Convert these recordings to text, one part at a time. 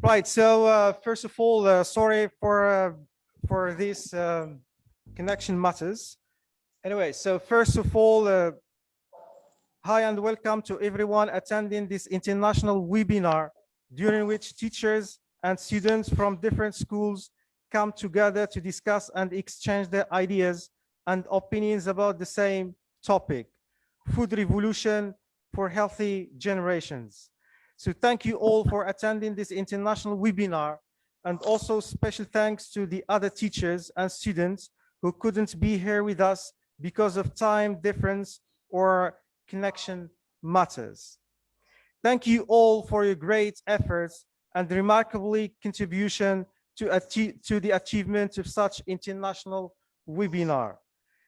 Right. So first of all, sorry for these connection matters. Anyway, so first of all, hi and welcome to everyone attending this international webinar, during which teachers and students from different schools come together to discuss and exchange their ideas and opinions about the same topic: food revolution for healthy generations. So thank you all for attending this international webinar, and also special thanks to the other teachers and students who couldn't be here with us because of time difference or connection matters. Thank you all for your great efforts and remarkably contribution to the achievement of such international webinar.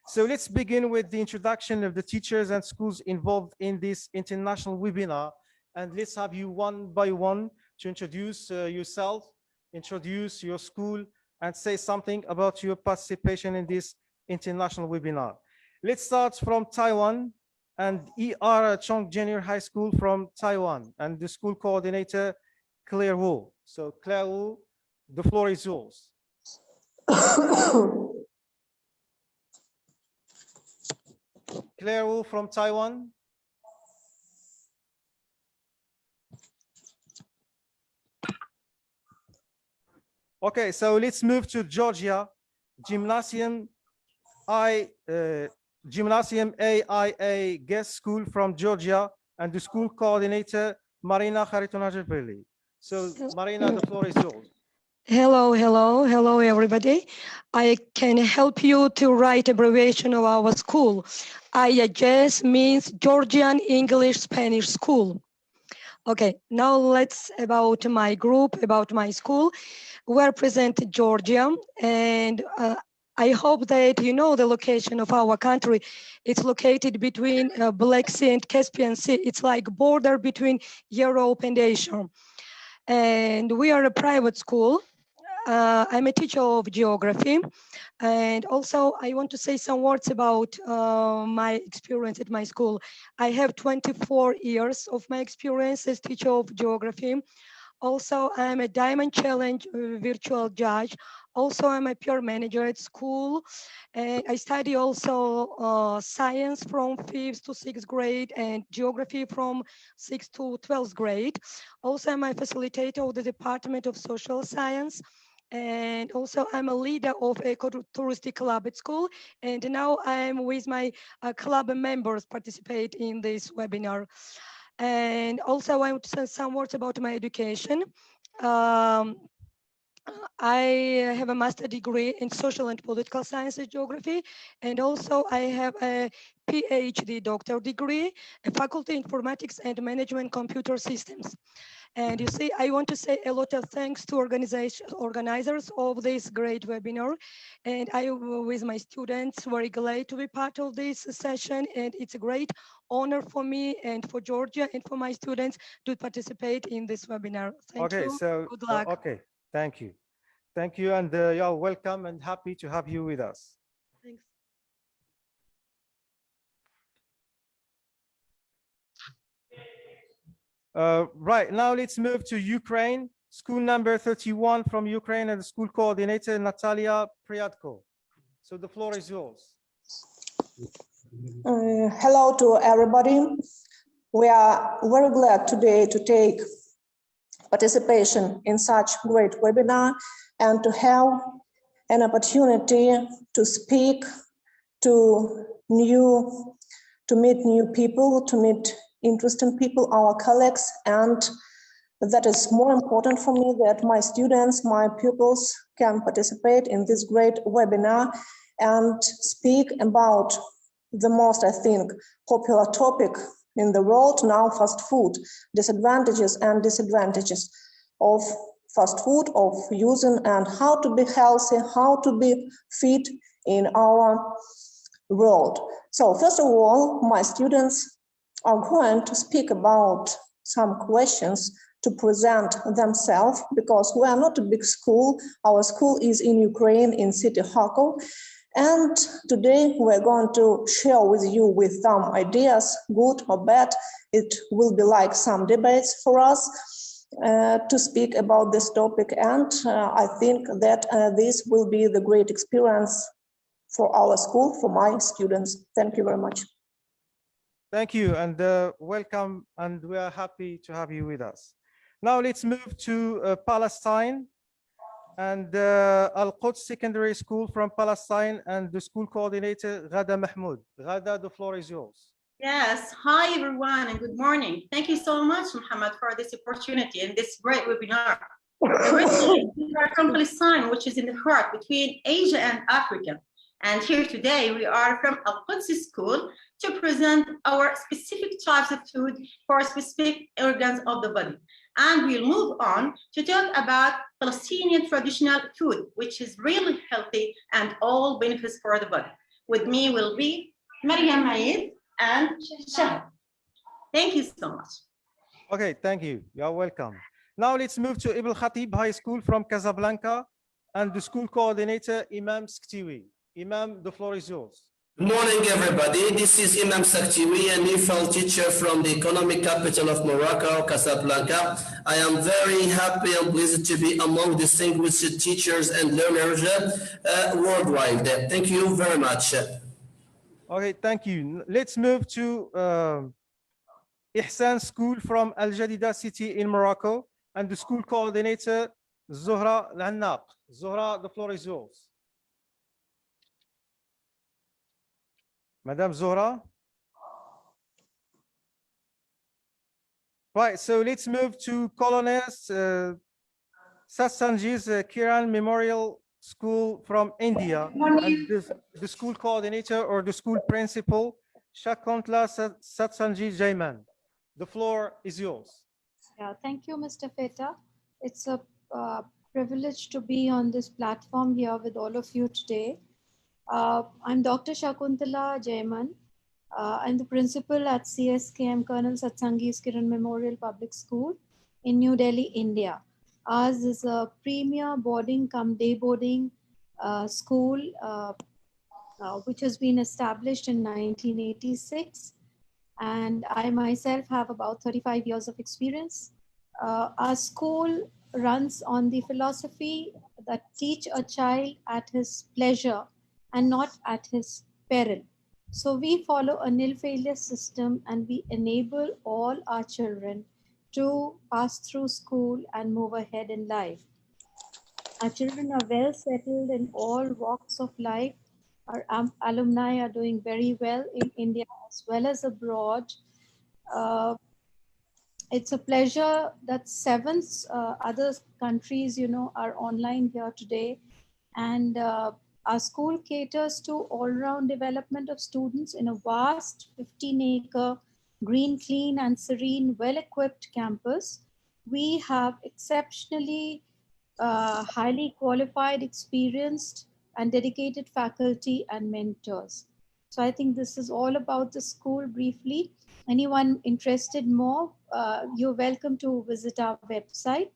So let's begin with the introduction of the teachers and schools involved in this international webinar. And let's have you one by one to introduce yourself, introduce your school, and say something about your participation in this international webinar. Let's start from Taiwan, and ER Chong Junior High School from Taiwan, and the school coordinator, Claire Wu. So Claire Wu, the floor is yours. Claire Wu from Taiwan. Okay, so let's move to Georgia. Gymnasium AIA Guest School from Georgia, and the school coordinator, Marina Kharitonajipeli. So, Marina, the floor is yours. Hello, everybody. I can help you to write abbreviation of our school. IAGS means Georgian English Spanish School. Okay, now let's about my group, about my school. We represent Georgia, and I hope that you know the location of our country. It's located between Black Sea and Caspian Sea. It's like border between Europe and Asia. And we are a private school. I'm a teacher of geography, and also I want to say some words about my experience at my school. I have 24 years of my experience as teacher of geography. Also, I'm a Diamond Challenge virtual judge. Also, I'm a peer manager at school. And I study also science from 5th to 6th grade and geography from 6th to 12th grade. Also, I'm a facilitator of the Department of Social Science. And also I'm a leader of Ecotouristic Club at school. And now I'm with my club members participate in this webinar. And also I want to say some words about my education. I have a master's degree in social and political science and geography, and also I have a PhD doctoral degree in faculty informatics and management computer systems. And you see, I want to say a lot of thanks to organizers of this great webinar. And I, with my students, very glad to be part of this session. And it's a great honor for me and for Georgia and for my students to participate in this webinar. Thank you. So good luck. Okay, thank you. Thank you, and you're welcome and happy to have you with us. Thanks. Right, now let's move to Ukraine. School number 31 from Ukraine and the school coordinator, Natalia Priadko. So the floor is yours. Hello to everybody. We are very glad today to take participation in such great webinar and to have an opportunity to speak to meet new people, to meet interesting people, our colleagues, and that is more important for me that my students, my pupils can participate in this great webinar and speak about the most, I think, popular topic in the world now, fast food, disadvantages and disadvantages of fast food, of using, and how to be healthy, how to be fit in our world. So first of all, my students are going to speak about some questions to present themselves, because we are not a big school. Our school is in Ukraine, in city Kharkov. And today we're going to share with you with some ideas, good or bad. It will be like some debates for us to speak about this topic. And I think that this will be the great experience for our school, for my students. Thank you very much. Thank you, and welcome, and we are happy to have you with us. Now let's move to Palestine and Al-Quds Secondary School from Palestine and the school coordinator, Ghada Mahmoud. Ghada, the floor is yours. Yes, hi everyone and good morning. Thank you so much, Muhammad, for this opportunity and this great webinar. Originally, we are from Palestine, which is in the heart between Asia and Africa. And here today, we are from Al-Quds School to present our specific types of food for specific organs of the body. And we'll move on to talk about Palestinian traditional food, which is really healthy and all benefits for the body. With me will be Maryam Aid and Shahab. Thank you so much. Okay, thank you. You're welcome. Now let's move to Ibn Khatib High School from Casablanca and the school coordinator, Imam Sktiwi. Imam, the floor is yours. Good morning, everybody. This is Imam Saktiwi, a Neufeld teacher from the economic capital of Morocco, Casablanca. I am very happy and pleased to be among distinguished teachers and learners worldwide. Thank you very much. Okay, thank you. Let's move to Ihsan School from Al Jadida city in Morocco and the school coordinator, Zuhra Al-Annaq. Zuhra, the floor is yours. Madame Zuhra. Right, so let's move to Colonel Satsanji's Kiran Memorial School from India. And the school coordinator or the school principal, Shakuntala Satsanji Jaiman. The floor is yours. Yeah, thank you, Mr. Feta. It's a privilege to be on this platform here with all of you today. I'm Dr. Shakuntala Jaiman. I'm the principal at CSKM Colonel Satsanji's Kiran Memorial Public School in New Delhi, India. Ours is a premier boarding cum day boarding school which has been established in 1986. And I myself have about 35 years of experience. Our school runs on the philosophy that teach a child at his pleasure and not at his peril. So we follow a nil failure system and we enable all our children to pass through school and move ahead in life. Our children are well settled in all walks of life. Our alumni are doing very well in India as well as abroad. It's a pleasure that 7 other countries, are online here today. And our school caters to all-round development of students in a vast 15-acre green, clean and serene, well-equipped campus. We have exceptionally highly qualified, experienced and dedicated faculty and mentors. So I think this is all about the school briefly. Anyone interested more, you're welcome to visit our website,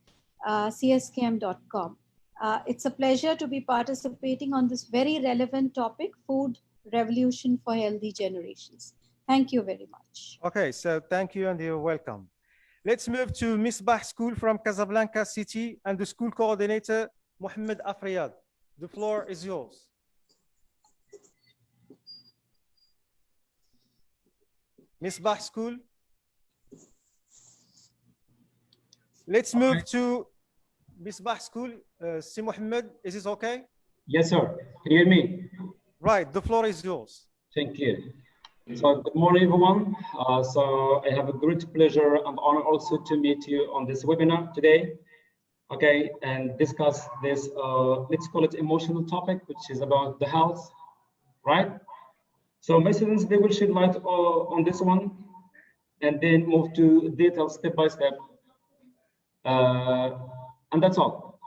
cskm.com. It's a pleasure to be participating on this very relevant topic, food revolution for healthy generations. Thank you very much. Okay, so thank you and you're welcome. Let's move to Misbah School from Casablanca City and the school coordinator, Mohammed Afriyad. The floor is yours. Misbah School. Let's move to Misbah School. Si Mohammed, is this okay? Yes, sir. Can you hear me? Right, the floor is yours. Thank you. So good morning, everyone. So I have a great pleasure and honor also to meet you on this webinar today. Okay, and discuss this, let's call it emotional topic, which is about the health, right? So my students, they will shed light on this one and then move to details step by step. And that's all.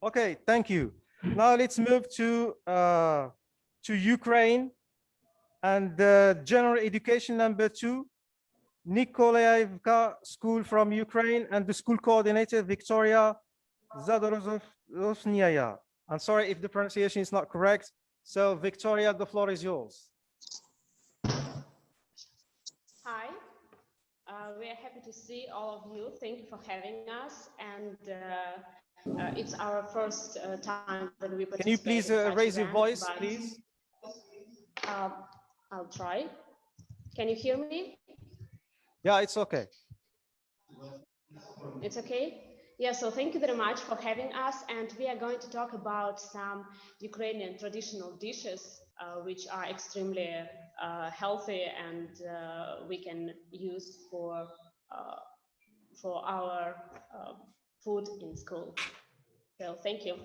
Okay, thank you. Now let's move to Ukraine and general education number 2, Nikolaevka School from Ukraine and the school coordinator, Victoria Zadorozhnyaya. I'm sorry if the pronunciation is not correct. So Victoria, the floor is yours. Hi, we are happy to see all of you. Thank you for having us. And it's our first time that we participate. Can you please raise your voice, please? I'll try. Can you hear me? Yeah, it's okay. It's okay? Yeah, so thank you very much for having us. And we are going to talk about some Ukrainian traditional dishes, which are extremely healthy and we can use for our food in school. So thank you.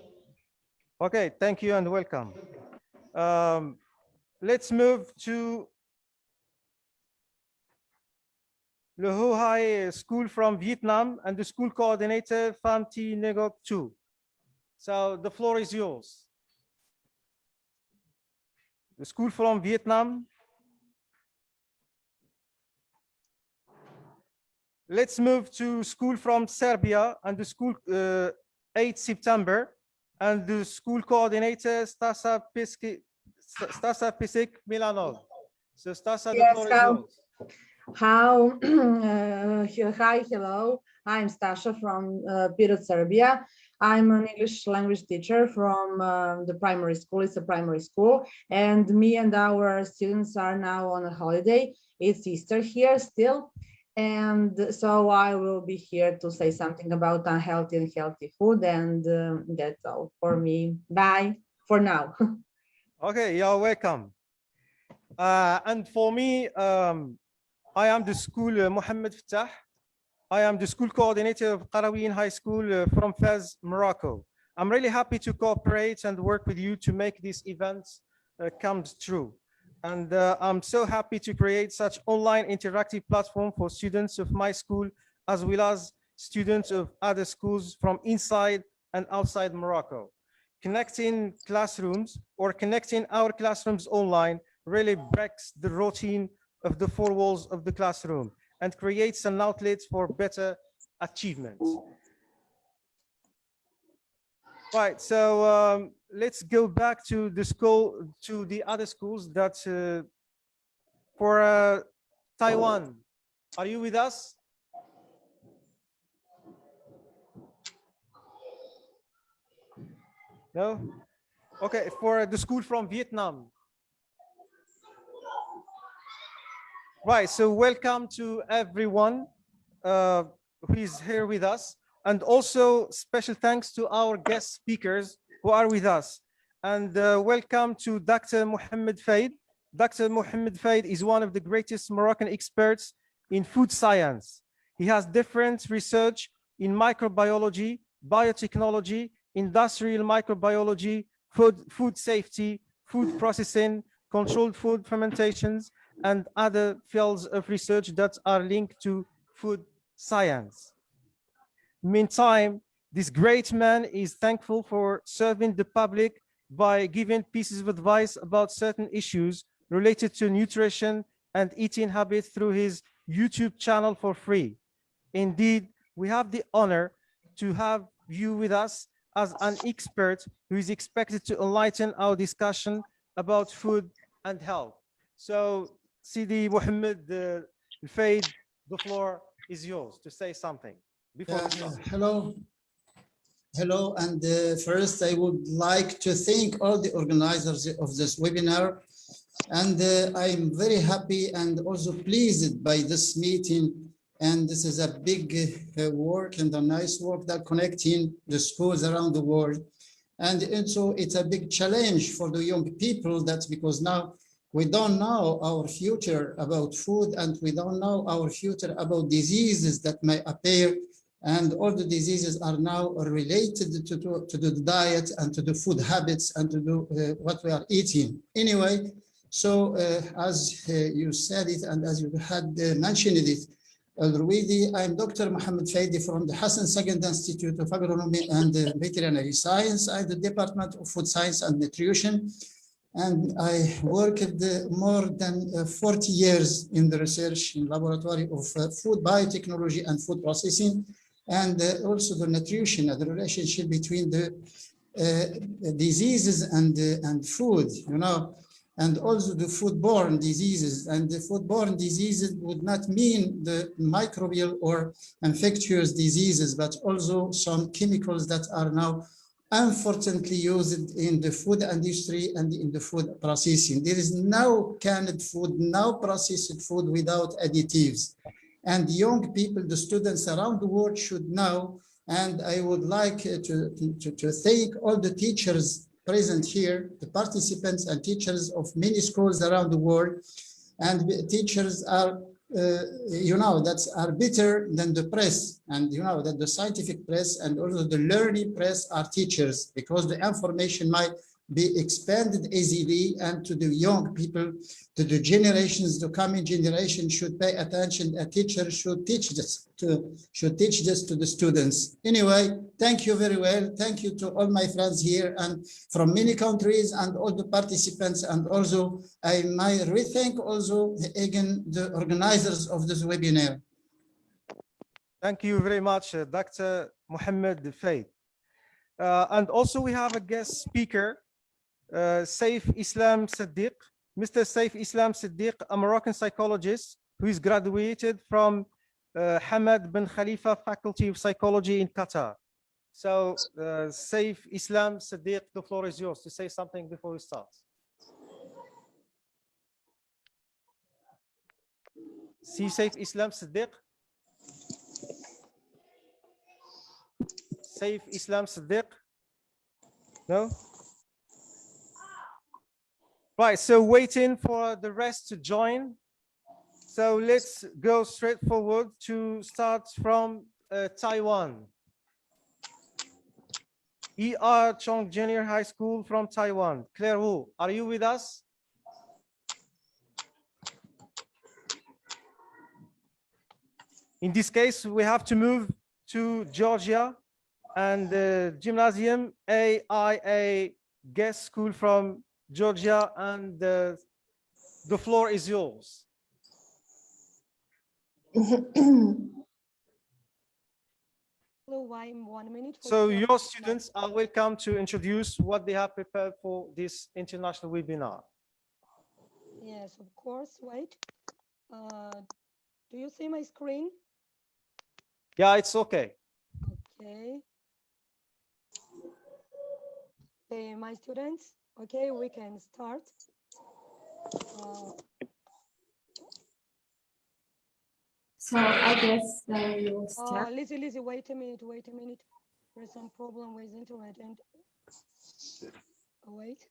Okay, thank you and welcome. Let's move to Le Ho Hai School from Vietnam and the school coordinator, Pham Thi Ngoc Thu. So the floor is yours. The school from Vietnam. Let's move to school from Serbia and the school 8 September and the school coordinator, Stasa Pisic Milanov. So Stasa, the floor is yours. Hi, hello. I'm Stasha from Pirot, Serbia. I'm an English language teacher from the primary school. It's a primary school, and me and our students are now on a holiday. It's Easter here still, And so I will be here to say something about unhealthy and healthy food, and that's all for me. Bye for now. Okay, you're welcome. And for me, I am the school Mohammed Fattah. I am the school coordinator of Qarawiyyin High School from Fez, Morocco. I'm really happy to cooperate and work with you to make these events come true. And I'm so happy to create such online interactive platform for students of my school, as well as students of other schools from inside and outside Morocco. Connecting classrooms or connecting our classrooms online really breaks the routine of the four walls of the classroom and creates an outlet for better achievement. Right, so let's go back to the school, to the other schools that for Taiwan. Are you with us? No? Okay, for the school from Vietnam. Right, so welcome to everyone who is here with us. And also special thanks to our guest speakers who are with us. And welcome to Dr. Mohammed Faid. Dr. Mohammed Faid is one of the greatest Moroccan experts in food science. He has different research in microbiology, biotechnology, industrial microbiology, food safety, food processing, controlled food fermentations, and other fields of research that are linked to food science. Meantime, this great man is thankful for serving the public by giving pieces of advice about certain issues related to nutrition and eating habits through his YouTube channel for free. Indeed, we have the honor to have you with us as an expert who is expected to enlighten our discussion about food and health. So, Sidi Mohammed Faid, the floor is yours to say something. Hello. Hello, and first I would like to thank all the organizers of this webinar, and I'm very happy and also pleased by this meeting, and this is a big work and a nice work that connecting the schools around the world, and also it's a big challenge for the young people. That's because now we don't know our future about food, and we don't know our future about diseases that may appear. And all the diseases are now related to the diet and to the food habits and to what we are eating. Anyway, so as you said it and as you had mentioned it already, I'm Dr. Mohammed Faidi from the Hassan II Institute of Agronomy and Veterinary Science and the Department of Food Science and Nutrition. And I worked more than 40 years in the research in laboratory of food biotechnology and food processing, and also the nutrition and the relationship between the diseases and food, you know, and also the foodborne diseases. And the foodborne diseases would not mean the microbial or infectious diseases, but also some chemicals that are now unfortunately used in the food industry and in the food processing. There is no canned food, no processed food without additives. And young people, the students around the world should know, and I would like to thank all the teachers present here, the participants and teachers of many schools around the world. And teachers are, you know, that are better than the press. And you know that the scientific press and also the learning press are teachers, because the information might be expanded easily, and to the young people, to the generations, the coming generation should pay attention. A teacher should teach this to the students. Anyway, thank you very well. Thank you to all my friends here and from many countries and all the participants. And also I might rethank also again the organizers of this webinar. Thank you very much, Dr. Mohammed Faid. And also we have a guest speaker, Saif Islam Siddiq. Mr. Saif Islam Siddiq, a Moroccan psychologist who is graduated from Hamad bin Khalifa Faculty of Psychology in Qatar. So Saif Islam Siddiq, the floor is yours to say something before we start. See Saif Islam Siddiq? Saif Islam Siddiq? No? Right, so waiting for the rest to join. So let's go straight forward to start from Taiwan. ER Chong Junior High School from Taiwan. Claire Wu, are you with us? In this case, we have to move to Georgia and the Gymnasium AIA Guest School from Georgia, and the floor is yours. Hello, I'm 1 minute. So your students are welcome to introduce what they have prepared for this international webinar. Yes, of course. Wait. Do you see my screen? Yeah, it's okay. Okay. Okay, my students. Okay, we can start. So I guess we will start. Lizzie, wait a minute. There's some problem with internet and wait.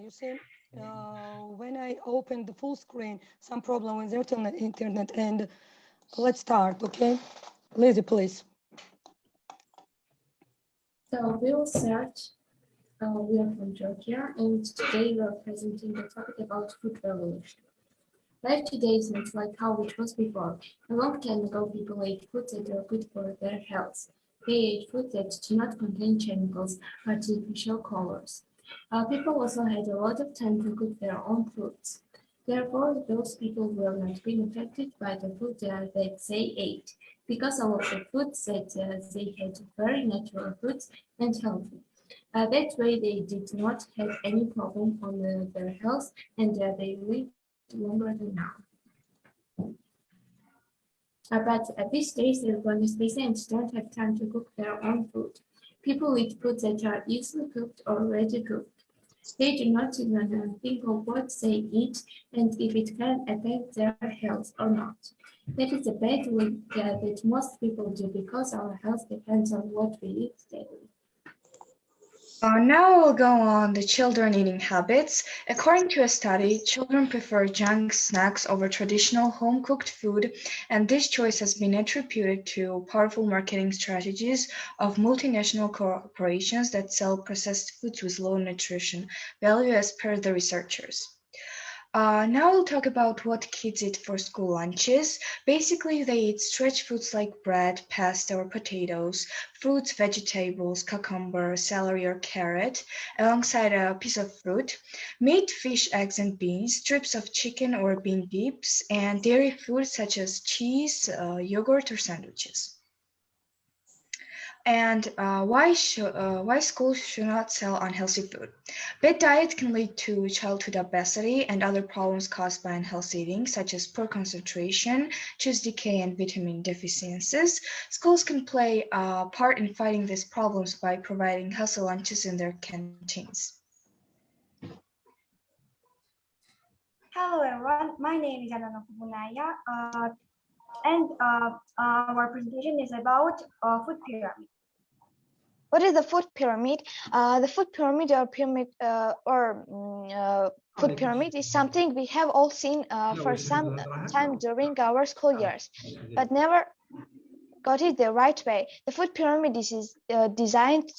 You see, when I open the full screen, some problem with internet, and let's start, okay? Lizzie, please. So we will start. We are from Georgia, and today we are presenting the topic about food revolution. Life today is not like how it was before. A long time ago, people ate foods that are good for their health. They ate food that do not contain chemicals or artificial colors. People also had a lot of time to cook their own foods. Therefore, those people will not be affected by the food that they ate, because all of the foods that they had very natural foods and healthy. That way, they did not have any problem on their health, and they lived longer than now. But these days, everyone is busy and don't have time to cook their own food. People eat foods that are easily cooked or ready cooked. They do not even think of what they eat and if it can affect their health or not. That is a bad way that most people do, because our health depends on what we eat daily. Now we'll go on the children eating habits. According to a study, children prefer junk snacks over traditional home-cooked food, and this choice has been attributed to powerful marketing strategies of multinational corporations that sell processed foods with low nutrition value, as per the researchers. Now we'll talk about what kids eat for school lunches. Basically, they eat stretch foods like bread, pasta, or potatoes, fruits, vegetables, cucumber, celery, or carrot, alongside a piece of fruit, meat, fish, eggs, and beans, strips of chicken or bean dips, and dairy foods such as cheese, yogurt, or sandwiches. And why schools should not sell unhealthy food? Bad diet can lead to childhood obesity and other problems caused by unhealthy eating, such as poor concentration, tooth decay, and vitamin deficiencies. Schools can play a part in fighting these problems by providing healthy lunches in their canteens. Hello everyone, my name is Alana Kubunaya, and our presentation is about food pyramid. What is the food pyramid? The food pyramid food pyramid is something we have all seen for some time during our school years, but never got it the right way. The food pyramid is designed.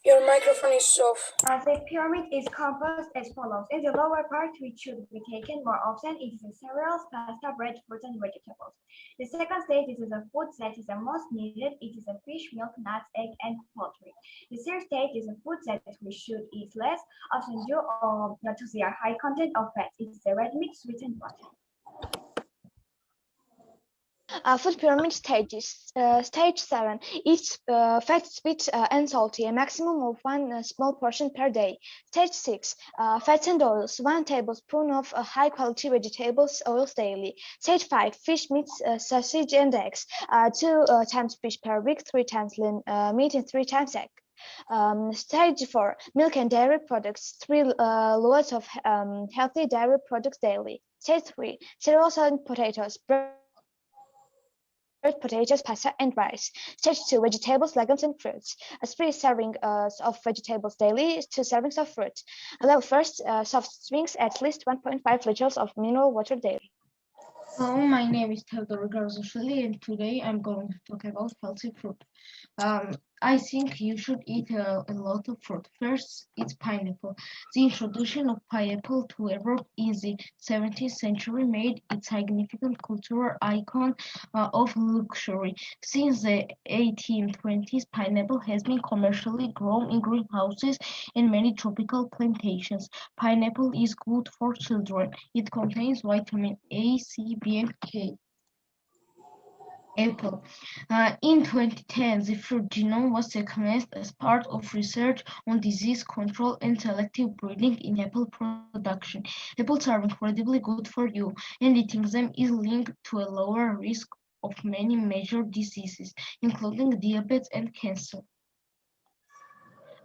Your microphone is off. The pyramid is composed as follows. In the lower part, which should be taken more often, it is the cereals, pasta, bread, fruits, and vegetables. The second stage is the food that is the most needed. It is the fish, milk, nuts, egg, and poultry. The third stage is the food that we should eat less often due to their high content of fat. It is the red meat, sweet, and butter. Food pyramid stages. Stage 7. Eat fat, sweet, and salty, a maximum of one small portion per day. Stage 6. Fats and oils. 1 tablespoon of high-quality vegetables, oils daily. Stage 5. Fish, meats, sausage, and eggs. 2 times fish per week, 3 times lean meat, and 3 times egg. Stage 4. Milk and dairy products. 3 loads of healthy dairy products daily. Stage 3. Cereals and potatoes. Bread, potatoes, pasta, and rice. Stage 2. Vegetables, legumes, and fruits. 3 servings of vegetables daily, 2 servings of fruit. Allow first soft drinks at least 1.5 liters of mineral water daily. Hello, my name is Theodore Garzashvili, and today I'm going to talk about healthy fruit. I think you should eat a lot of fruit. First, it's pineapple. The introduction of pineapple to Europe in the 17th century made it a significant cultural icon of luxury. Since the 1820s, pineapple has been commercially grown in greenhouses and many tropical plantations. Pineapple is good for children. It contains vitamin A, C, B, and K. Apple. In 2010, the fruit genome was sequenced as part of research on disease control and selective breeding in apple production. Apples are incredibly good for you, and eating them is linked to a lower risk of many major diseases, including diabetes and cancer.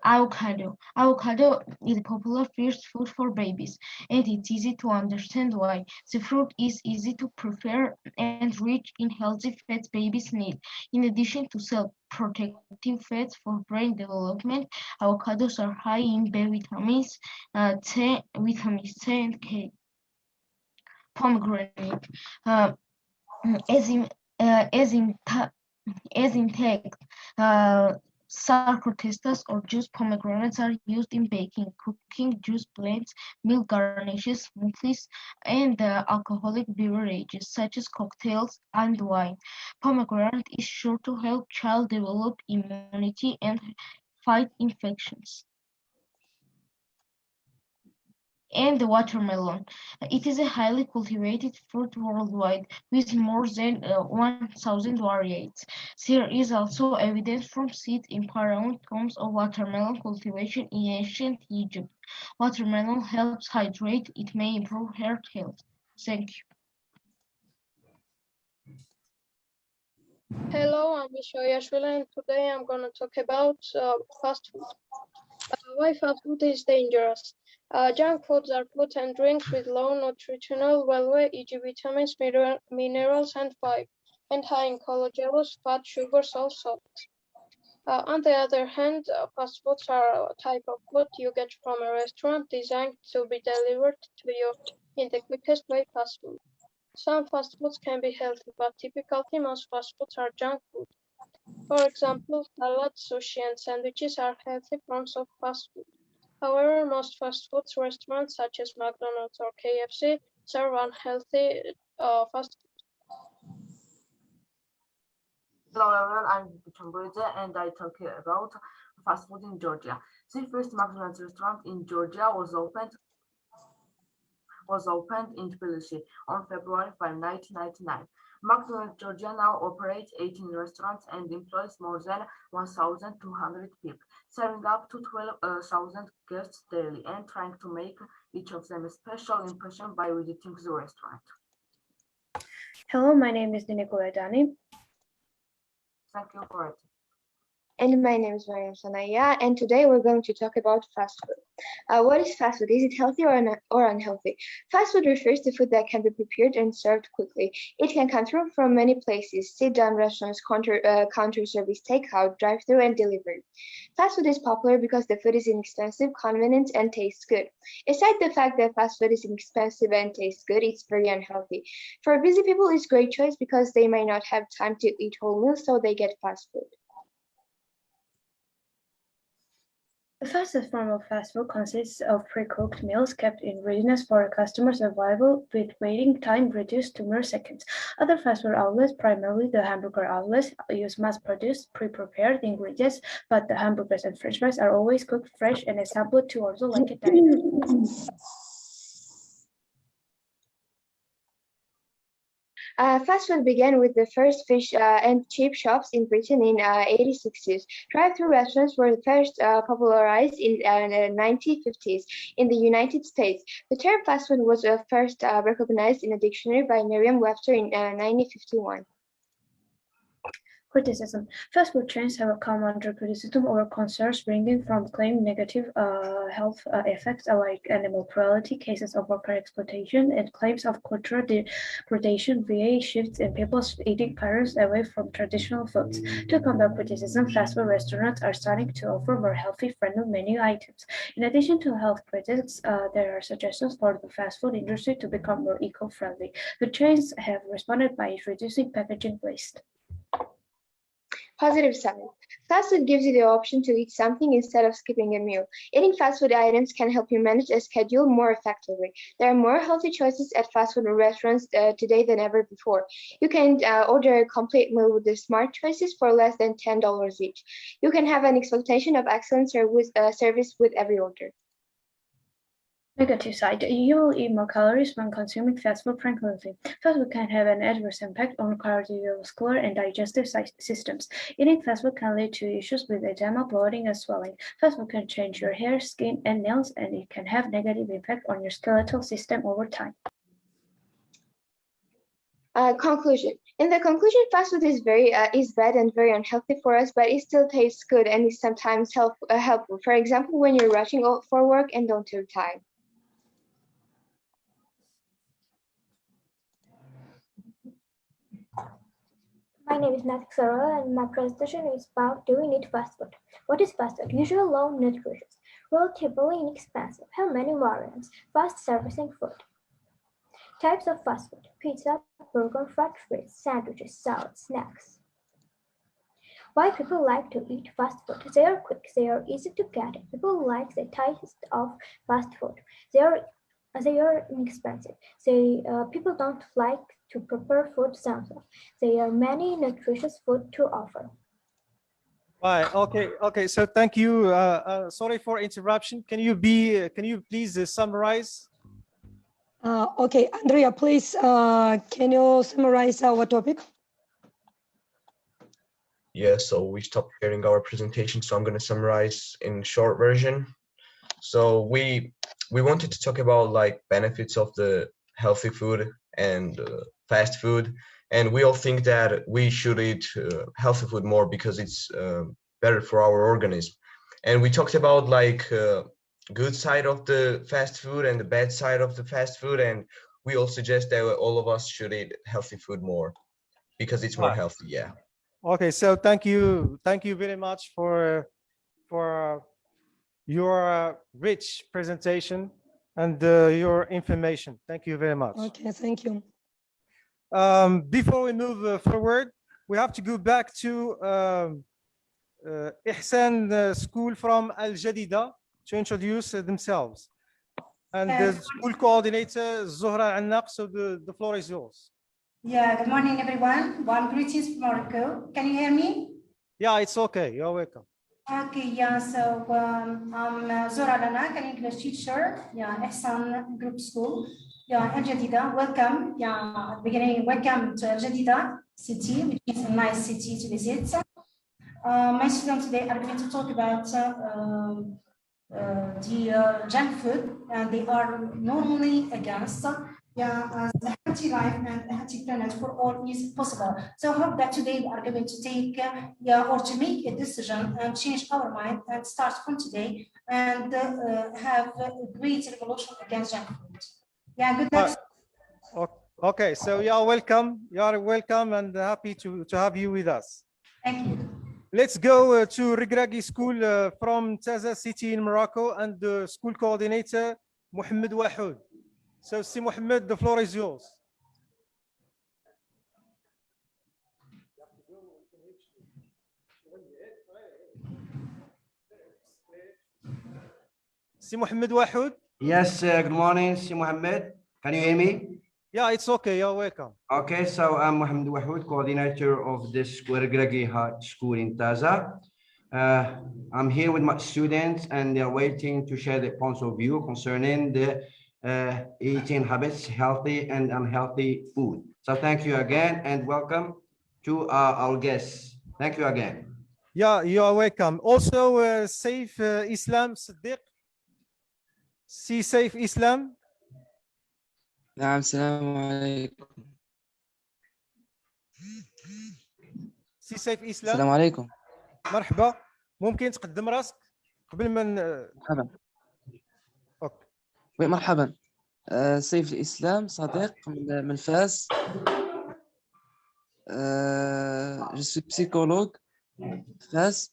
Avocado. Avocado is a popular first food for babies, and it's easy to understand why. The fruit is easy to prepare and rich in healthy fats babies need. In addition to cell-protective fats for brain development, avocados are high in B vitamins, vitamins C and K. Pomegranate. As in text, sarcotestas or juice pomegranates are used in baking, cooking, juice blends, milk garnishes, smoothies, and alcoholic beverages such as cocktails and wine. Pomegranate is sure to help child develop immunity and fight infections. And the watermelon. It is a highly cultivated fruit worldwide with more than 1,000 varieties. There is also evidence from seeds in pharaoh tombs of watermelon cultivation in ancient Egypt. Watermelon helps hydrate. It may improve heart health. Thank you. Hello, I'm Misha Yashvili, and today I'm going to talk about fast food. Why fast food is dangerous. Junk foods are food and drinks with low nutritional value, e.g. vitamins, minerals, and fiber, and high in cholesterol, fat, sugar, salt. On the other hand, fast foods are a type of food you get from a restaurant designed to be delivered to you in the quickest way possible. Some fast foods can be healthy, but typically most fast foods are junk food. For example, salads, sushi, and sandwiches are healthy forms of fast food. However, most fast food restaurants such as McDonald's or KFC serve unhealthy fast food. Hello everyone, I'm Chambreza and I talk about fast food in Georgia. The first McDonald's restaurant in Georgia was opened in Tbilisi on February 5, 1999. McDonald's Georgia now operates 18 restaurants and employs more than 1,200 people, serving up to 12,000 guests daily and trying to make each of them a special impression by visiting the restaurant. Hello, my name is Nicola Dani. Thank you for it. And my name is Mariam Sanaya, and today we're going to talk about fast food. What is fast food? Is it healthy or unhealthy? Fast food refers to food that can be prepared and served quickly. It can come from many places: sit-down restaurants, counter service, takeout, drive-through, and delivery. Fast food is popular because the food is inexpensive, convenient, and tastes good. Aside the fact that fast food is inexpensive and tastes good, it's very unhealthy. For busy people, it's a great choice because they might not have time to eat whole meals, so they get fast food. The fastest form of fast food consists of pre-cooked meals kept in readiness for a customer's arrival with waiting time reduced to mere seconds. Other fast food outlets, primarily the hamburger outlets, use mass-produced, pre-prepared ingredients, but the hamburgers and french fries are always cooked fresh and assembled to order like a diner. Fast food began with the first fish and chip shops in Britain in 1860s. Drive-through restaurants were first popularized in the 1950s in the United States. The term fast food was first recognized in a dictionary by Merriam-Webster in 1951. Criticism. Fast food chains have come under criticism over concerns ranging from claimed negative health effects like animal cruelty, cases of worker exploitation, and claims of cultural degradation via shifts in people's eating patterns away from traditional foods. To combat criticism, fast food restaurants are starting to offer more healthy, friendly menu items. In addition to health critics, there are suggestions for the fast food industry to become more eco-friendly. The chains have responded by reducing packaging waste. Positive side. Fast food gives you the option to eat something instead of skipping a meal. Eating fast food items can help you manage a schedule more effectively. There are more healthy choices at fast food restaurants today than ever before. You can order a complete meal with the smart choices for less than $10 each. You can have an expectation of excellent service with every order. Negative side. You will eat more calories when consuming fast food frequently. Fast food can have an adverse impact on cardiovascular and digestive systems. Eating fast food can lead to issues with edema, bloating, and swelling. Fast food can change your hair, skin, and nails, and it can have negative impact on your skeletal system over time. Conclusion. In the conclusion, fast food is bad and very unhealthy for us, but it still tastes good and is sometimes helpful. For example, when you're rushing for work and don't have time. My name is Natik Sarala and my presentation is about do we need fast food? What is fast food? Usually low nutritious, relatively inexpensive, have many variants, fast servicing food. Types of fast food: pizza, burger, fried foods, sandwiches, salads, snacks. Why people like to eat fast food? They are quick, they are easy to get. People like the taste of fast food. They are inexpensive. People don't like to prepare food themselves. There are many nutritious food to offer. Right. Okay. So thank you. Sorry for interruption. Can you please summarize? Okay, Andrea, please, can you summarize our topic? Yeah, so we stopped hearing our presentation, so I'm going to summarize in short version. So we wanted to talk about like benefits of the healthy food and fast food, and we all think that we should eat healthy food more because it's better for our organism. And we talked about like good side of the fast food and the bad side of the fast food, and we all suggest that all of us should eat healthy food more because it's more healthy. Yeah. Okay, so thank you very much for your rich presentation and your information. Thank you very much. Okay, thank you. Before we move forward, we have to go back to Ihsan School from Al Jadida to introduce themselves. And the school coordinator, Zuhra Annaq, so the floor is yours. Yeah, good morning, everyone. Warm greetings from Morocco. Can you hear me? Yeah, it's okay. You're welcome. Okay, yeah, so I'm Zuhra Annaq, an English teacher, yeah, Ihsan Group School. Yeah, Al Jadida, welcome. Yeah, at the beginning, welcome to Al Jadida city, which is a nice city to visit. My students today are going to talk about the junk food, and they are normally against a healthy life and a healthy planet for all is possible. So I hope that today we are going to take or to make a decision and change our mind and start from today and have a great revolution against junk food. Yeah, good luck. Okay, so you are welcome. You are welcome and happy to have you with us. Thank you. Let's go to Regragui School from Taza City in Morocco, and the school coordinator, Mohammed Wahoud. So, Si Mohammed, the floor is yours. Si Mohammed Wahoud? Yes, good morning, Si Mohammed. Can you hear me? Yeah, it's okay. You're welcome. Okay, so I'm Mohammed Wahoud, coordinator of this Regragui School in Taza. I'm here with my students and they're waiting to share their points of view concerning the eating habits, healthy and unhealthy food. So thank you again and welcome to our guests. Thank you again. Yeah, you are welcome. Also, Safe Islam Siddiq. See Safe Islam. نعم السلام عليكم. سي سيف اسلام. السلام عليكم. مرحبا. ممكن تقدم راسك قبل ما مرحبا. اوكي. وي مرحبا. سيف الاسلام صديق من فاس. Je suis psychologue فاس.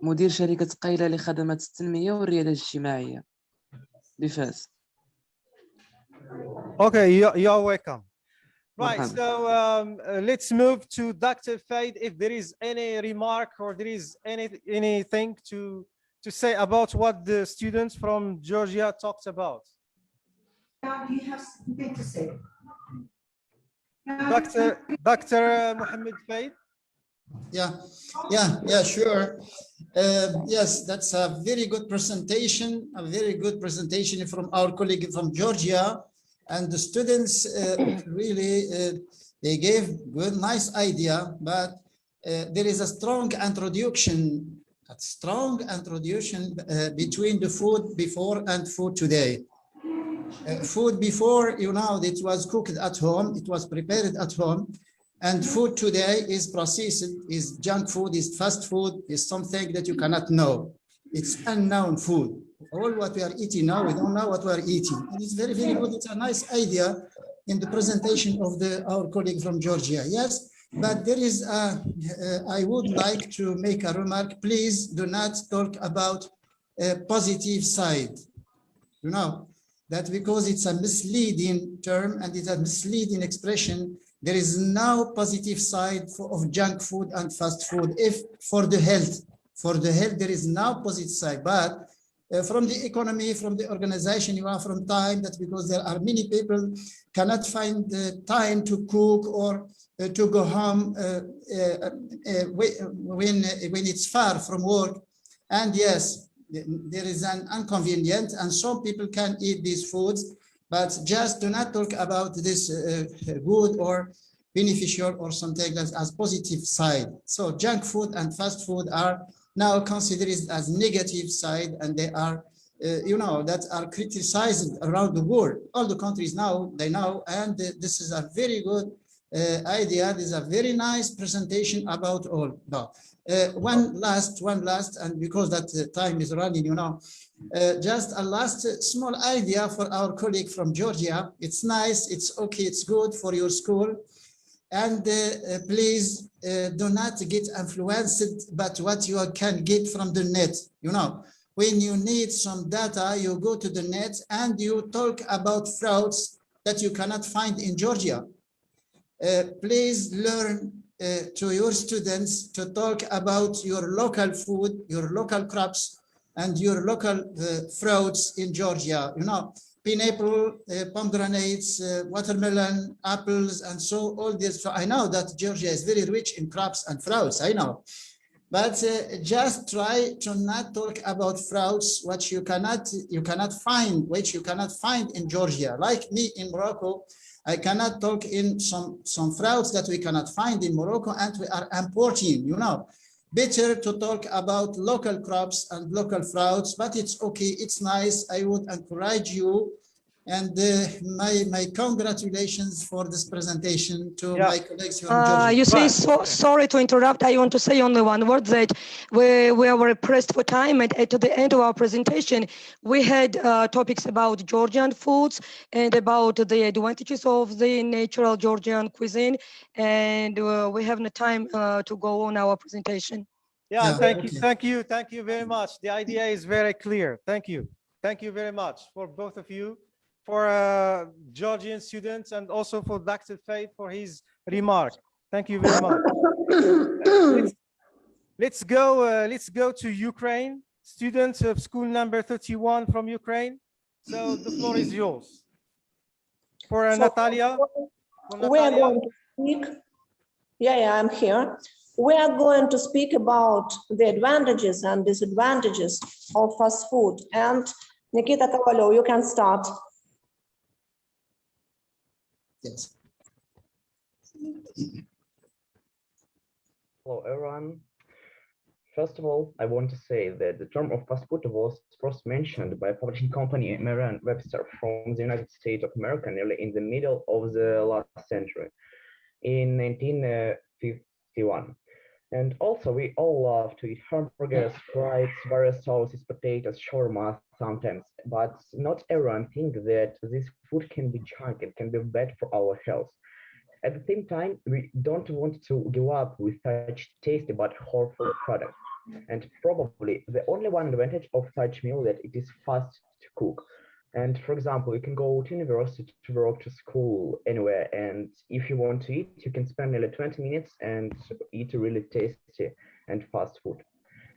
مدير شركة قيلة لخدمات التنمية والريادة الاجتماعية بفاس. Okay, you're welcome. Right, so let's move to Dr. Faid. If there is any remark or there is anything to say about what the students from Georgia talked about. Do you have something to say? Dr. Mohammed Faid. Yeah, sure. Yes, that's a very good presentation from our colleague from Georgia. And the students really, they gave good, nice idea, but there is a strong introduction between the food before and food today. Food before, it was cooked at home, it was prepared at home, and food today is processed, is junk food, is fast food, is something that you cannot know. It's unknown food. All what we are eating now, we don't know what we are eating. And it's very, very good. It's a nice idea in the presentation of our colleague from Georgia. Yes, but there is I would like to make a remark. Please do not talk about a positive side. That because it's a misleading term and it's a misleading expression. There is no positive side of junk food and fast food. If for the health, there is no positive side. But from the economy, from the organization, from time, that because there are many people cannot find the time to cook or to go home when it's far from work. And yes, there is an inconvenience, and some people can eat these foods. But just do not talk about this good or beneficial or something as positive side. So junk food and fast food are now considered as negative side, and they are, that are criticized around the world. All the countries now, they know, and this is a very good idea. This is a very nice presentation about all. Now, one last, and because that time is running, just a last small idea for our colleague from Georgia. It's nice, it's okay, it's good for your school. And please do not get influenced by what you can get from the net. When you need some data, you go to the net and you talk about frauds that you cannot find in Georgia. Please learn to your students to talk about your local food, your local crops, and your local frauds in Georgia. Pineapple, pomegranates, watermelon, apples, and so all this. So I know that Georgia is very rich in crops and fruits, I know. But just try to not talk about fruits which you cannot find in Georgia. Like me in Morocco, I cannot talk in some fruits that we cannot find in Morocco, and we are importing, Better to talk about local crops and local fruits, but it's okay, it's nice. I would encourage you, and my congratulations for this presentation to my colleagues from Georgia. You see, sorry to interrupt. I want to say only one word, that we are very pressed for time, and at the end of our presentation, we had topics about Georgian foods and about the advantages of the natural Georgian cuisine, and we have no time to go on our presentation. Yeah, thank you very much. The idea is very clear. Thank you very much for both of you, for Georgian students, and also for Dr. Faid for his remark. Thank you very much. Let's go to Ukraine. Students of school number 31 from Ukraine. So the floor is yours. For Natalia. We are going to speak. Yeah, I'm here. We are going to speak about the advantages and disadvantages of fast food. And Nikita Kovalov, you can start. Yes. Hello, everyone. First of all, I want to say that the term of fast food was first mentioned by a publishing company, Merriam-Webster, from the United States of America, nearly in the middle of the last century, in 1951. And also, we all love to eat hamburgers, fries, various sauces, potatoes, shawarma sometimes, but not everyone thinks that this food can be junk, it can be bad for our health. At the same time, we don't want to give up with such tasty but harmful products. And probably the only one advantage of such meal that it is fast to cook. And for example, you can go to university, to work, to school, anywhere. And if you want to eat, you can spend nearly 20 minutes and eat really tasty and fast food.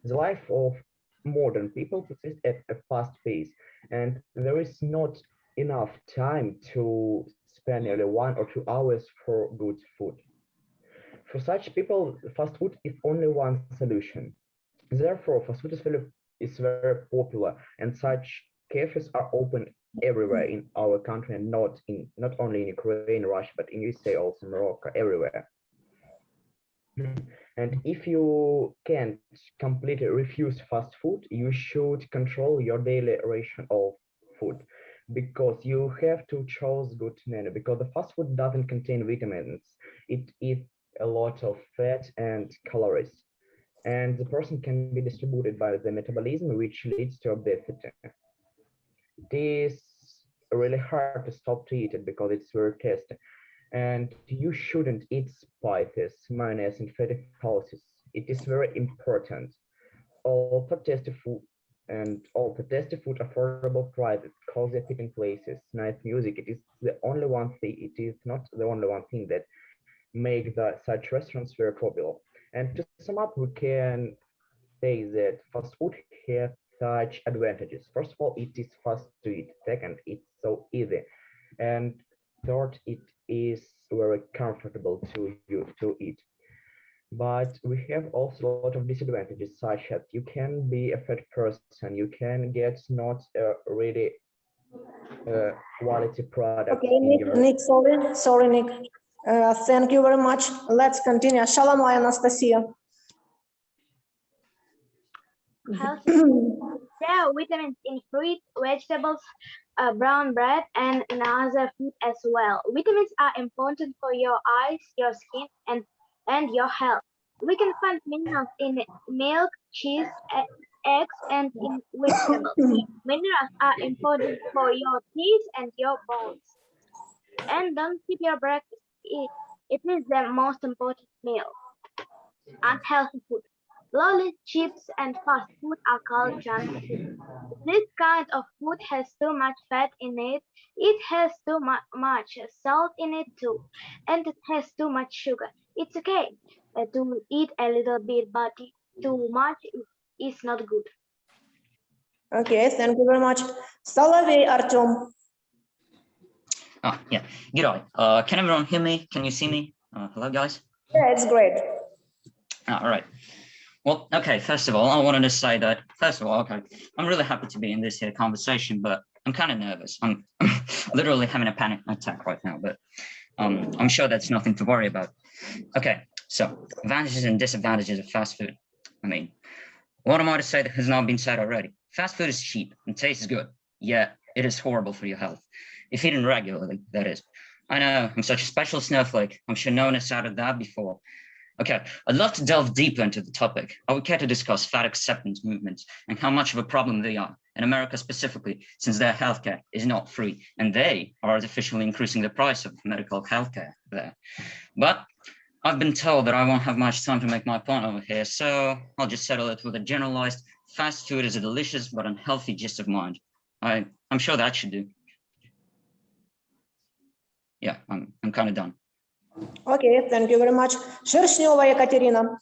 The life of modern people persists at a fast pace, and there is not enough time to spend nearly 1 or 2 hours for good food. For such people, fast food is only one solution. Therefore, fast food is very popular, and such cafes are open everywhere in our country, and not only in Ukraine, Russia, but in USA, also Morocco, everywhere. And if you can't completely refuse fast food, you should control your daily ration of food, because you have to choose good menu, because the fast food doesn't contain vitamins. It eats a lot of fat and calories, and the person can be distributed by the metabolism, which leads to obesity. It is really hard to stop to eat it because it's very tasty. And you shouldn't eat spices, mayonnaise, and fatty sauces. It is very important. All the tasty food affordable prices, cozy fitting places, nice music. It is the only one thing. It is not the only one thing that make such restaurants very popular. And to sum up, we can say that fast food has such advantages. First of all, it is fast to eat. Second, it's so easy. And third, it is very comfortable to eat. But we have also a lot of disadvantages, such as you can be a fat person, you can get not a really quality product. Okay, Nick, sorry, Nick. Thank you very much. Let's continue. Shalom, Anastasia. Healthy food. There are vitamins in fruit, vegetables, brown bread, and in other food as well. Vitamins are important for your eyes, your skin, and your health. We can find minerals in milk, cheese, eggs, and in vegetables. Minerals are important for your teeth and your bones. And don't skip your breakfast. It is the most important meal. Unhealthy food. Lollies, chips, and fast food are called junk food. This kind of food has too much fat in it. It has too much salt in it too, and it has too much sugar. It's okay to eat a little bit, but too much is not good. Okay, thank you very much. Solovey Artem. Oh, yeah. G'day. Can everyone hear me? Can you see me? Hello, guys. Yeah, it's great. All right. Well, okay, first of all, I wanted to say that, okay, I'm really happy to be in this here conversation, but I'm kind of nervous. I'm literally having a panic attack right now, but I'm sure that's nothing to worry about. Okay, so advantages and disadvantages of fast food. I mean, what am I to say that has not been said already? Fast food is cheap and tastes good, yet it is horrible for your health. If eaten regularly, that is. I know, I'm such a special snowflake. I'm sure no one has shouted that before. Okay, I'd love to delve deeper into the topic. I would care to discuss fat acceptance movements and how much of a problem they are, in America specifically, since their healthcare is not free, and they are artificially increasing the price of medical healthcare there. But I've been told that I won't have much time to make my point over here, so I'll just settle it with a generalized fast food is a delicious but unhealthy gist of mind. I'm sure that should do. Yeah, I'm kind of done. Okay, thank you very much. Шершнева Екатерина.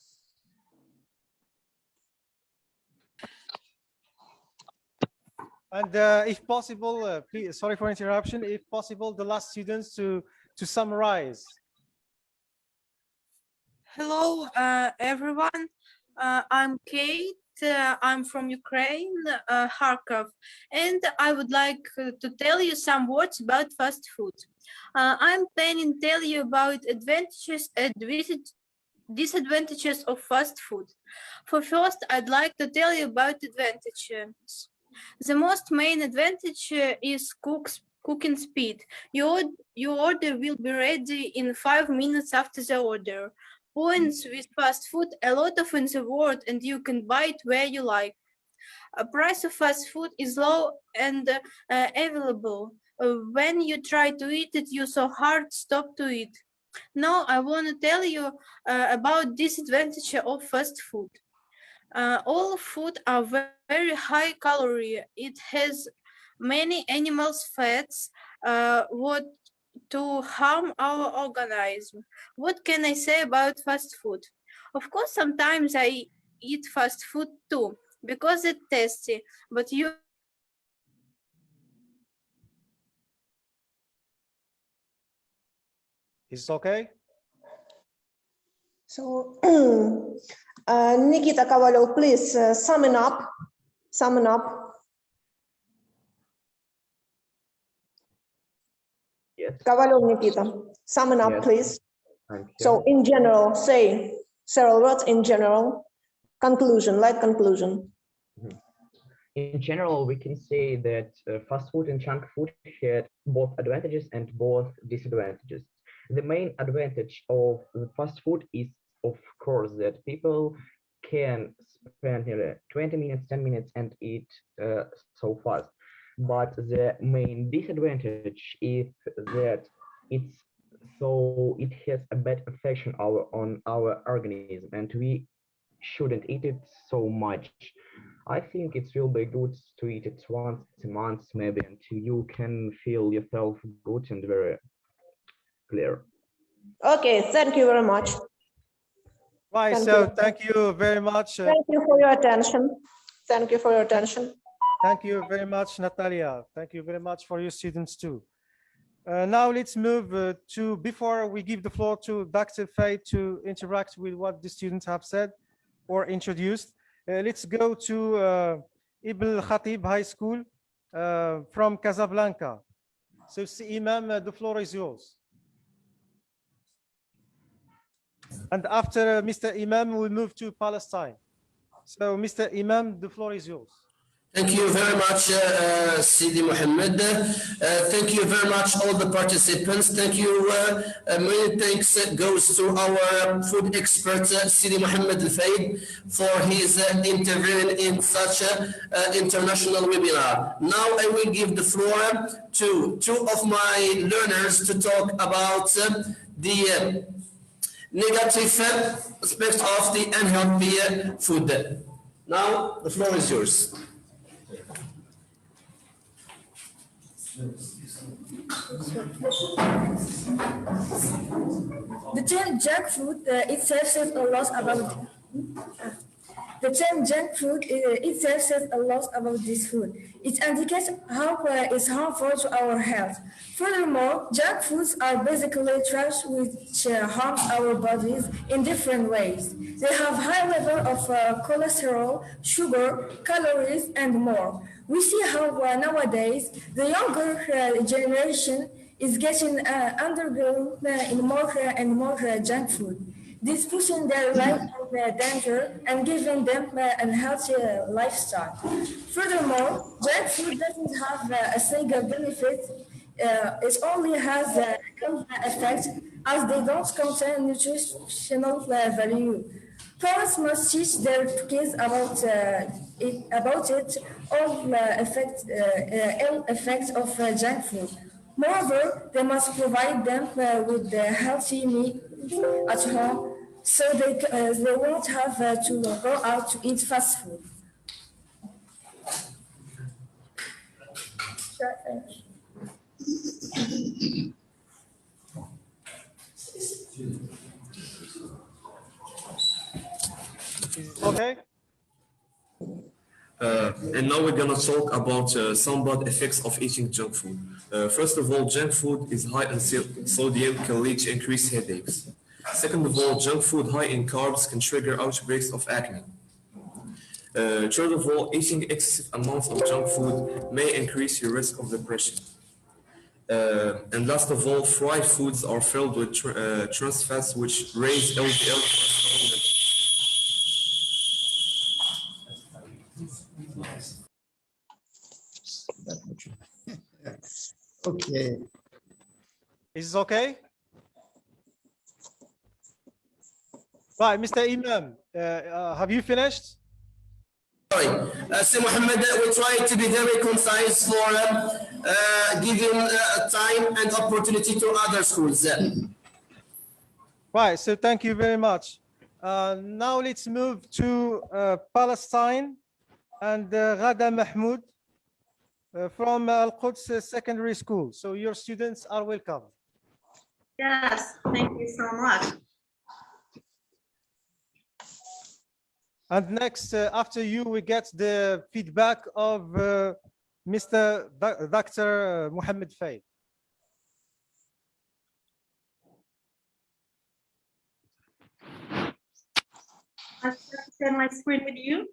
And if possible, please, sorry for interruption, if possible, the last students to summarize. Hello, everyone. I'm Kate. I'm from Ukraine, Kharkov, and I would like to tell you some words about fast food. I'm planning to tell you about advantages and disadvantages of fast food. For first, I'd like to tell you about advantages. The most main advantage is cooking speed. Your order will be ready in 5 minutes after the order. Points with fast food, a lot of in the world, and you can buy it where you like. A price of fast food is low and available. When you try to eat it, you so hard stop to eat. Now I want to tell you about disadvantage of fast food. All food are very high calorie. It has many animals fats what to harm our organism. What can I say about fast food? Of course, sometimes I eat fast food too because it's tasty, but you Is it okay? So, Nikita Kovalov, please sum up. Yes. Kovalov Nikita, sum up, Yes. please. Thank you. So, in general, say several words in general. Conclusion, light conclusion. In general, we can say that fast food and junk food had both advantages and both disadvantages. The main advantage of the fast food is, of course, that people can spend 20 minutes, 10 minutes and eat so fast. But the main disadvantage is that it has a bad effect on our organism, and we shouldn't eat it so much. I think it will be good to eat it once a month, maybe, until you can feel yourself good and very clear. Okay, thank you very much. Right, Thank so you. thank you very much. Thank you for your attention. Thank you for your attention. Thank you very much, Natalia. Thank you very much for your students too. Now let's move to, before we give the floor to Dr. Faye to interact with what the students have said or introduced, let's go to Ibn Khatib High School from Casablanca. So, Imam, the floor is yours. And after Mr. Imam, we move to Palestine. So, Mr. Imam, the floor is yours. Thank you very much, Sidi Mohammed. Thank you very much, all the participants. Thank you. Many thanks goes to our food expert, Sidi Mohammed Al-Faid, for his intervening in such an international webinar. Now I will give the floor to two of my learners to talk about the negative aspect of the unhealthy food. Now the floor is yours. The term junk food itself says a lot about the term junk food itself says a lot about this food. It indicates how it's harmful to our health. Furthermore, junk foods are basically trash which harms our bodies in different ways. They have high level of cholesterol, sugar, calories, and more. We see how nowadays the younger generation is getting underground in more and more junk food. This pushing their life in danger and giving them an unhealthy lifestyle. Furthermore, junk food doesn't have a single benefit. It only has a effect as they don't contain nutritional value. Parents must teach their kids about it all ill effects of junk food. Moreover, they must provide them with healthy meals at home, so they won't have to go out to eat fast food. Sure, thanks. Okay. And now we're gonna talk about some bad effects of eating junk food. First of all, junk food is high in sodium, can lead to increased headaches. Second of all, junk food high in carbs can trigger outbreaks of acne. Third of all, eating excessive amounts of junk food may increase your risk of depression. And last of all, fried foods are filled with trans fats, which raise LDL cholesterol. Okay. Is this okay? Right, Mr. Imam, have you finished? Sorry, Sir Mohammed, we try to be very concise for giving time and opportunity to other schools. Right, so thank you very much. Now let's move to Palestine and Ghada Mahmoud from Al-Quds Secondary School. So your students are welcome. Yes, thank you so much. And next, after you, we get the feedback of Mr. Dr. Mohammed Faye. I share my screen with you.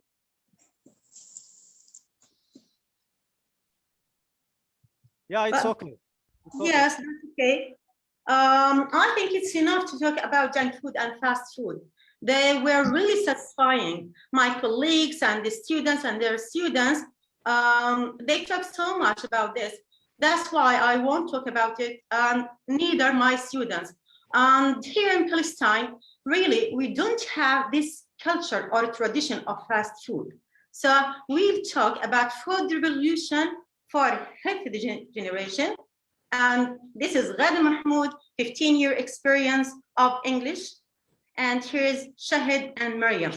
Yeah, it's okay. It's okay. Yes, that's okay. I think it's enough to talk about junk food and fast food. They were really satisfying. My colleagues and the students and their students, they talk so much about this. That's why I won't talk about it, neither my students. And here in Palestine, really, we don't have this culture or tradition of fast food. So we'll talk about food revolution for healthy generation. And this is Ghada Mahmoud, 15-year experience of English. And here's Shahid and Maryam.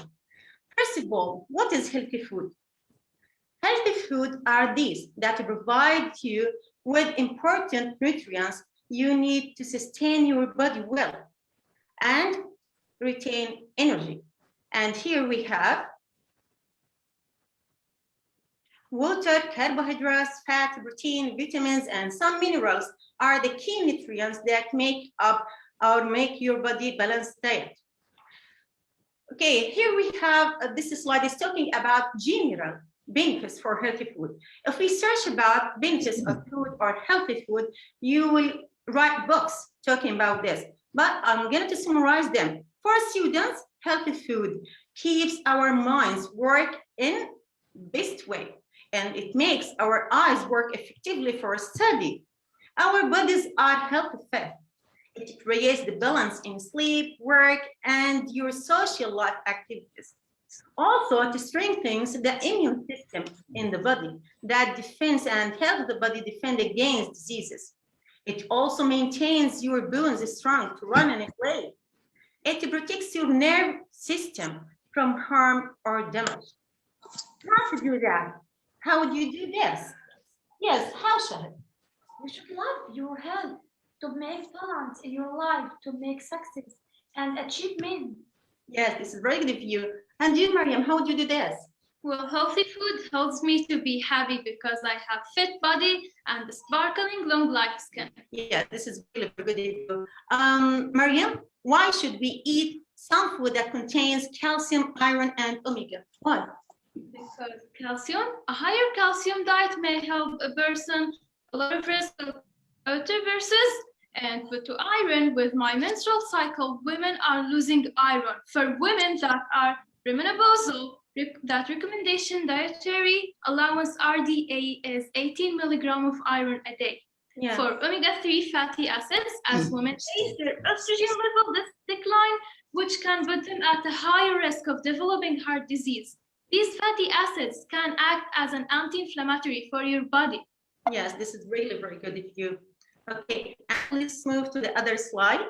First of all, what is healthy food? Healthy food are these that provide you with important nutrients you need to sustain your body well and retain energy. And here we have water, carbohydrates, fat, protein, vitamins, and some minerals are the key nutrients that make up or make your body balanced diet. Okay, here we have, this slide is talking about general benefits for healthy food. If we search about benefits of food or healthy food, you will write books talking about this, but I'm going to summarize them. For students, healthy food keeps our minds work in best way, and it makes our eyes work effectively for study. Our bodies are healthy fed. It creates the balance in sleep, work, and your social life activities. Also, it strengthens the immune system in the body that defends and helps the body defend against diseases. It also maintains your bones strong to run and play. It protects your nerve system from harm or damage. How to do that? How would you do this? Yes, how should it? You should love your health to make balance in your life, to make success and achievement. Yes, this is very good of you. And you, Mariam, how would you do this? Well, healthy food helps me to be happy because I have fit body and sparkling long black skin. Yeah, this is really good of you. Mariam, why should we eat some food that contains calcium, iron, and omega? Why? Because calcium, a higher calcium diet may help a person a lot of risk of versus, and for to iron, with my menstrual cycle, women are losing iron. For women that are premenopausal, that recommendation dietary allowance RDA is 18 milligram of iron a day. Yeah. For omega-3 fatty acids, as women age, their estrogen level decline, which can put them at a higher risk of developing heart disease. These fatty acids can act as an anti-inflammatory for your body. Yes, this is really very good of you. Okay, and let's move to the other slide.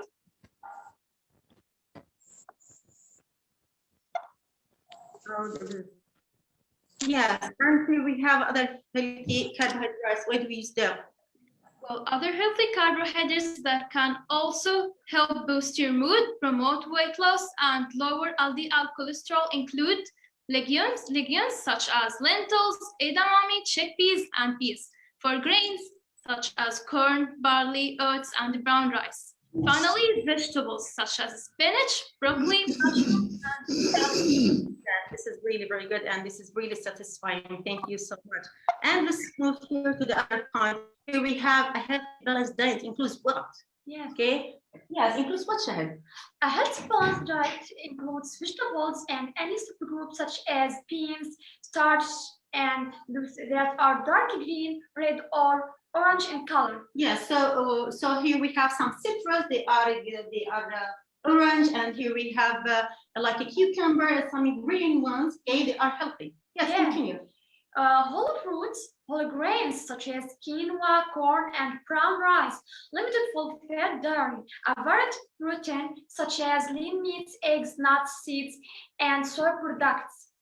Yes, and here we have other healthy carbohydrates. Where do we use them? Well, other healthy carbohydrates that can also help boost your mood, promote weight loss, and lower LDL cholesterol include legumes such as lentils, edamame, chickpeas, and peas. For grains such as corn, barley, oats, and brown rice. Finally, vegetables such as spinach, broccoli, mushrooms, and Yeah, this is really very good and this is really satisfying. Thank you so much. And let's move here to the other point. Here we have a healthy balanced diet includes what? Yes. Okay. Yes, includes what, Shahid? A healthy balanced diet includes vegetables and any supergroups such as beans, starch, and those that are dark green, red, or orange in color. Yes, so here we have some citrus, they are orange, and here we have like a cucumber, some green ones, okay, they are healthy. Yes, Yeah. continue. Whole fruits, whole grains such as quinoa, corn, and brown rice, limited full-fat dairy, a varied protein such as lean meats, eggs, nuts, seeds, and soy products,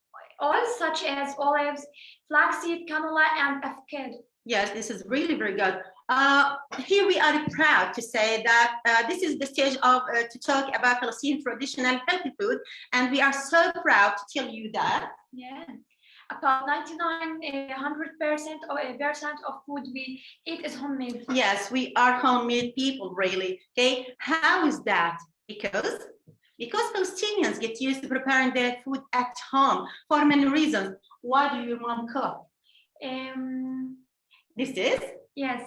oils such as olives, flaxseed, canola, and avocado. Yes, this is really very good. Here we are proud to say that this is the stage of to talk about Palestinian traditional healthy food, and we are so proud to tell you that. Yeah. About 99% of food we eat is homemade. Yes, we are homemade people, really. Okay, how is that? Because Palestinians get used to preparing their food at home for many reasons. Why do your mom cook? This is? Yes,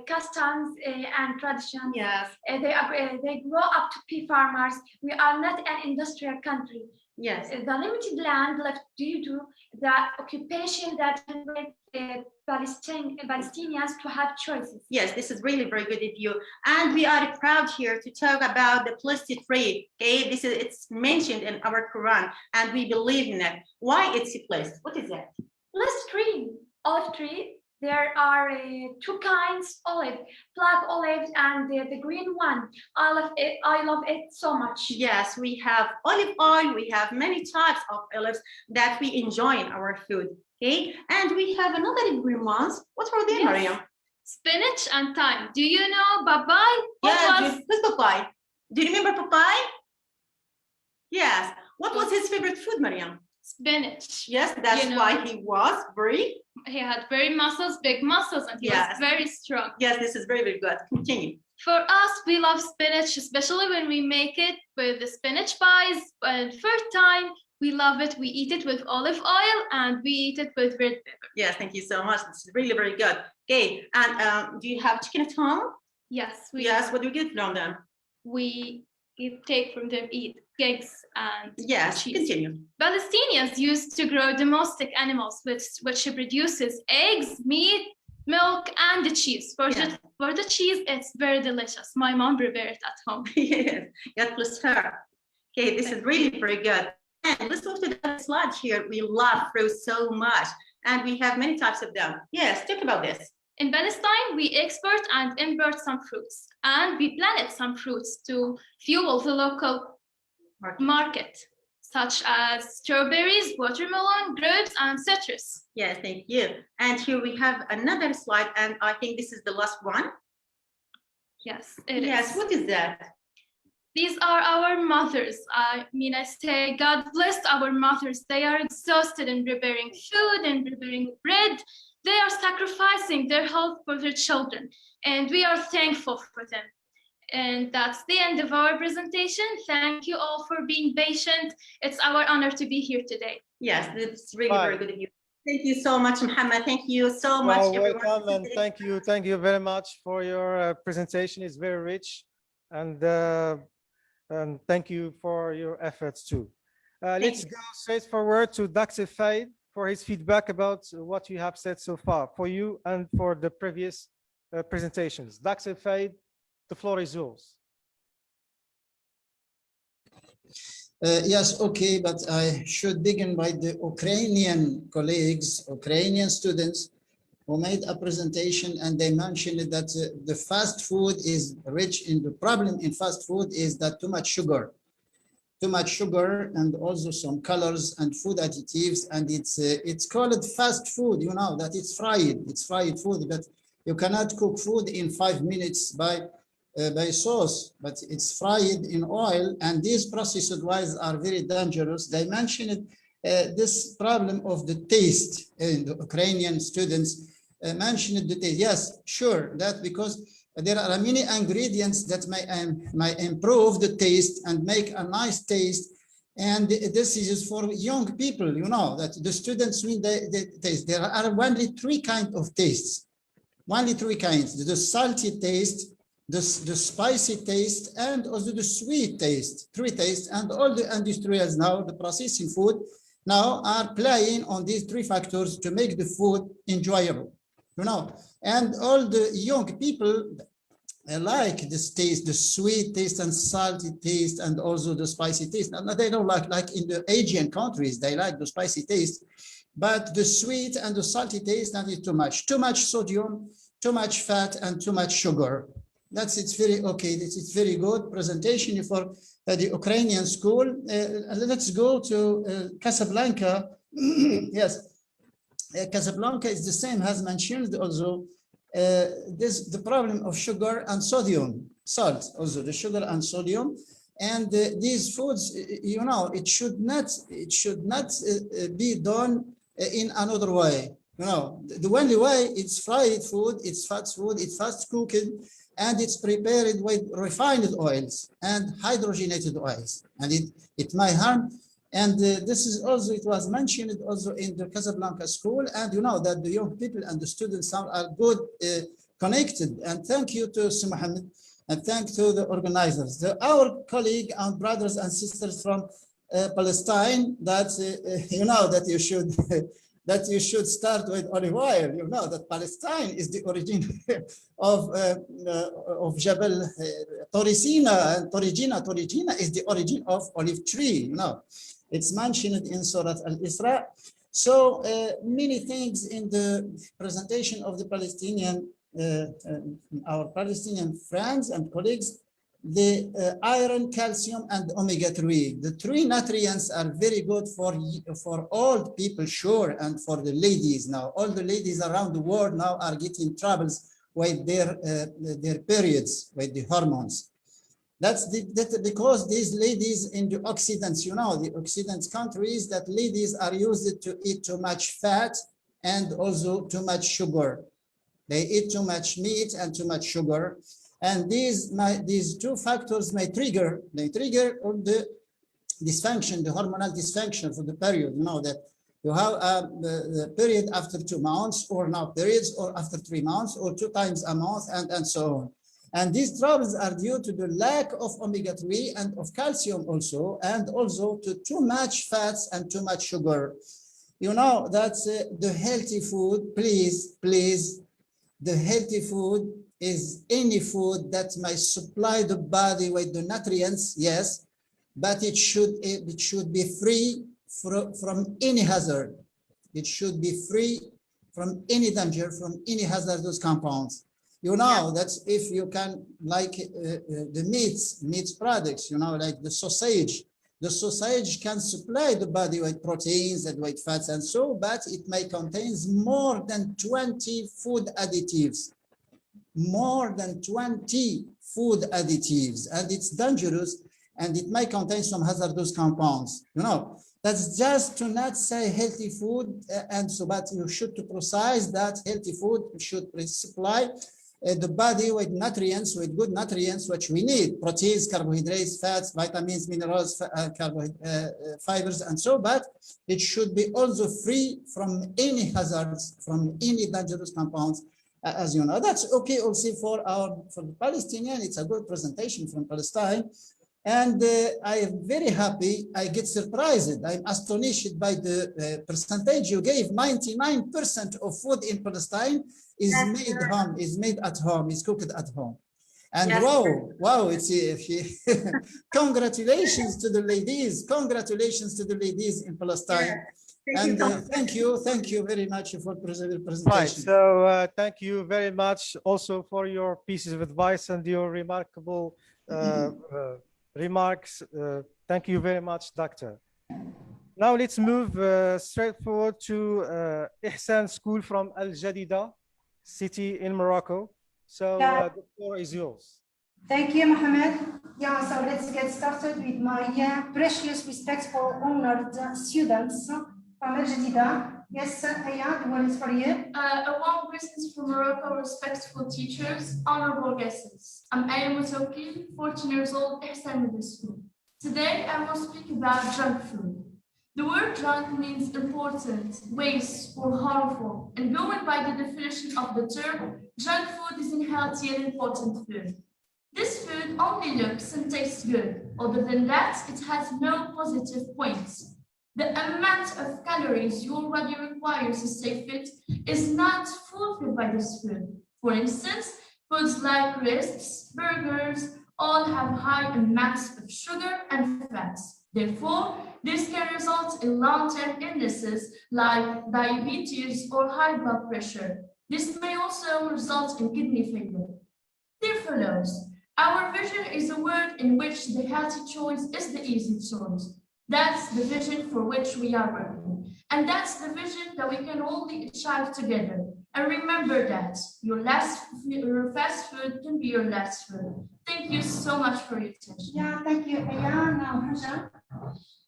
customs and traditions. Yes. They grow up to be farmers. We are not an industrial country. Yes. The limited land left due to the occupation that Palestinians to have choices. Yes, this is really very good of you. And we are proud here to talk about the blessed tree. Okay, it's mentioned in our Quran, and we believe in it. Why it's blessed? What is it? Blessed tree, olive tree. There are two kinds, olive, black olive, and the green one. I love it so much. Yes, we have olive oil. We have many types of olives that we enjoy in our food. Okay, and we have another green ones. What are they, Yes. Mariam? spinach and thyme. Do you know Babai? Who's Popeye? Do you remember Popeye? Yes. What was his favorite food, Mariam? Spinach. Yes, that's You know, why he was very. He had very big muscles, and he Yes. was very strong. Yes, this is very, very good. Continue. For us, we love spinach, especially when we make it with the spinach pies. And first time, we love it. We eat it with olive oil, and we eat it with red pepper. Yes, thank you so much. This is really very good. Okay, and do you have chicken at home? Yes. Yes. What do you get from them? We take from them eggs and Yes. cheese. Continue. Palestinians used to grow domestic animals, which produces eggs, meat, milk, and the cheese. For the cheese, it's very delicious. My mom prepared it at home. Yes. God bless her. Okay, this is really very good. And let's move to the slide here. We love fruits so much, and we have many types of them. Yes, talk about this. In Palestine, we export and import some fruits, and we plant some fruits to fuel the local market, such as strawberries, watermelon, grapes, and citrus. Yes, thank you. And here we have another slide, and I think this is the last one. Yes, it is. Yes, what is that? These are our mothers. I say, God bless our mothers. They are exhausted in preparing food and preparing bread. They are sacrificing their health for their children, and we are thankful for them. And that's the end of our presentation. Thank you all for being patient. It's our honor to be here today. Yes, it's really very good of you. Thank you so much, Muhammad. Thank you so much, everyone. Welcome, and thank you very much for your presentation. It's very rich, and thank you for your efforts too. Let's go straight forward to Dr. Faid for his feedback about what you have said so far, for you and for the previous presentations. Dr. Faid, the floor is yours. Yes, okay, but I should begin by the Ukrainian colleagues, Ukrainian students who made a presentation, and they mentioned that the fast food is rich in the problem in fast food is that too much sugar and also some colors and food additives, and it's called fast food, you know, that it's fried food, but you cannot cook food in 5 minutes by sauce, but it's fried in oil, and these processed oils are very dangerous. They mentioned this problem of the taste, and the Ukrainian students mentioned the taste. Yes, sure, that because there are many ingredients that may improve the taste and make a nice taste. And this is for young people, you know, that the students, when they taste, there are only 3 kinds of tastes. Only 3 kinds: the salty taste, the spicy taste, and also the sweet taste. 3 tastes. And all the industrials now, the processing food, now are playing on these 3 factors to make the food enjoyable, you know. And all the young people like this taste, the sweet taste and salty taste, and also the spicy taste. And they don't like in the Asian countries, they like the spicy taste, but the sweet and the salty taste, that is too much sodium, too much fat, and too much sugar. It's very okay. This is very good presentation for the Ukrainian school. Let's go to Casablanca. Yes, Casablanca is the same, has mentioned also the problem of sugar and sodium, salt, also the sugar and sodium. And these foods, you know, it should not be done in another way. You know, the only way, it's fried food, it's fast food, it's fast cooking, and it's prepared with refined oils and hydrogenated oils, and it may harm. And this is also, it was mentioned also in the Casablanca school, and you know that the young people and the students are good connected. And thank you to Sir Mohammed, and thank to the organizers, our colleague and brothers and sisters from Palestine, that you know that you should that you should start with olive oil. You know that Palestine is the origin of Jabal Toricina, and Toricina is the origin of olive tree. You know, it's mentioned in Surah Al-Isra. So many things in the presentation of the Palestinian, our Palestinian friends and colleagues. The iron, calcium, and omega-3. The 3 nutrients are very good for old people, sure, and for the ladies now. All the ladies around the world now are getting troubles with their periods, with the hormones. That's because these ladies in the Occidents, you know, the Occident countries, that ladies are used to eat too much fat and also too much sugar. They eat too much meat and too much sugar. And these 2 factors may trigger all the dysfunction, the hormonal dysfunction for the period. You know that you have the period after 2 months, or now periods, or after 3 months, or 2 times a month, and so on. And these troubles are due to the lack of omega-3 and of calcium also, and also to too much fats and too much sugar. You know, that's the healthy food, please, the healthy food is any food that may supply the body with the nutrients, yes, but it should be free from any hazard. It should be free from any danger, from any hazardous compounds. You know, that if you can, like the meat products, you know, like the sausage can supply the body with proteins and with fats and so, but it may contain more than 20 food additives. More than 20 food additives, and it's dangerous, and it may contain some hazardous compounds. You know, that's just to not say healthy food, and so, but you should to precise that healthy food should supply the body with nutrients, with good nutrients, which we need: proteins, carbohydrates, fats, vitamins, minerals, fibers, and so. But it should be also free from any hazards, from any dangerous compounds. As you know, that's okay also for the Palestinian. It's a good presentation from Palestine, and I am very happy. I get surprised. I'm astonished by the percentage you gave. 99% of food in Palestine is made at home, is cooked at home. And yes, wow, it's congratulations to the ladies. Congratulations to the ladies in Palestine. And thank you very much for the presentation. Right, so thank you very much also for your pieces of advice and your remarkable remarks. Thank you very much, Doctor. Now let's move straight forward to Ihsan School from Al Jadida city in Morocco. So the floor is yours. Thank you, Mohammed. Yeah, so let's get started with my precious, respectful, honored students Yes, Ayad, one is for you. A warm greetings from Morocco, respectful teachers, honorable guests. I'm Aya Mutawkil, 14 years old, Ihsan Middle School. Today, I will speak about junk food. The word junk means important, waste, or harmful, and going by the definition of the term, junk food is unhealthy and important food. This food only looks and tastes good. Other than that, it has no positive points. The amount of calories your body requires to stay fit is not fulfilled by this food. For instance, foods like crisps, burgers, all have high amounts of sugar and fats. Therefore, this can result in long-term illnesses like diabetes or high blood pressure. This may also result in kidney failure. Dear fellows, our vision is a world in which the healthy choice is the easy choice. That's the vision for which we are working. And that's the vision that we can only achieve together. And remember that your fast food can be your last food. Thank you so much for your attention. Yeah, thank you, Aya. Now, Hajar.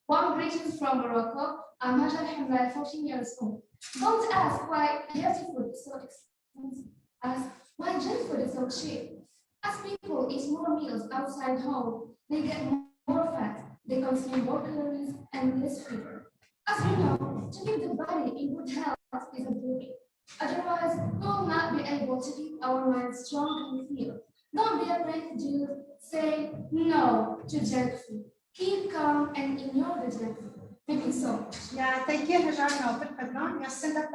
Warm greetings from Morocco. I'm Hajar Hamad, 14 years old. Don't ask why healthy food is so expensive. Ask why junk food is so cheap. As people eat more meals outside home, they get more fat, they consume more calories and less fiber. As you know, to keep the body in good health is a duty. Otherwise, we will not be able to keep our minds strong and clear. Don't be afraid to say no to junk food. Keep calm and ignore the junk food. Thank you so much. Yeah, thank you, Hajar. Now, yes, send up.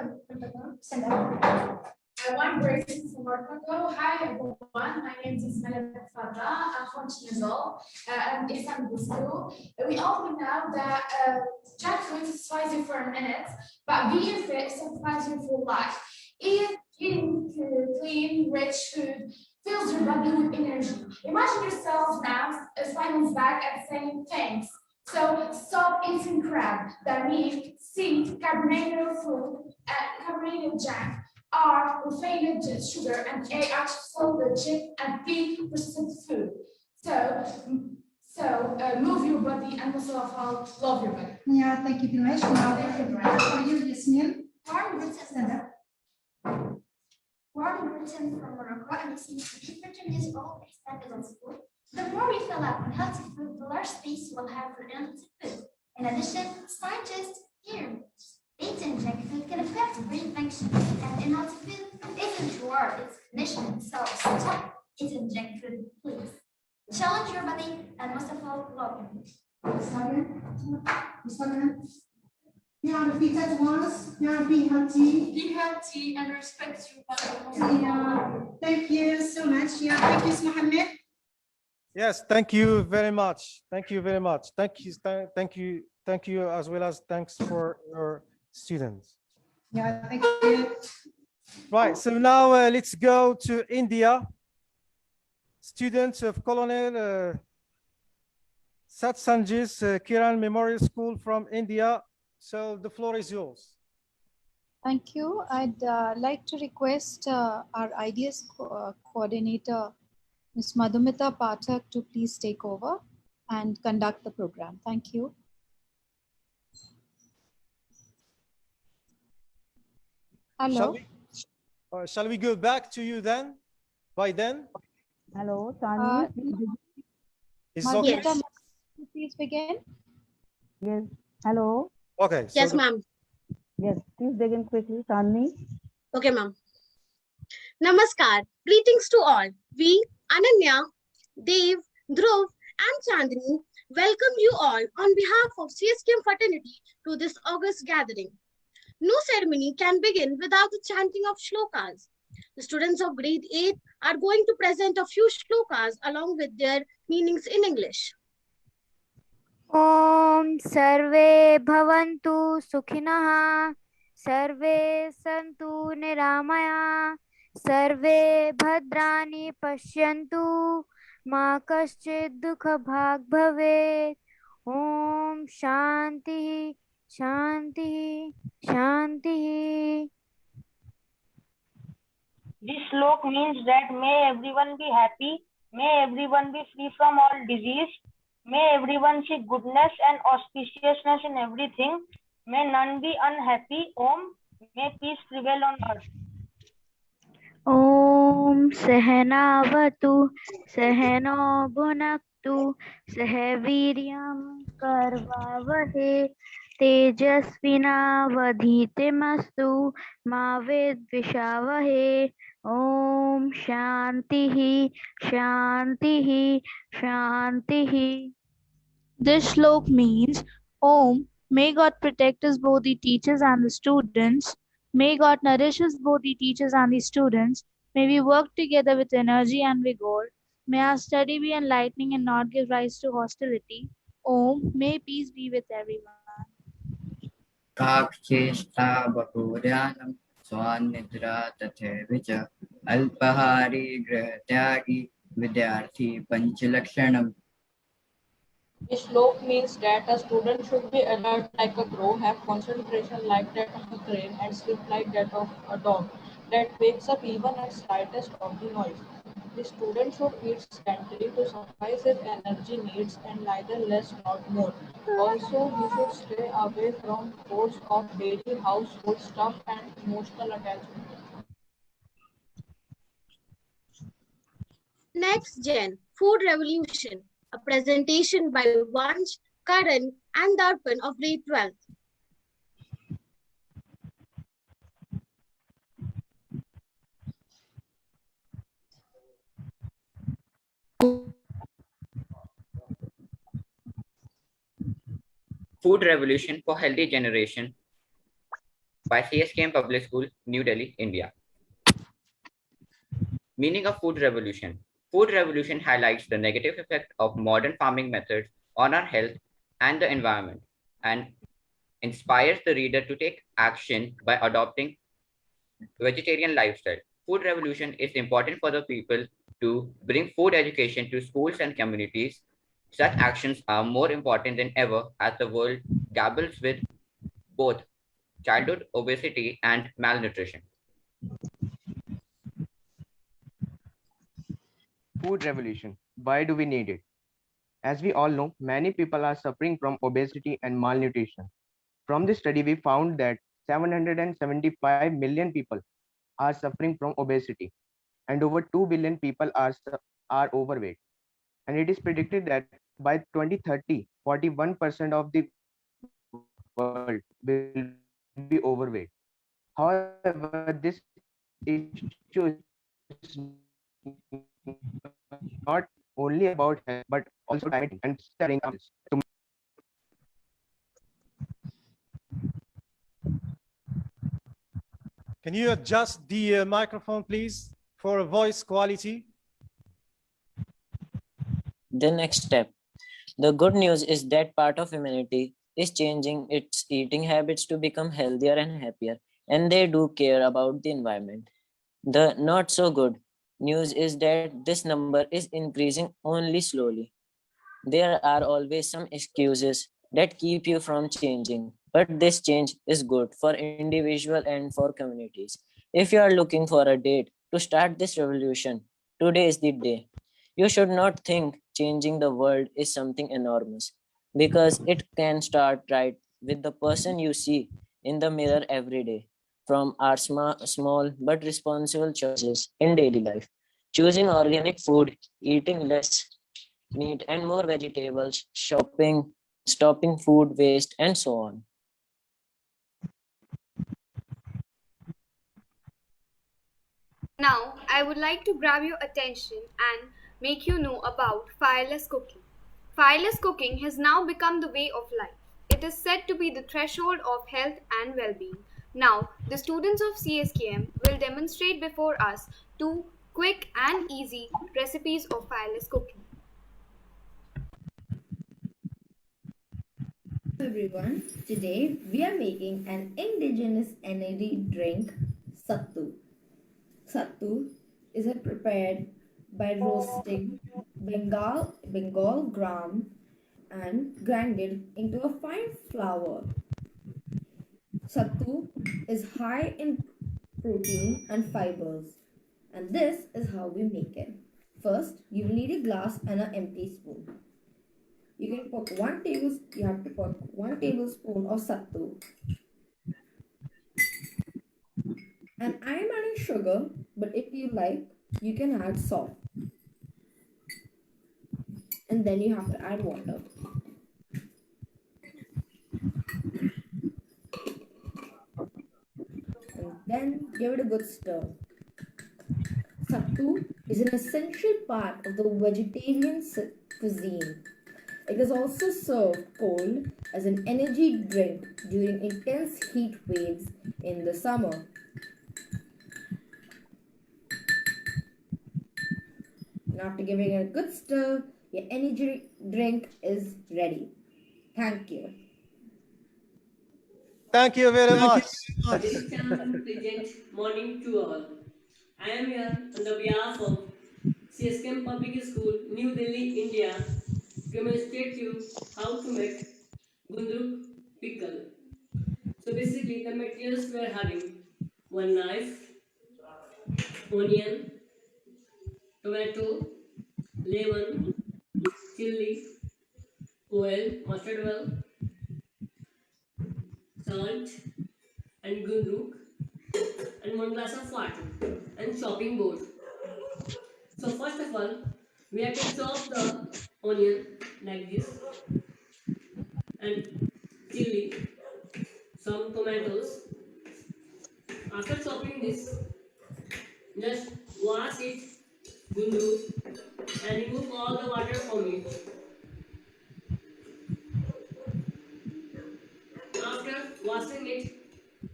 One greeting from Morocco. Hi everyone, my name is Ismail Farah. I'm 14 years old. I'm Ihsan School. We all know that junk food satisfies you for a minute, but being fit satisfies you for life. Eating clean, rich food fills your body with energy. Imagine yourself now 5 months back and saying thanks. So stop eating crab, the meat, seed, carbonated food, carbonated junk are refined sugar and solid chip and feed processed food. So move your body and most of all, love your body. Yeah, thank you very much. Now, for you, Yasmin. Warm greetings from Morocco. I'm 15 years old, expected in school. The more we fill up on healthy food, the larger space we'll have for unhealthy food. In addition, scientists here eating junk food can affect brain function and unhealthy food even toward its definition itself. So stop eating junk food, please. Challenge your body and most of all, love your body. Yeah, repeat that once. Yeah, be healthy. Be healthy and respect your body. Yeah, thank you so much. Yeah, thank you, Mohammed. Yes, thank you very much. Thank you very much. Thank you as well as thanks for your students. Yeah, thank you. Right, so now let's go to India. Students of Colonel Satsanjis Kiran Memorial School from India. So the floor is yours. Thank you. I'd like to request our IDS coordinator, Ms. Madhumita Pathak, to please take over and conduct the program. Thank you. Hello. Shall we go back to you then? By then? Hello, Tanya. Madhumita, please begin. Yes. Hello. Okay. Yes, ma'am. Yes, please begin quickly, Tanvi. Okay, ma'am. Namaskar. Greetings to all. We, Ananya, Dev, Dhruv, and Chandni, welcome you all on behalf of CSTM fraternity to this August gathering. No ceremony can begin without the chanting of shlokas. The students of grade 8 are going to present a few shlokas along with their meanings in English. Om Sarve Bhavantu Sukhinah Sarve Santu Niramaya Sarve Bhadrani Pashyantu Ma Kaschid Dukha Bhag Bhavet. Om Shanti Shanti Shanti. This slok means that may everyone be happy, may everyone be free from all disease, may everyone see goodness and auspiciousness in everything, May none be unhappy. Om. May peace prevail on earth. ॐ सहनावतु सहनो भुनक्तु सह वीर्यं कर्वावहे तेजस्विनावधीतमस्तु मा विद्विषावहे ॐ शान्तिः शान्तिः शान्तिः. This shlok means, Om, may God protect us, both the teachers and the students. May God nourish us, both the teachers and the students. May we work together with energy and vigor. May our study be enlightening and not give rise to hostility. Om, may peace be with everyone. काक्षेष्टा बहुध्यानं स्वान्निद्रा तथैव च अल्पाहारी गृहत्यागी विद्यार्थी पंचलक्षणम्. This shlok means that a student should be alert like a crow, have concentration like that of a crane, and sleep like that of a dog that wakes up even at slightest of the noise. The student should eat scantily to suffice his energy needs and neither less nor more. Also, he should stay away from chores of daily household stuff and emotional attachment. Next Gen Food Revolution, a presentation by Vansh, Karan, and Darpan of grade 12. Food Revolution for Healthy Generation by CSKM Public School, New Delhi, India. Meaning of food revolution. Food revolution highlights the negative effect of modern farming methods on our health and the environment and inspires the reader to take action by adopting vegetarian lifestyle. Food revolution is important for the people to bring food education to schools and communities. Such actions are more important than ever as the world grapples with both childhood obesity and malnutrition. Food revolution. Why do we need it? As we all know, many people are suffering from obesity and malnutrition. From this study, we found that 775 million people are suffering from obesity and over 2 billion people are overweight. And it is predicted that by 2030, 41% of the world will be overweight. However, this issue is not only about health, but also diabetes and staring arms. Can you adjust the microphone, please, for voice quality? The next step. The good news is that part of humanity is changing its eating habits to become healthier and happier, and they do care about the environment. The not so good news is that this number is increasing only slowly. There are always some excuses that keep you from changing, but this change is good for individual and for communities. If you are looking for a date to start this revolution, today is the day. You should not think changing the world is something enormous, because it can start right with the person you see in the mirror every day. From our small but responsible choices in daily life, choosing organic food, eating less meat and more vegetables, stopping food waste, and so on. Now, I would like to grab your attention and make you know about fireless cooking. Fireless cooking has now become the way of life. It is said to be the threshold of health and well-being. Now, the students of CSKM will demonstrate before us 2 quick and easy recipes of fireless cooking. Hello everyone, today we are making an indigenous energy drink, Sattu. Sattu is prepared by roasting Bengal gram and grinded into a fine flour. Sattu is high in protein and fibers, and this is how we make it. First, you will need a glass and an empty spoon. You can put you have to put 1 tablespoon of sattu. And I am adding sugar, but if you like, you can add salt. And then you have to add water. And then give it a good stir. Sattu is an essential part of the vegetarian cuisine. It is also served cold as an energy drink during intense heat waves in the summer. And after giving it a good stir, your energy drink is ready. Thank you. Thank you very much. Pleasant morning to all. I am here on the behalf of CSKM Public School, New Delhi, India, to demonstrate you how to make gundruk pickle. So basically, the materials we are having: 1 knife, onion, tomato, lemon, chili, oil, mustard oil, salt, and gundruk, and 1 glass of water, and chopping board. So first of all, we have to chop the onion like this, and chili, some tomatoes. After chopping this, just wash it, gundruk, and remove all the water from it. After washing it,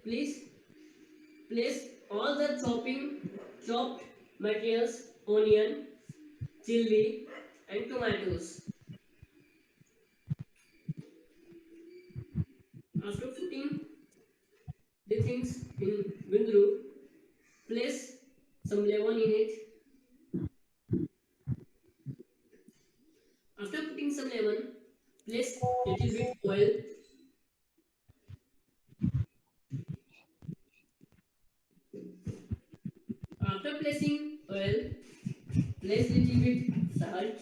please place all the chopped materials, onion, chili, and tomatoes. After putting the things in gundruk, place some lemon in it. After putting some lemon, place little bit oil. After placing oil, place little bit salt.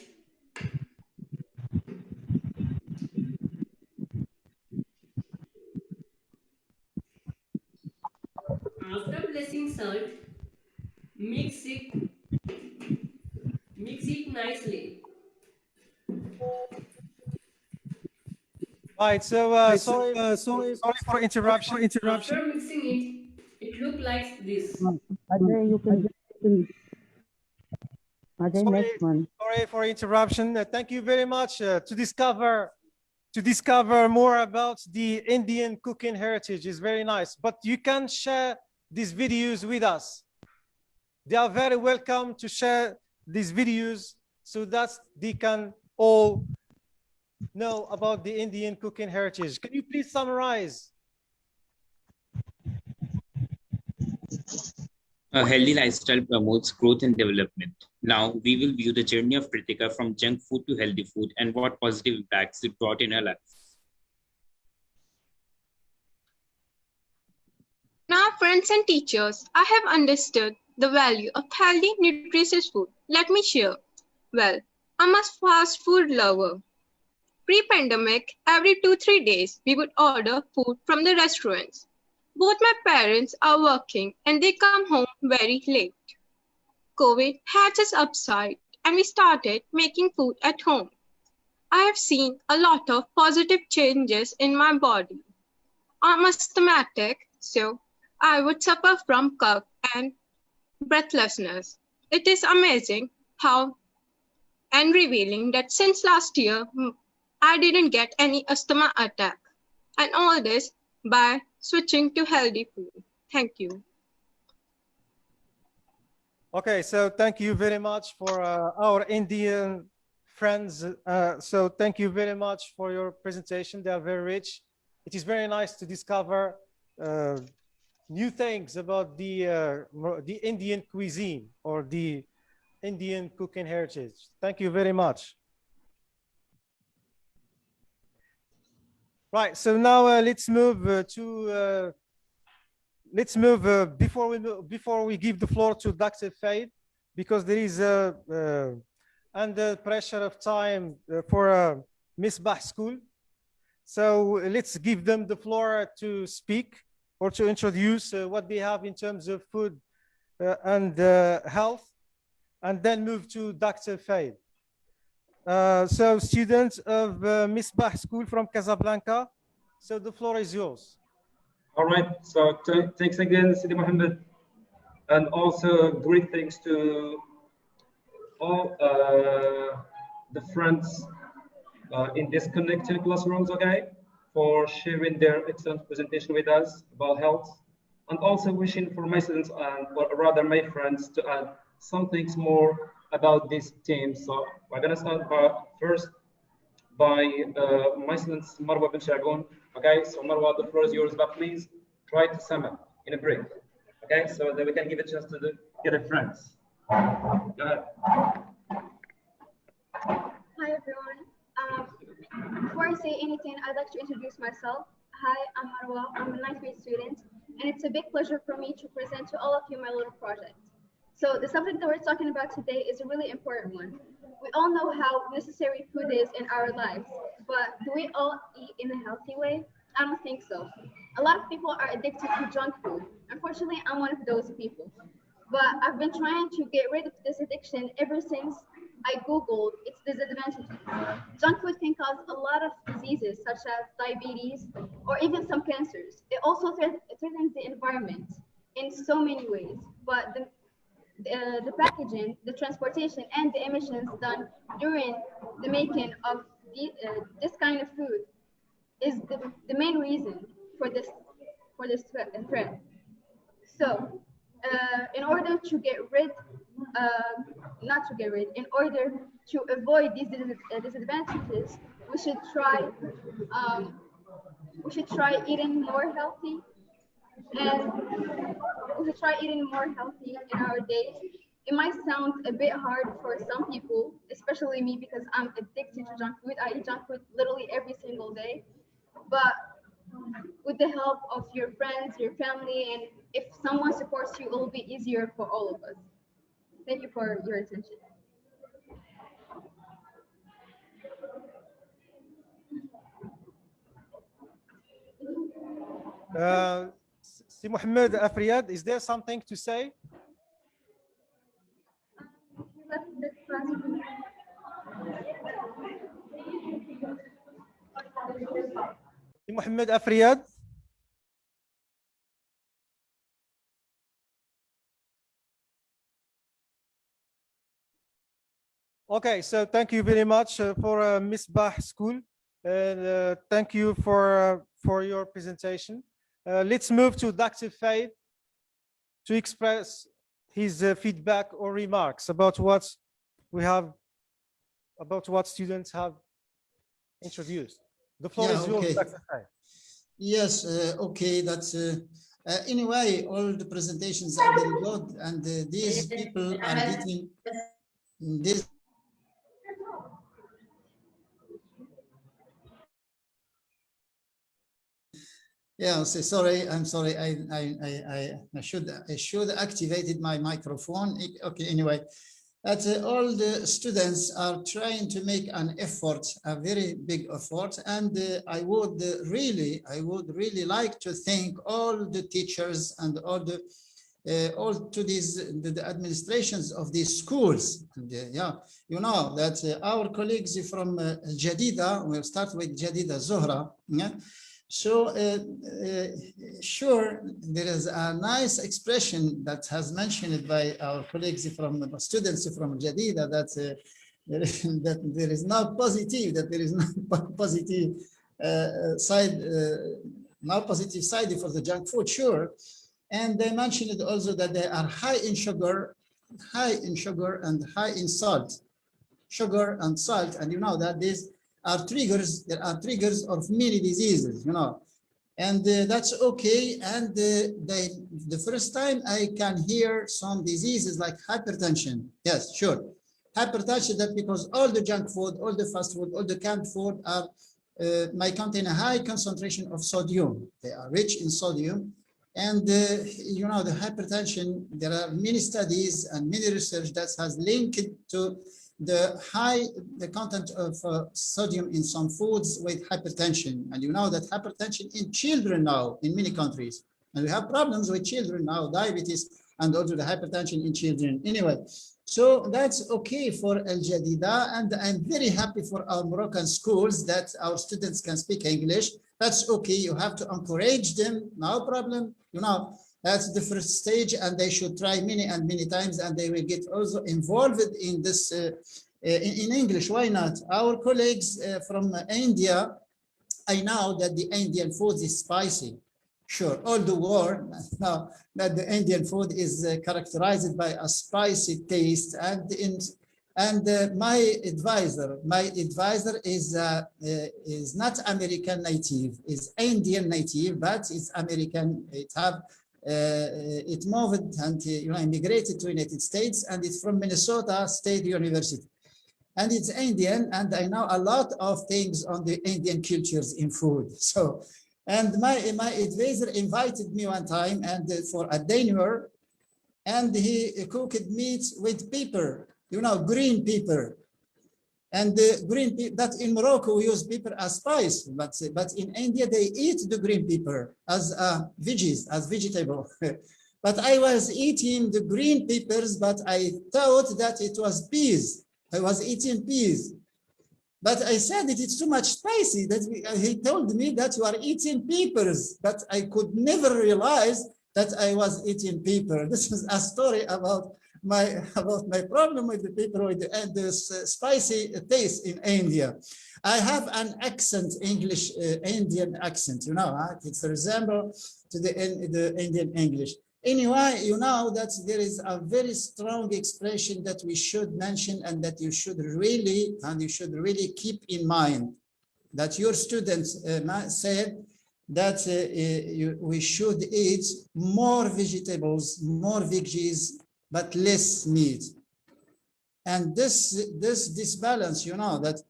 After placing salt, mix it nicely. Right. So sorry for interruption. After mixing it, it look like this. Ajay, you can Ajay, next one. Sorry for interruption. Thank you very much to discover more about the Indian cooking heritage is very nice. But you can share these videos with us. They are very welcome to share these videos so that they can all know about the Indian cooking heritage. Can you please summarize? A healthy lifestyle promotes growth and development. Now, we will view the journey of Kritika from junk food to healthy food and what positive impacts it brought in her life. Now, friends and teachers, I have understood the value of healthy, nutritious food. Let me share. Well, I'm a fast food lover. Pre-pandemic, every 2-3 days, we would order food from the restaurants. Both my parents are working and they come home very late. COVID had its upside and we started making food at home. I have seen a lot of positive changes in my body. I'm asthmatic, so I would suffer from cough and breathlessness. It is amazing how and revealing that since last year, I didn't get any asthma attack. And all this by switching to healthy food. Thank you. Okay, so thank you very much for our Indian friends. So thank you very much for your presentation. They are very rich. It is very nice to discover new things about the Indian cuisine or the Indian cooking heritage. Thank you very much. Right, so now let's move before we give the floor to Dr. Faid, because there is under pressure of time for Misbah School. So let's give them the floor to speak or to introduce what they have in terms of food and health, and then move to Dr. Faid. So students of Misbah School from Casablanca, so the floor is yours. All right, so thanks again, Sidi Mohammed, and also great thanks to all the friends in this connected classrooms, okay, for sharing their excellent presentation with us about health, and also wishing for my students and or rather my friends to add some things more about this team. So we're gonna start first by my students Marwa bin Shagun. Okay, so Marwa, the floor is yours, but please try to sum up in a break. Okay, so that we can give a chance to the other friends. Go ahead. Hi everyone. Before I say anything, I'd like to introduce myself. Hi, I'm Marwa. I'm a 9th grade student, and it's a big pleasure for me to present to all of you my little project. So the subject that we're talking about today is a really important one. We all know how necessary food is in our lives, but do we all eat in a healthy way? I don't think so. A lot of people are addicted to junk food. Unfortunately, I'm one of those people. But I've been trying to get rid of this addiction ever since I Googled its disadvantages. Junk food can cause a lot of diseases such as diabetes or even some cancers. It also threatens the environment in so many ways, but the packaging, the transportation, and the emissions done during the making of this kind of food is the main reason for this threat. So, in order to get rid, in order to avoid these disadvantages, we should try eating more healthy, and we should try eating more healthy in our days. It might sound a bit hard for some people, especially me, because I'm addicted to junk food. I eat junk food literally every single day. But with the help of your friends, your family, and if someone supports you, it will be easier for all of us. Thank you for your attention. Si Mohammed Afriyad, is there something to say? Si Mohammed Afriyad. Okay, so thank you very much for Misbah School, and thank you for your presentation. Let's move to Dr. Faid to express his feedback or remarks about what students have introduced. The floor is yours, okay. Dr. Faid. Yes, okay, that's anyway, all the presentations are very good, and these people are getting this. Yeah, sorry, I'm sorry. I should activated my microphone. Okay, anyway, all the students are trying to make an effort, a very big effort, and I would really like to thank all the teachers and all to the administrations of these schools. And, yeah, you know that our colleagues from Jadida, we'll start with Jadida Zohra. Yeah? So sure, there is a nice expression that has mentioned by our colleagues from students from Jadida that that there is no positive, that there is no positive side, no positive side for the junk food. Sure, and they mentioned also that they are high in sugar and high in salt, sugar and salt, and you know that this. There are triggers of many diseases, you know, and that's okay. And the first time I can hear some diseases like hypertension. Yes, sure. Hypertension, that because all the junk food, all the fast food, all the canned food might contain a high concentration of sodium. They are rich in sodium. And you know, the hypertension, there are many studies and many research that has linked to the content of sodium in some foods with hypertension. And you know that hypertension in children now in many countries, and we have problems with children now, diabetes and also the hypertension in children. Anyway, so that's okay for Al Jadida, and I'm very happy for our Moroccan schools that our students can speak English. That's okay. You have to encourage them, no problem. You know, that's the first stage, and they should try many and many times, and they will get also involved in this in English. Why not? Our colleagues from India, I know that the Indian food is spicy. Sure, all the world now that the Indian food is characterized by a spicy taste, and my advisor is not American native, is Indian native, but it's American. It moved and immigrated to United States, and it's from Minnesota State University, and it's Indian, and I know a lot of things on the Indian cultures in food. So. And my advisor invited me one time and for a dinner, and he cooked meat with pepper, green pepper. And the green pepper, that in Morocco we use pepper as spice, but in India they eat the green pepper as veggies, as vegetable. But I was eating the green peppers, but I thought that it was peas. I was eating peas. But I said that it's too much spicy. He told me that you are eating peppers, but I could never realize that I was eating pepper. This is a story about my problem with the pepper and the spicy taste in India. I have an accent, English Indian accent. It's resemble to the Indian English. Anyway, you know that there is a very strong expression that we should mention and that you should really keep in mind, that your students said that we should eat more vegetables, more veggies, but less meat. And this balance, that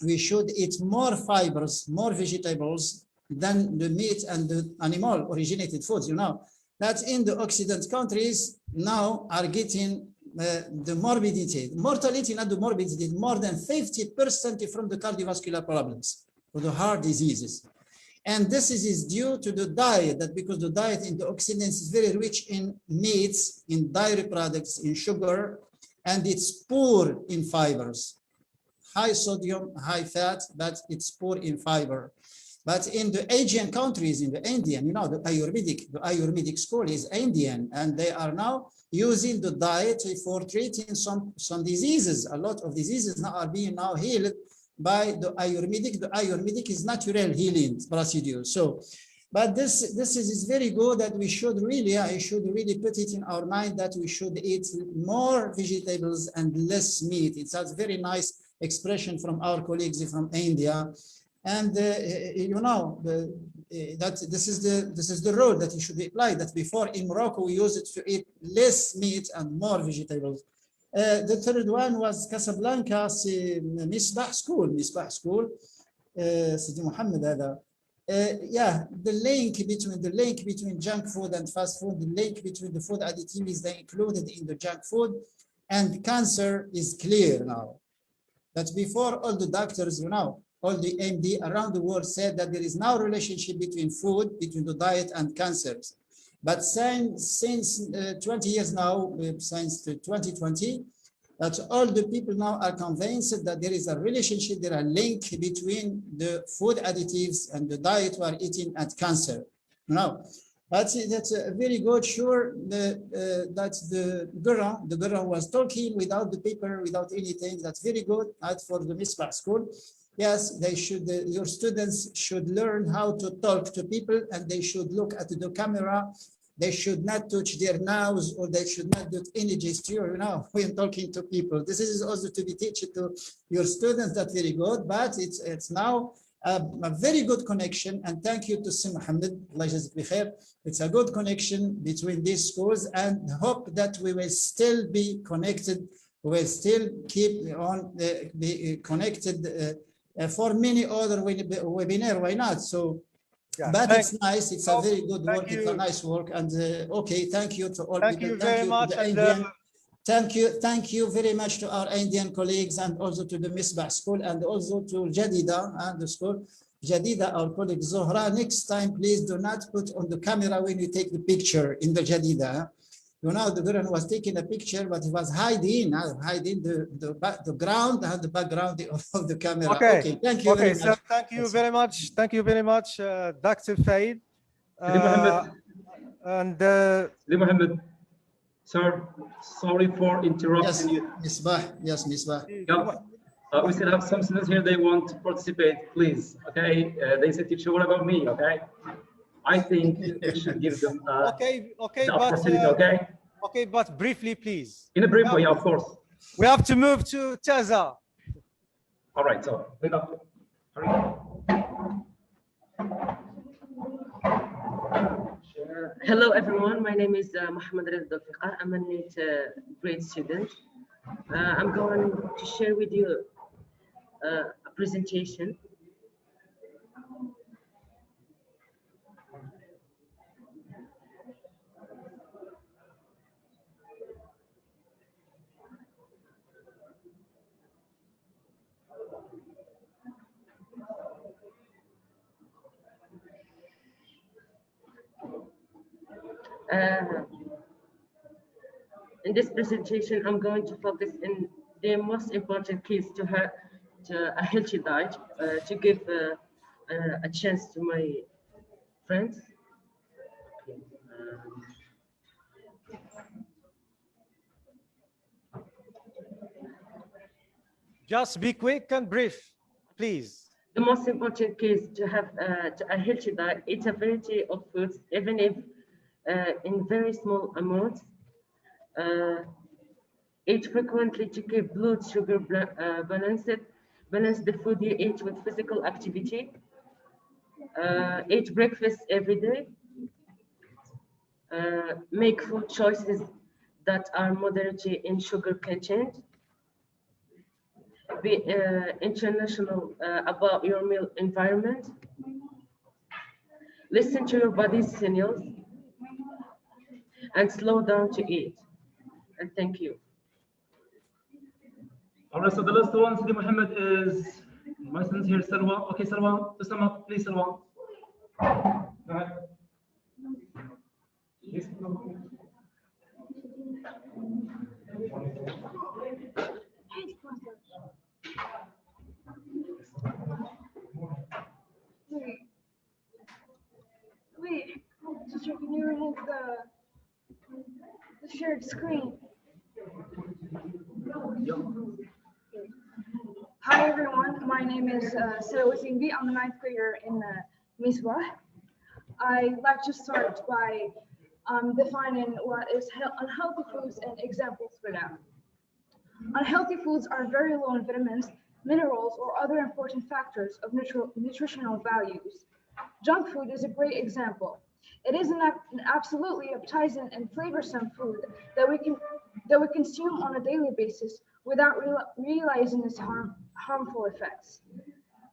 we should eat more fibers, more vegetables than the meat and the animal originated foods, that in the Occident countries now are getting the morbidity, mortality, not the morbidity, more than 50% from the cardiovascular problems, for the heart diseases. And this is due to the diet, that because the diet in the Occident is very rich in meats, in dairy products, in sugar, and it's poor in fibers. High sodium, high fat, but it's poor in fiber. But in the Asian countries, in the Indian, the Ayurvedic school is Indian, and they are now using the diet for treating some diseases. A lot of diseases now are being healed by the Ayurvedic. The Ayurvedic is natural healing procedure. So, but this is very good that we should really, I should really put it in our mind that we should eat more vegetables and less meat. It's a very nice expression from our colleagues from India. And that this is the rule that it should be applied. That before in Morocco we used it to eat less meat and more vegetables. The third one was Casablanca, Misbah School. Sidi Mohammed هذا. The link between junk food and fast food, the link between the food additives they included in the junk food and cancer is clear now. That before all the doctors, all the MD around the world said that there is no relationship between food, between the diet and cancers. But since 20 years now, since 2020, that all the people now are convinced that there is a relationship, there are a link between the food additives and the diet we are eating and cancer. But that's very good. Sure, that the Gurran was talking without the paper, without anything. That's very good. For the Misbah school. Yes, they should. Your students should learn how to talk to people, and they should look at the camera. They should not touch their nose, or they should not do any gesture, when talking to people. This is also to be taught to your students. That's very good, but it's now a very good connection. And thank you to Sim Mohammed. It's a good connection between these schools, and hope that we will still be connected. We will still keep on be connected. For many other webinar, why not? So, yeah, but it's nice. It's a very good work. It's a nice work. And okay, thank you to all people. Thank you very much. Thank you very much to our Indian colleagues and also to the Misbah School and also to Jadida and the school. Jadida, our colleague Zohra, next time, please do not put on the camera when you take the picture in the Jadida. You know, the girl was taking a picture, but he was hiding the ground and the background of the camera. Okay, thank you very much. So thank you very much. Thank you very much, Dr. Faid. And Sidi Mohammed, sir, sorry for interrupting you. Misbah. Yes, Misbah. Yeah. We still have some students here, they want to participate, please. Okay, they said, teacher, what about me? Okay, I think we should give them okay, the opportunity, okay, but briefly, please. In a brief way, of course. We have to move to Teza. All right, so hello, everyone. My name is Mohammed Rizda Fiqah. I'm a NEET grade student. I'm going to share with you a presentation. In this presentation, I'm going to focus on the most important keys to a healthy diet, to give a chance to my friends. Just be quick and brief, please. The most important keys to have a healthy diet, eat a variety of foods, even if in very small amounts. Eat frequently to keep blood sugar balanced. Balance the food you eat with physical activity. Eat breakfast every day. Make food choices that are moderate in sugar content. Be international about your meal environment. Listen to your body's signals and slow down to eat. And thank you. All right, so the last one, Sidi Mohammed, is my student here, Salwa. Okay, Salwa, to sum up, please, Salwa. Go ahead. Yes. Wait, sister, can you remove the shared screen? Hi everyone, my name is Sarah Wasimbi. I'm a 9th grader in Misbah. I'd like to start by defining what is unhealthy foods and examples for them. Unhealthy foods are very low in vitamins, minerals, or other important factors of nutritional values. Junk food is a great example. It is an absolutely appetizing and flavorsome food that we consume on a daily basis without realizing its harmful effects.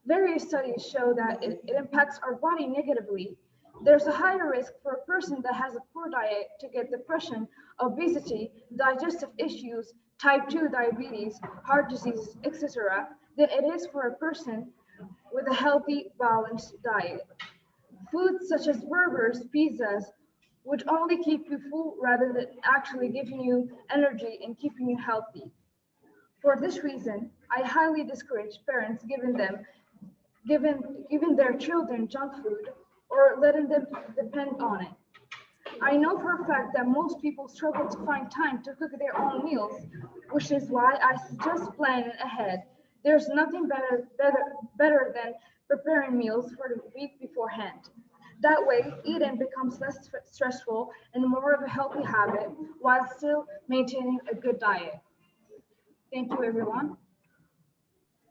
Various studies show that it impacts our body negatively. There's a higher risk for a person that has a poor diet to get depression, obesity, digestive issues, type 2 diabetes, heart disease, etc., than it is for a person with a healthy, balanced diet. Foods such as burgers, pizzas, would only keep you full rather than actually giving you energy and keeping you healthy. For this reason, I highly discourage parents giving their children junk food or letting them depend on it. I know for a fact that most people struggle to find time to cook their own meals, which is why I suggest planning ahead. There's nothing better than preparing meals for the week beforehand. That way, eating becomes less stressful and more of a healthy habit while still maintaining a good diet. Thank you, everyone.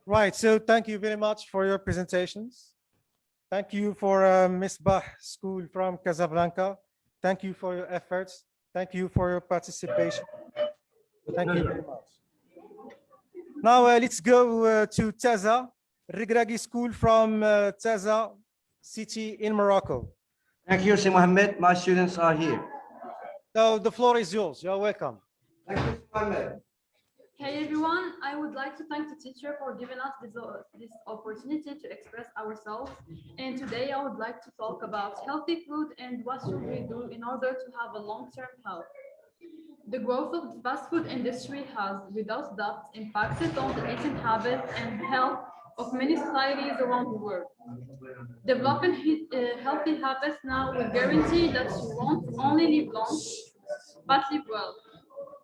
Right, so thank you very much for your presentations. Thank you for Misbah School from Casablanca. Thank you for your efforts. Thank you for your participation. Thank you very much. Now let's go to Teza, Rigragi School from Teza City in Morocco. Thank you, Sir Mohammed. My students are here. So the floor is yours. You're welcome. Thank you. Mohammed. Hey everyone, I would like to thank the teacher for giving us this opportunity to express ourselves. And today I would like to talk about healthy food and what should we do in order to have a long-term health. The growth of the fast food industry has, without doubt, impacted on the eating habits and health of many societies around the world. Developing healthy habits now will guarantee that you won't only live long, but live well.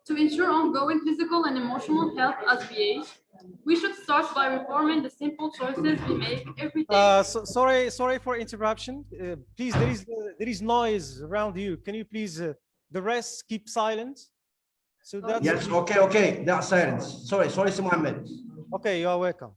To ensure ongoing physical and emotional health as we age, we should start by reforming the simple choices we make every day. Sorry for interruption. Please, there is noise around you. Can you please, the rest, keep silent? So that's Yes, okay, that's silence. Sorry, Sir Mohammed. Okay, you are welcome.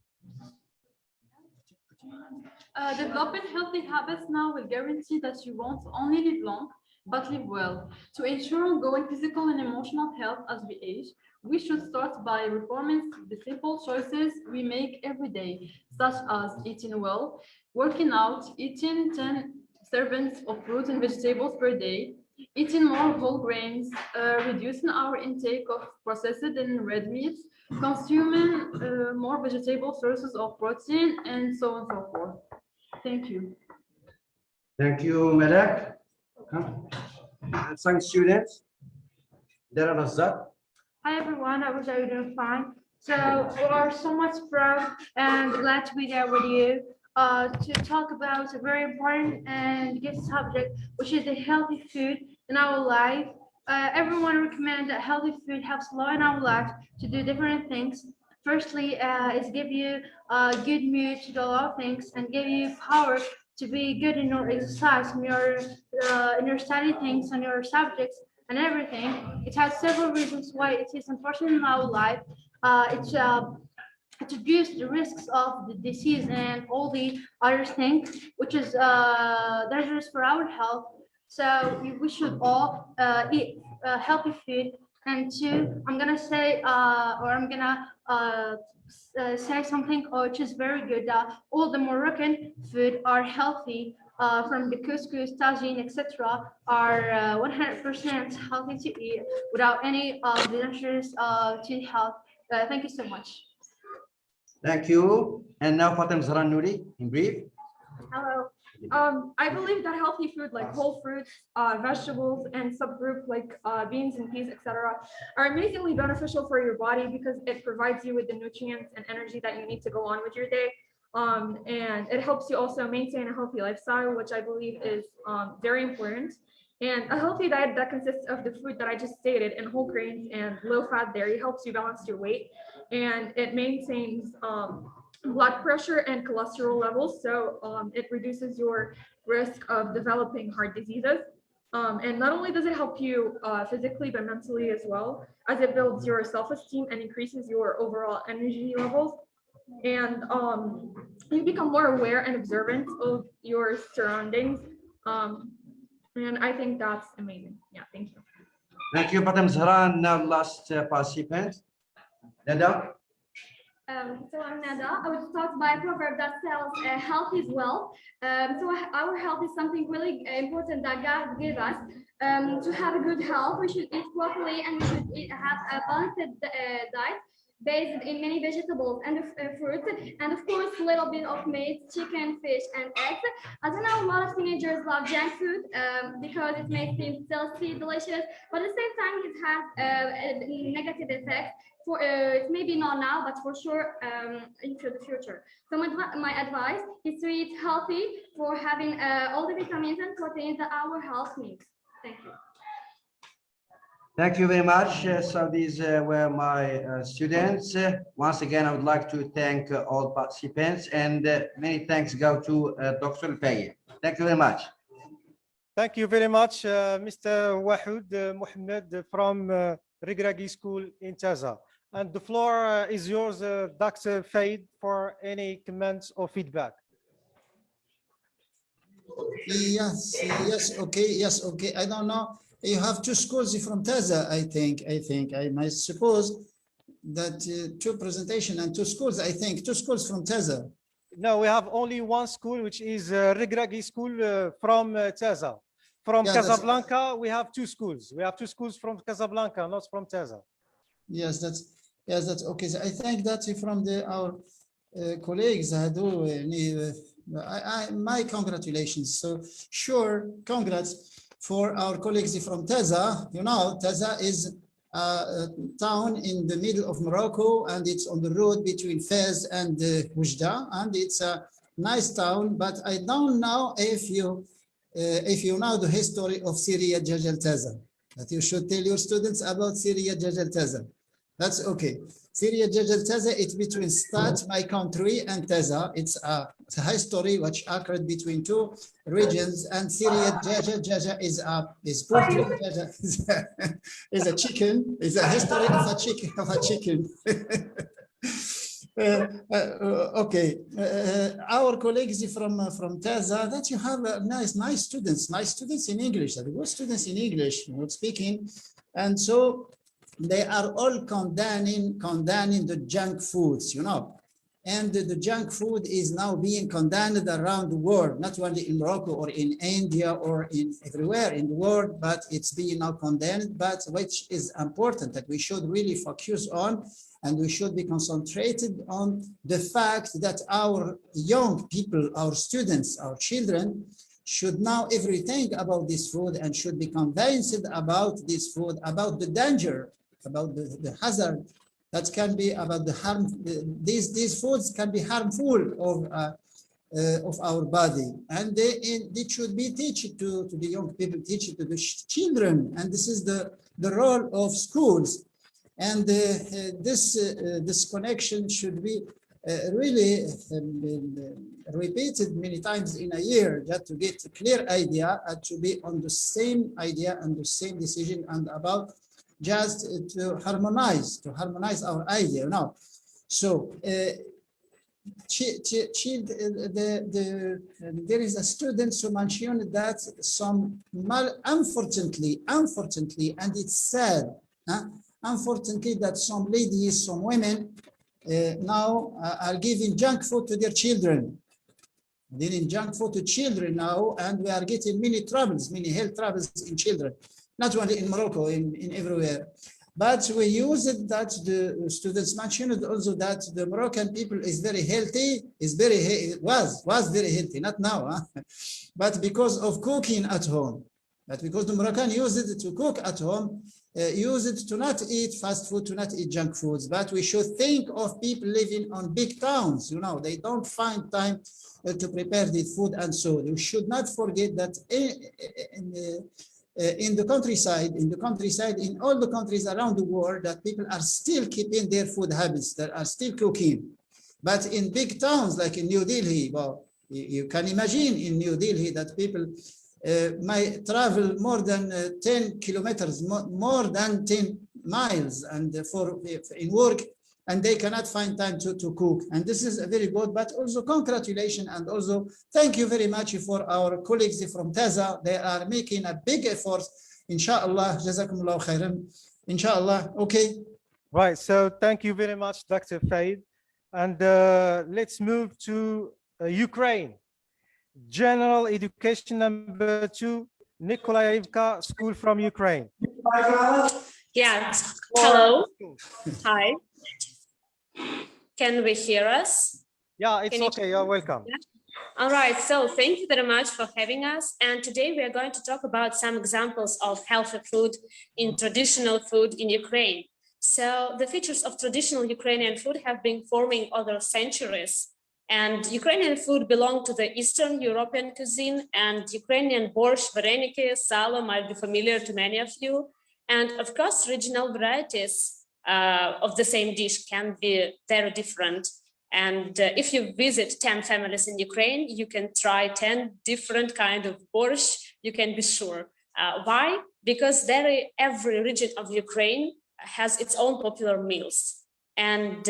Developing healthy habits now will guarantee that you won't only live long, but live well. To ensure ongoing physical and emotional health as we age, we should start by reforming the simple choices we make every day, such as eating well, working out, eating 10 servings of fruits and vegetables per day, eating more whole grains, reducing our intake of processed and red meats, consuming more vegetable sources of protein, and so on and so forth. Thank you. Thank you, Malak. And thanks, students. Dara Razak. Hi everyone, I wish you doing fine. So we are so much proud and glad to be there with you to talk about a very important and good subject, which is the healthy food in our life. Everyone recommends that healthy food helps a lot in our life to do different things. Firstly, it's give you a good mood to do a lot of things and give you power to be good in your exercise, in your study things, on your subjects and everything. It has several reasons why it is important in our life. It reduces the risks of the disease and all the other things, which is dangerous for our health. So we should all eat healthy food. And two, I'm gonna say, say something which is very good. All the Moroccan food are healthy. From the couscous, tagine, etc., are 100% healthy to eat without any dangers to health. Thank you so much. Thank you. And now Fatem Zahran Nouri, in brief. Hello. I believe that healthy food like whole fruits, vegetables, and subgroup like beans and peas, etc., are amazingly beneficial for your body because it provides you with the nutrients and energy that you need to go on with your day. And it helps you also maintain a healthy lifestyle, which I believe is very important. And a healthy diet that consists of the food that I just stated and whole grains and low-fat dairy helps you balance your weight, and it maintains blood pressure and cholesterol levels, so it reduces your risk of developing heart diseases. And not only does it help you physically, but mentally as well, as it builds your self-esteem and increases your overall energy levels. And you become more aware and observant of your surroundings. And I think that's amazing. Yeah, thank you. Thank you, Fatem Zahran. Now last participant, Nada. So I'm Nada. I would start by a proverb that tells health is wealth. So our health is something really important that God gave us. To have a good health, we should eat properly and we should have a balanced diet based in many vegetables and fruits, and of course a little bit of meat, chicken, fish, and eggs. As I know, a lot of teenagers love junk food because it makes them tasty, delicious, but at the same time it has a negative effect. For it maybe not now, but for sure into the future. So my advice is to eat healthy for having all the vitamins and proteins that our health needs. Thank you. Thank you very much. So these were my students. Once again, I would like to thank all participants, and many thanks go to Dr. Faye. Thank you very much. Thank you very much, Mr. Wahoud Mohammed from Regragui School in Taza. And the floor is yours, Dr. Faye, for any comments or feedback. Yes, okay. I don't know. You have two schools from Taza, I think. I might suppose that two presentation and two schools, I think. Two schools from Taza. No, we have only one school, which is Regragui School from Taza. From Casablanca, we have two schools. We have two schools from Casablanca, not from Taza. that's okay. So I think that from our colleagues, my congratulations. So sure, congrats for our colleagues from Taza. You know, Taza is a town in the middle of Morocco, and it's on the road between Fez and Oujda, and it's a nice town. But I don't know if you know the history of Syria Jajal Taza. That you should tell your students about Syria Jajal Taza. That's okay. Syria Jajal Taza, it's between Stat, my country, and Taza. It's a history which occurred between two regions. And Syria Jaja is poultry. Jaja is a chicken. Is a history of a chicken. Okay, our colleagues from Taza, that you have nice students in English, good students in English, speaking, and so they are all condemning the junk foods, and the junk food is now being condemned around the world, not only in Morocco or in India or in everywhere in the world, but it's being now condemned. But which is important that we should really focus on, and we should be concentrated on the fact that our young people, our students, our children should know everything about this food and should be convinced about this food, about the danger, about the hazard that can be, about the harm. These foods can be harmful of our body, and they should be taught to the young people, teach it to the children, and this is the role of schools. And this connection should be really repeated many times in a year, just to get a clear idea and to be on the same idea and the same decision, and about just to harmonize our idea now. So there is a student who mentioned that unfortunately, and it's sad, unfortunately, that some ladies, some women now are giving junk food to their children. Giving junk food to children now, and we are getting many troubles, many health troubles in children, not only in Morocco, in everywhere. But we use it that the students mentioned also that the Moroccan people is very healthy, was very healthy, not now, but because of cooking at home. But because the Moroccan use it to cook at home, use it to not eat fast food, to not eat junk foods. But we should think of people living on big towns, they don't find time to prepare the food, and so you should not forget that in the countryside, in all the countries around the world, that people are still keeping their food habits, that are still cooking. But in big towns like in New Delhi, well, you can imagine in New Delhi that people might travel more than 10 kilometers, more than 10 miles, and in work, and they cannot find time to cook. And this is a very good, but also congratulations, and also thank you very much for our colleagues from Taza. They are making a big effort. Inshallah, jazakumullah khairan. Inshallah, okay. Right, so thank you very much, Dr. Faid. And let's move to Ukraine. General Education number 2, Nikolaevka School from Ukraine. Yeah, hello, hi. Can we hear us? Yeah, it's okay, you're welcome. Yeah. All right, so thank you very much for having us. And today we are going to talk about some examples of healthy food in traditional food in Ukraine. So the features of traditional Ukrainian food have been forming over centuries. And Ukrainian food belong to the Eastern European cuisine, and Ukrainian borscht, vareniki, salo might be familiar to many of you. And of course, regional varieties of the same dish can be very different. And if you visit 10 families in Ukraine, you can try 10 different kinds of borscht, you can be sure. Why? Because every region of Ukraine has its own popular meals. And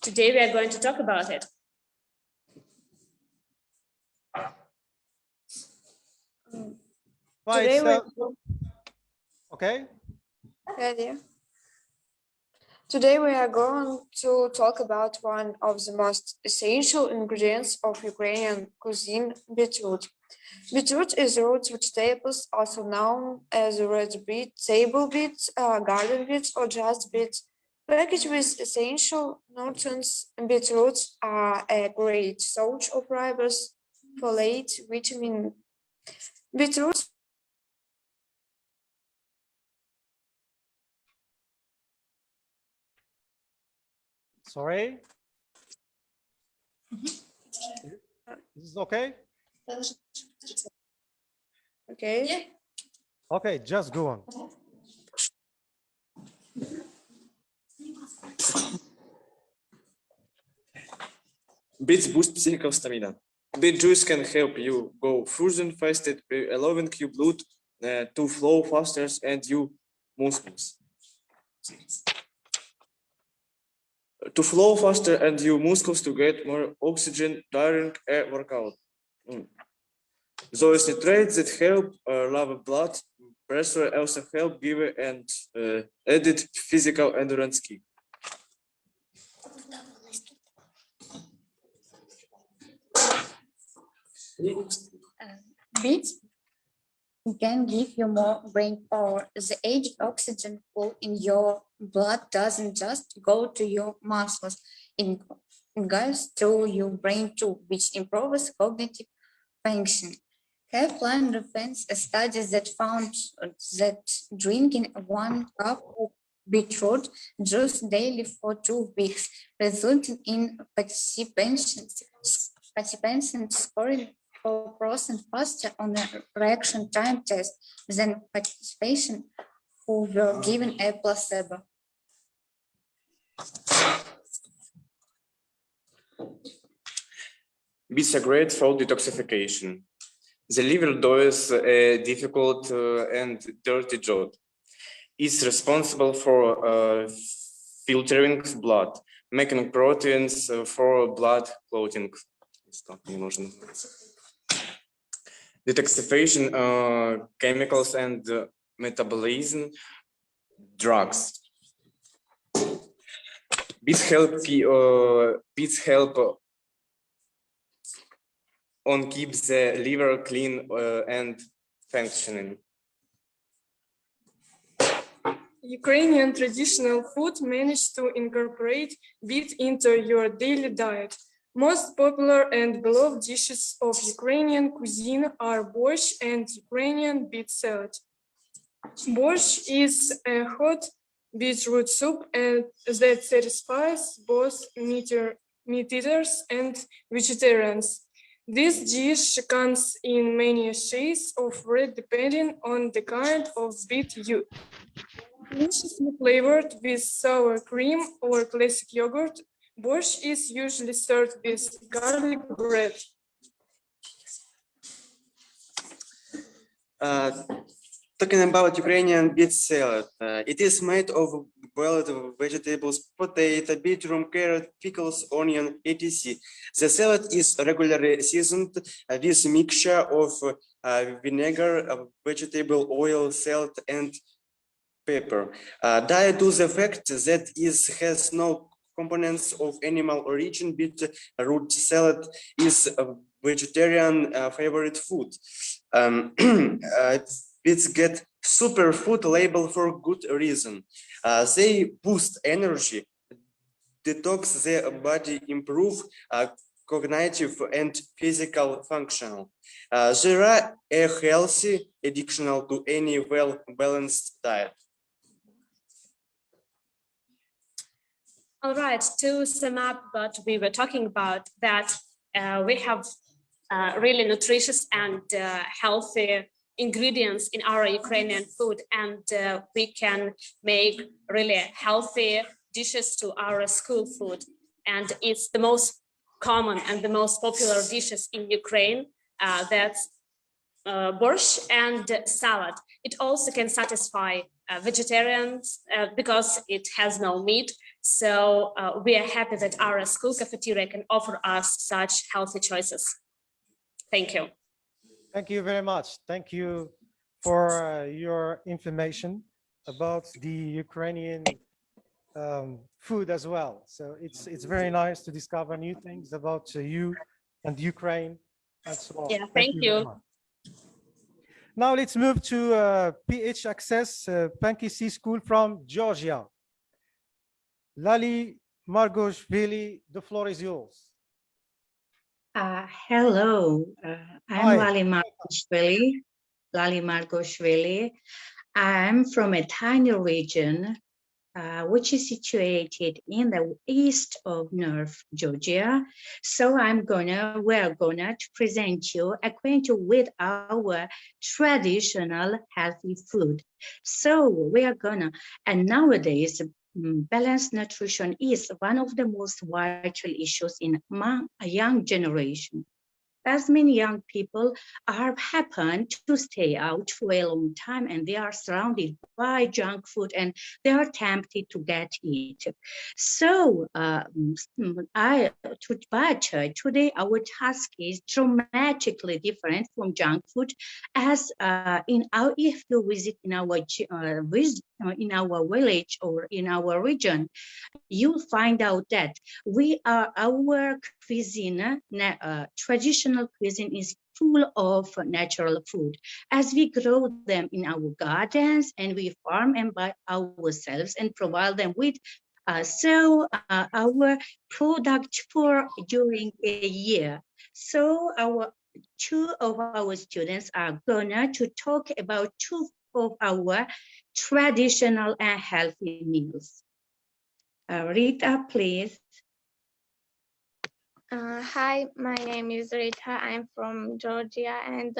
today we are going to talk about it. Right, Today okay. Ready. Today we are going to talk about one of the most essential ingredients of Ukrainian cuisine, beetroot. Beetroot is root vegetables, also known as red beet, table beets, garden beets, or just beets. Packaged with essential nutrients, beetroots are a great source of fibers, folate, vitamin. Beetroots Sorry? Is this okay? Okay. Okay, just go on. Beets boost physical stamina. Beet juice can help you go further faster, allowing your blood to flow faster and your muscles. To get more oxygen during a workout. Those nitrates that help lower blood pressure also help give an added physical endurance kick. Beets can give you more brain power. The added oxygen flow in your blood doesn't just go to your muscles, it goes to your brain too, which improves cognitive function. Healthline reference studies that found that drinking 1 cup of beetroot juice daily for 2 weeks resulted in participants scoring 4% faster on the reaction time test than participants who were given a placebo. Beets are great for detoxification. The liver does a difficult and dirty job. It's responsible for filtering blood, making proteins for blood clotting. Detoxification, chemicals and metabolism, drugs. Beets help on keep the liver clean and functioning. Ukrainian traditional food managed to incorporate beet into your daily diet. Most popular and beloved dishes of Ukrainian cuisine are borscht and Ukrainian beet salad. Borscht is a hot beetroot soup that satisfies both meat eaters and vegetarians. This dish comes in many shades of red depending on the kind of beet used. Deliciously flavored with sour cream or classic yogurt, borscht is usually served with garlic bread. Talking about Ukrainian beet salad, it is made of boiled vegetables, potato, beetroot, carrot, pickles, onion, etc. The salad is regularly seasoned with a mixture of vinegar, vegetable oil, salt, and pepper. Due to the fact that it has no components of animal origin, beetroot salad is a vegetarian favorite food. Beets get superfood label for good reason. They boost energy, detox the body, improve cognitive and physical functional. They are a healthy additional to any well-balanced diet. All right, to sum up what we were talking about, that we have really nutritious and healthy ingredients in our Ukrainian food, and we can make really healthy dishes to our school food. And it's the most common and the most popular dishes in Ukraine. That's borscht and salad. It also can satisfy vegetarians because it has no meat. So we are happy that our school cafeteria can offer us such healthy choices. Thank you. Thank you very much. Thank you for your information about the Ukrainian food as well. So it's very nice to discover new things about you and Ukraine and so on. Yeah, Thank thank you very you. much. Now let's move to PH Access Pankisi School from Georgia. Lali Margoshvili, the floor is yours. Hello, I'm Hi. Lali Margoshvili. Lali Margoshvili. I'm from a tiny region which is situated in the east of North Georgia. So we're gonna to present you acquainted with our traditional healthy food. So we are gonna, and nowadays balanced nutrition is one of the most vital issues in among a young generation. As many young people happen to stay out for a long time and they are surrounded by junk food and they are tempted to get it. So today our task is dramatically different from junk food, as if you visit in our village or in our region, you'll find out that our cuisine, traditional cuisine, is full of natural food, as we grow them in our gardens and we farm them by ourselves and provide them with our product for during a year. So two of our students are gonna to talk about two of our traditional and healthy meals. Rita, please. Hi, my name is Rita. I'm from Georgia, and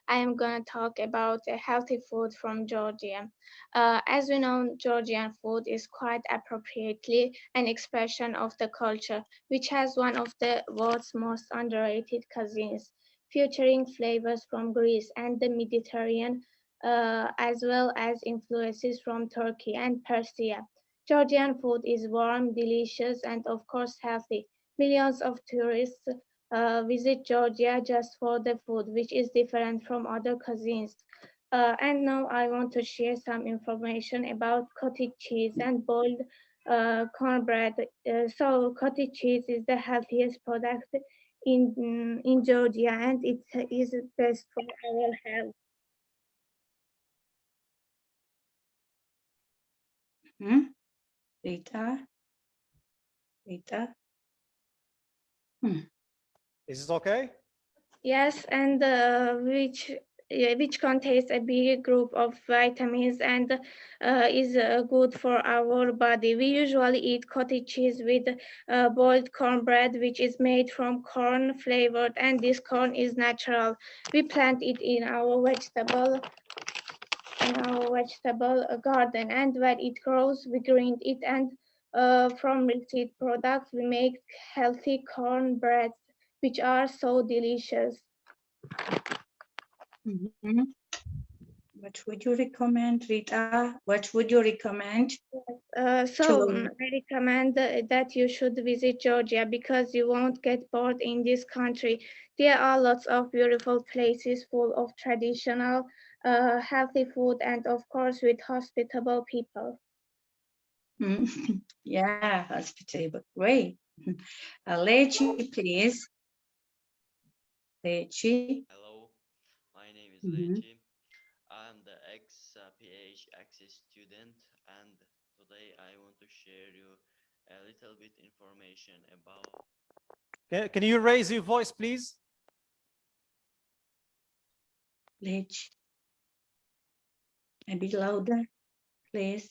I am going to talk about healthy food from Georgia. As we know, Georgian food is quite appropriately an expression of the culture, which has one of the world's most underrated cuisines, featuring flavors from Greece and the Mediterranean, as well as influences from Turkey and Persia. Georgian food is warm, delicious, and of course healthy. Millions of tourists visit Georgia just for the food, which is different from other cuisines. And now I want to share some information about cottage cheese and boiled cornbread. So cottage cheese is the healthiest product in Georgia, and it is best for our health. Rita? Is it okay? Yes, and which contains a big group of vitamins and is good for our body. We usually eat cottage cheese with boiled cornbread, which is made from corn flavored, and this corn is natural. We plant it in our vegetable garden, and when it grows, we grind it, and from seed products, we make healthy cornbread, which are so delicious. What would you recommend, Rita? What would you recommend? I recommend that you should visit Georgia because you won't get bored in this country. There are lots of beautiful places full of traditional, healthy food, and of course with hospitable people. Yeah, hospitable. Great. Lechi, please. Lechi. Hello, my name is Lechi. I'm the ex-PH Access student, and today I want to share you a little bit information about. Can you raise your voice, please? Lechi. A bit louder, please.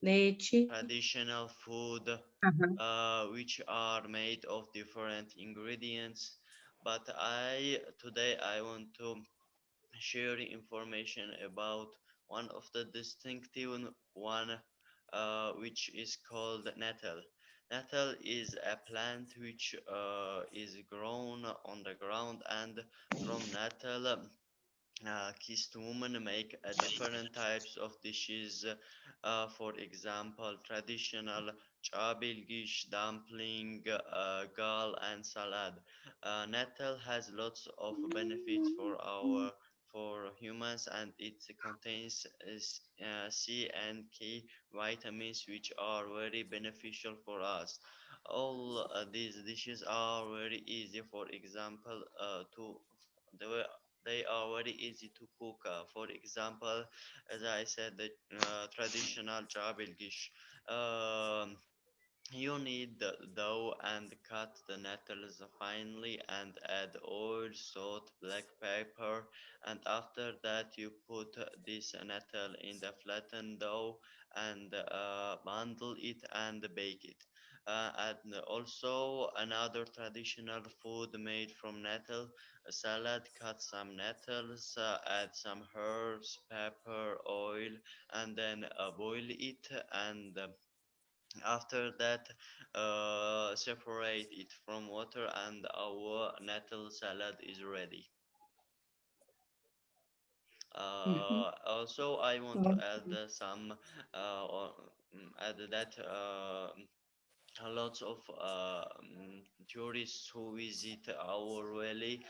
Traditional food, which are made of different ingredients, but today I want to share information about one of the distinctive one, which is called nettle. Nettle is a plant which is grown on the ground, and from nettle keys to women make different types of dishes. For example, traditional chabilgish, dumpling, gal, and salad. Nettle has lots of benefits for humans, and it contains C and K vitamins which are very beneficial for us. All these dishes are very easy. For example, to the they are very easy to cook. For example, as I said, the traditional jabel dish. Um, you need the dough and cut the nettles finely and add oil, salt, black pepper, and after that you put this nettle in the flattened dough and bundle it and bake it. And also another traditional food made from nettle, a salad, cut some nettles, add some herbs, pepper, oil, and then boil it and after that, separate it from water and our nettle salad is ready. Also, I want to add some, add that lots of tourists who visit our valley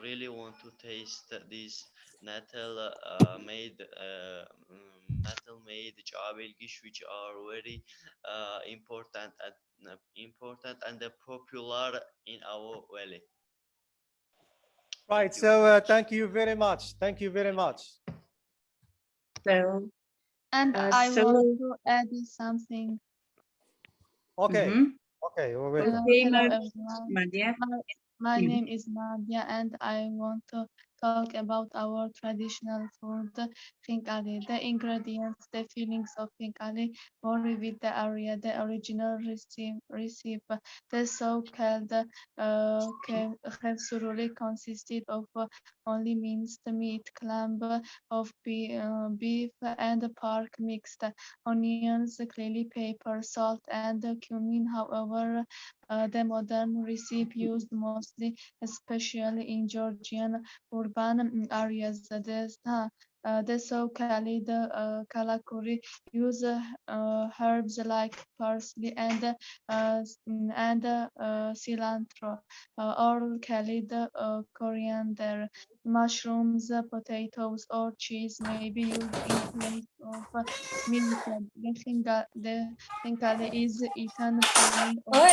really want to taste this nettle made nettle made jabilgish, which are very important and popular in our valley. Right. So thank you very much. Thank you very much. So, And I want to add something. Okay. Okay. Hello everyone. Nadia. My name is Nadia and I want to talk about our traditional food, khinkali. The ingredients, the fillings of khinkali vary with the area. The original recipe, the so-called khevsuruli consisted of only minced meat, clamp of beef and pork mixed, onions, clearly pepper, salt and cumin. However, the modern recipe used mostly, especially in Georgian urban areas. The so-called kalakuri use herbs like parsley and cilantro, or called coriander. Mushrooms, potatoes, or cheese may be used in place of milk. The khinkali is eaten plain or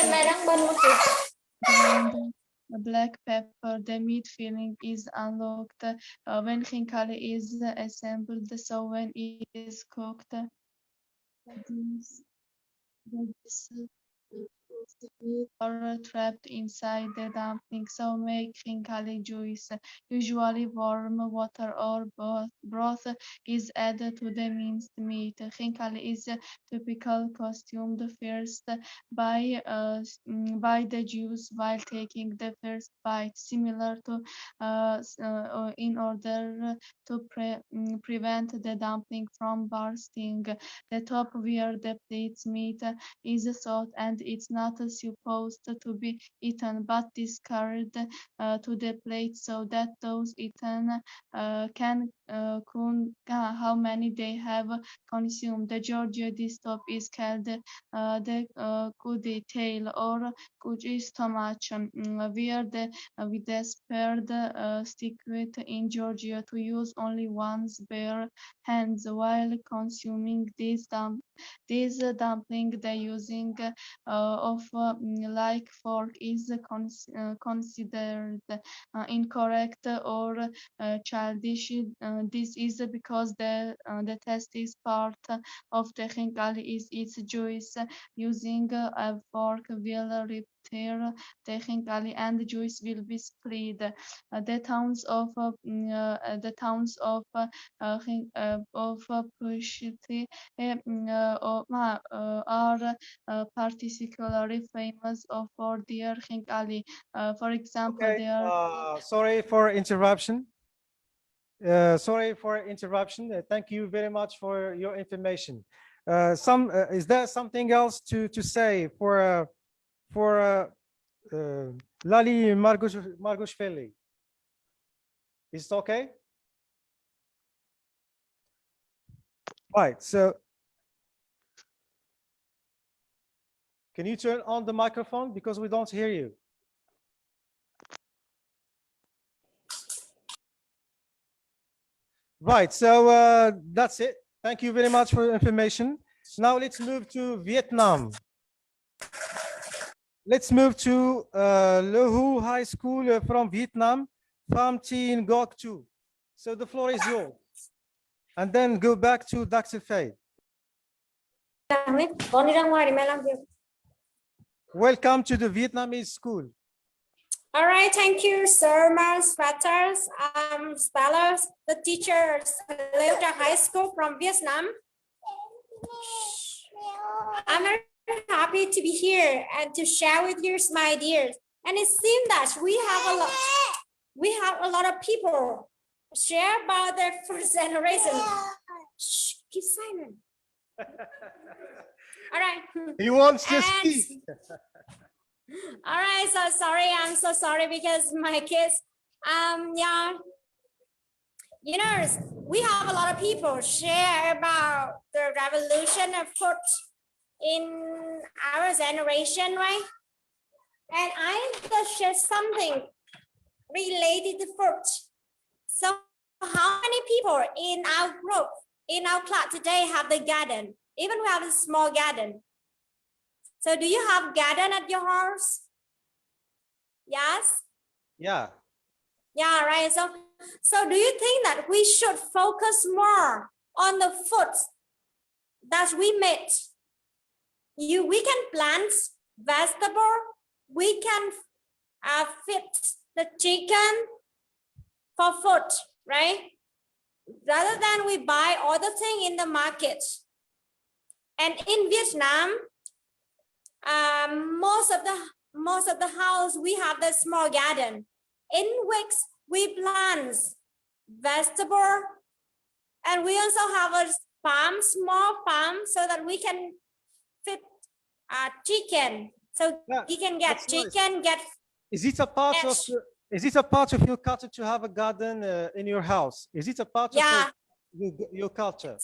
ground black pepper. The meat filling is unlocked when khinkali is assembled. So when it is cooked, this are trapped inside the dumpling, so make khinkali juice. Usually warm water or broth is added to the minced meat. Khinkali is typical consumed first by the juice while taking the first bite, similar to in order to prevent the dumpling from bursting. The top where the plate's meat is soft and it's not supposed to be eaten but discarded to the plate so that those eaten can count how many they have consumed. The Georgia this top is called the kudi tail or kuji stomach, where with the spared stick with in Georgia to use only one's bare hands while consuming these dumpling. The using of like fork is considered incorrect or childish. This is because the tastiest part of the khinkali is its juice. Using a fork will repair the khinkali and the juice will be split. The towns of Pushti are particularly famous for their khinkali. For example, Okay. they are. Sorry for interruption. Thank you very much for your information. Is there something else to say for Lali Margushvili? Is it okay? Right, so can you turn on the microphone because we don't hear you? Right, so that's it. Thank you very much for your information. Now let's move to Vietnam. Let's move to Le Hue High School from Vietnam, Pham Tin Ngoc Tu. So the floor is yours. And then go back to Dr. Faye. Welcome to the Vietnamese school. All right, thank you, sir, masters, scholars, the teachers, Le Hue High School from Vietnam. I'm very happy to be here and to share with you my ideas. And it seems that we have a lot of people share about their first generation. Shh, keep silent. All right. He wants to speak. All right, so sorry, I'm so sorry because my kids, yeah, you know, we have a lot of people share about the revolution of food in our generation, right? And I just share something related to food. So how many people in our group, in our class today have the garden? Even we have a small garden. So do you have garden at your house? Yes? Yeah. Yeah, right. So do you think that we should focus more on the food that we made? We can plant vegetable, we can feed the chicken for food, right? Rather than we buy all the thing in the market. And in Vietnam, most of the house we have the small garden in which we plant vegetable, and we also have a farm, small farm, so that we can feed chicken. So Yeah, you can get that's nice. chicken, get. Is it a part of your culture to have a garden in your house? Is it a part Yeah. of your culture?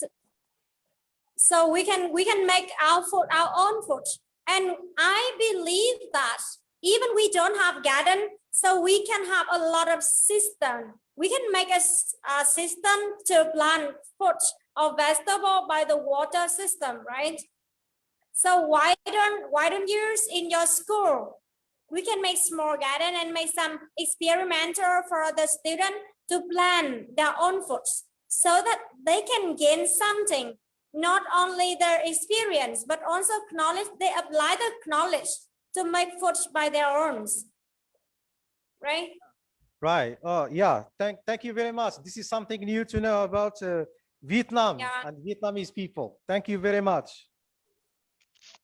So we can make our food, our own food. And I believe that even we don't have garden, so we can have a lot of system. We can make a system to plant food or vegetable by the water system, right? So why don't you in your school? We can make small garden and make some experimental for the student to plant their own foods so that they can gain something. Not only their experience, but also knowledge. They apply the knowledge to make food by their own, right? Right. Oh, yeah. Thank you very much. This is something new to know about Vietnam and Vietnamese people. Thank you very much.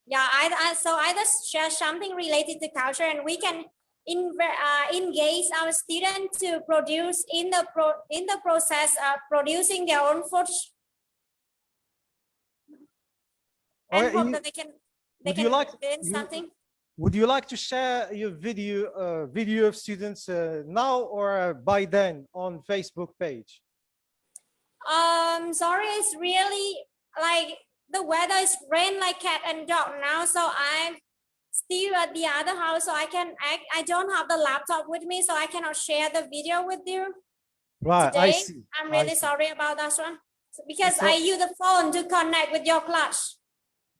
Yeah, so I just share something related to culture, and we can engage our students to produce in the process of producing their own food. And Okay, hope that they can learn something. Would you like to share your video of students now or by then on Facebook page? Sorry, it's really like the weather is rain like cat and dog now, so I'm still at the other house, so I don't have the laptop with me, so I cannot share the video with you. Right, today. I see. I'm really sorry about that one because I use the phone to connect with your class.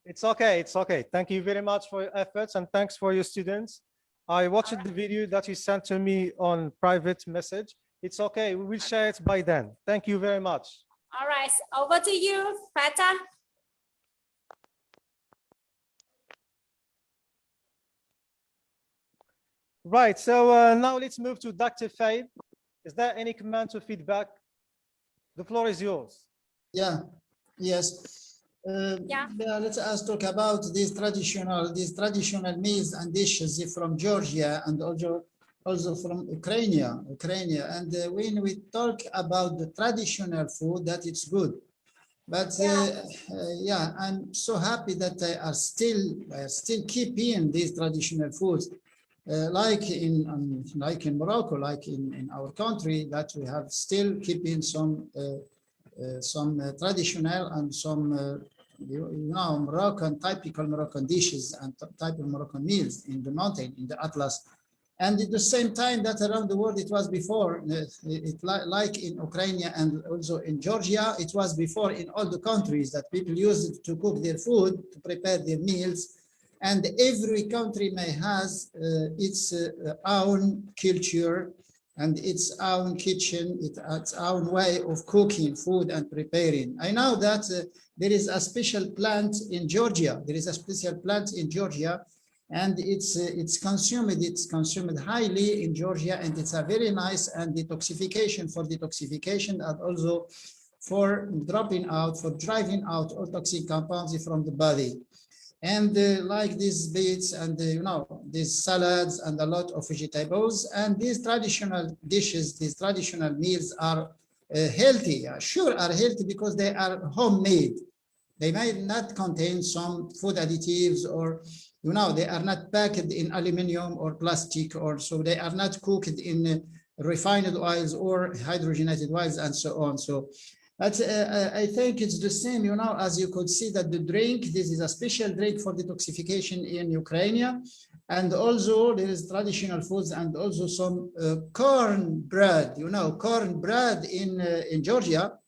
It's okay. It's okay. Thank you very much for your efforts and thanks for your students. I watched the video that you sent to me on private message. It's okay. We will share it by then. Thank you very much. All right, over to you, Fata. Right. So now let's move to Dr. Faye. Is there any comment or feedback? The floor is yours. Yeah. Yes. Yeah, let us talk about these traditional meals and dishes from Georgia and also from Ukraine. And when we talk about the traditional food, that it's good. But yeah, I'm so happy that they are still keeping these traditional foods. like in Morocco, like in our country, that we have still keeping some traditional and some Moroccan, typical Moroccan dishes and type of Moroccan meals in the mountain, in the Atlas. And at the same time that around the world it was before, like in Ukraine and also in Georgia, it was before in all the countries that people used it to cook their food, to prepare their meals. And every country may has its own culture and its own kitchen, its own way of cooking food and preparing. I know that there is a special plant in Georgia. There is a special plant in Georgia, and it's consumed highly in Georgia, and it's a very nice and detoxification and also for dropping out, for driving out all toxic compounds from the body. And like these beets and these salads and a lot of vegetables, and these traditional dishes, these traditional meals are healthy, sure are healthy because they are homemade. They may not contain some food additives, or they are not packed in aluminum or plastic, or so they are not cooked in refined oils or hydrogenated oils and so on. So but I think it's the same, as you could see that the drink, this is a special drink for detoxification in Ukraine. And also there is traditional foods and also some corn bread, corn bread in Georgia.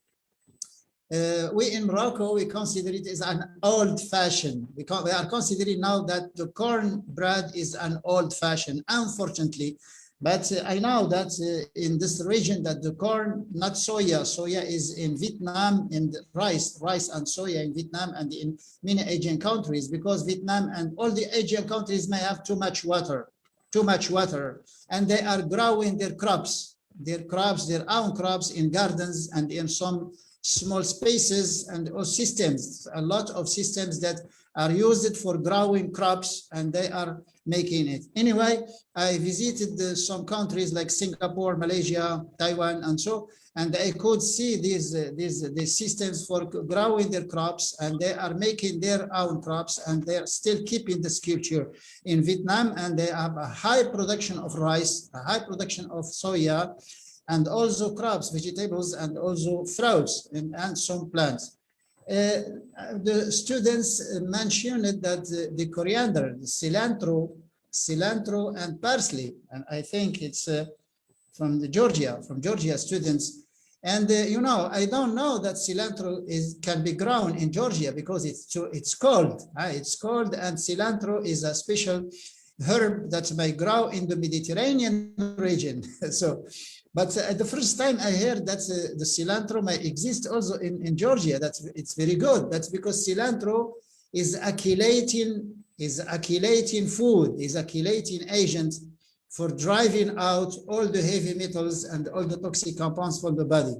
We in Morocco, we consider it as an old fashioned. We are considering now that the corn bread is an old fashioned, unfortunately. But I know that in this region that the corn, not soya is in Vietnam, and rice and soya in Vietnam and in many Asian countries, because Vietnam and all the Asian countries may have too much water, and they are growing their own crops in gardens and in some small spaces and systems, a lot of systems that are used for growing crops, and they are making it. Anyway, I visited some countries like Singapore, Malaysia, Taiwan, and so, and I could see these systems for growing their crops, and they are making their own crops, and they're still keeping this culture in Vietnam, and they have a high production of rice, a high production of soya, and also crops, vegetables, and also fruits and some plants. The students mentioned that the coriander, the cilantro and parsley, and I think it's from Georgia students. And I don't know that cilantro can be grown in Georgia because it's cold. It's cold, and cilantro is a special herb that may grow in the Mediterranean region. So. But the first time I heard that the cilantro may exist also in Georgia, it's very good. That's because cilantro is chelating food, is a chelating agent for driving out all the heavy metals and all the toxic compounds from the body.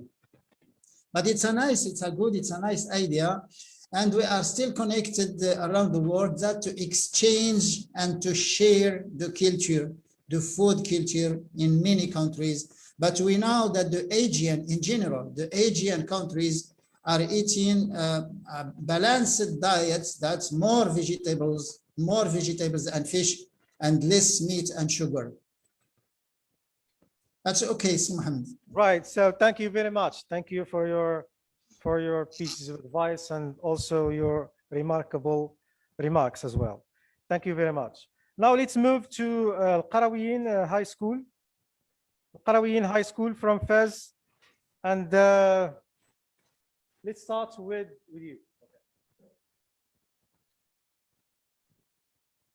But it's a nice idea. And we are still connected around the world that to exchange and to share the culture, the food culture in many countries. But we know that the Asian, in general, the Asian countries are eating balanced diets. That's more vegetables and fish, and less meat and sugar. That's okay, Mohammed. Right. So thank you very much. Thank you for your pieces of advice and also your remarkable remarks as well. Thank you very much. Now let's move to Al-Qarawiyyin High School. Qarawiyyin High School from Fez, and let's start with you.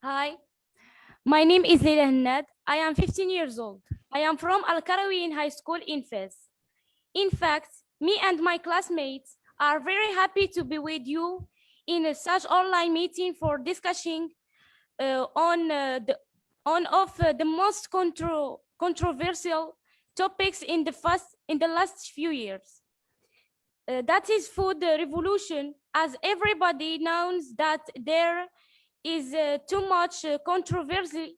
Hi, my name is Leila Hannad. I am 15 years old. I am from Al-Qarawiyyin High School in Fez. In fact, me and my classmates are very happy to be with you in such online meeting for discussing on the most controversial topics in the last few years. That is food revolution, as everybody knows that there is too much controversy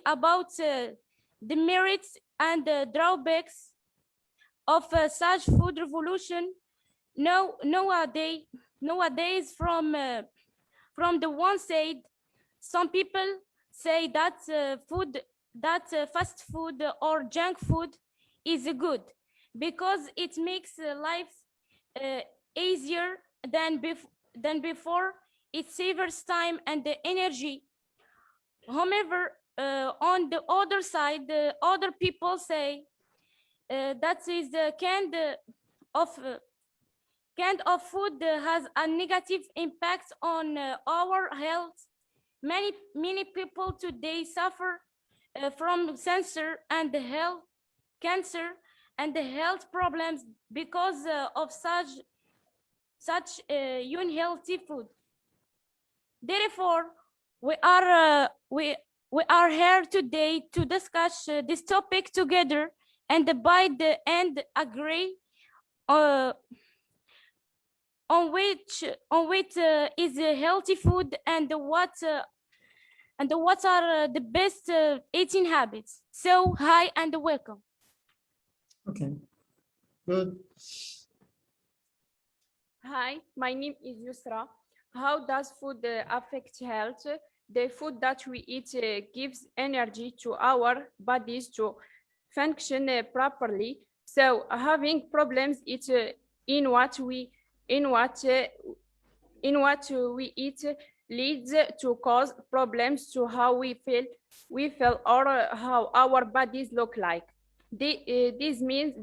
about the merits and the drawbacks of such food revolution. Nowadays from the one side, some people say that fast food or junk food is good because it makes life easier than before. It saves time and the energy. However, on the other side, other people say that is the kind of food has a negative impact on our health. Many people today suffer from cancer and health problems because of such unhealthy food. Therefore, we are here today to discuss this topic together and by the end agree on which is a healthy food and what are the best eating habits. So hi and welcome. Okay, good. Hi, my name is Yusra. How does food affect health? The food that we eat gives energy to our bodies to function properly. So having problems in what we eat leads to cause problems to how we feel or how our bodies look like. This means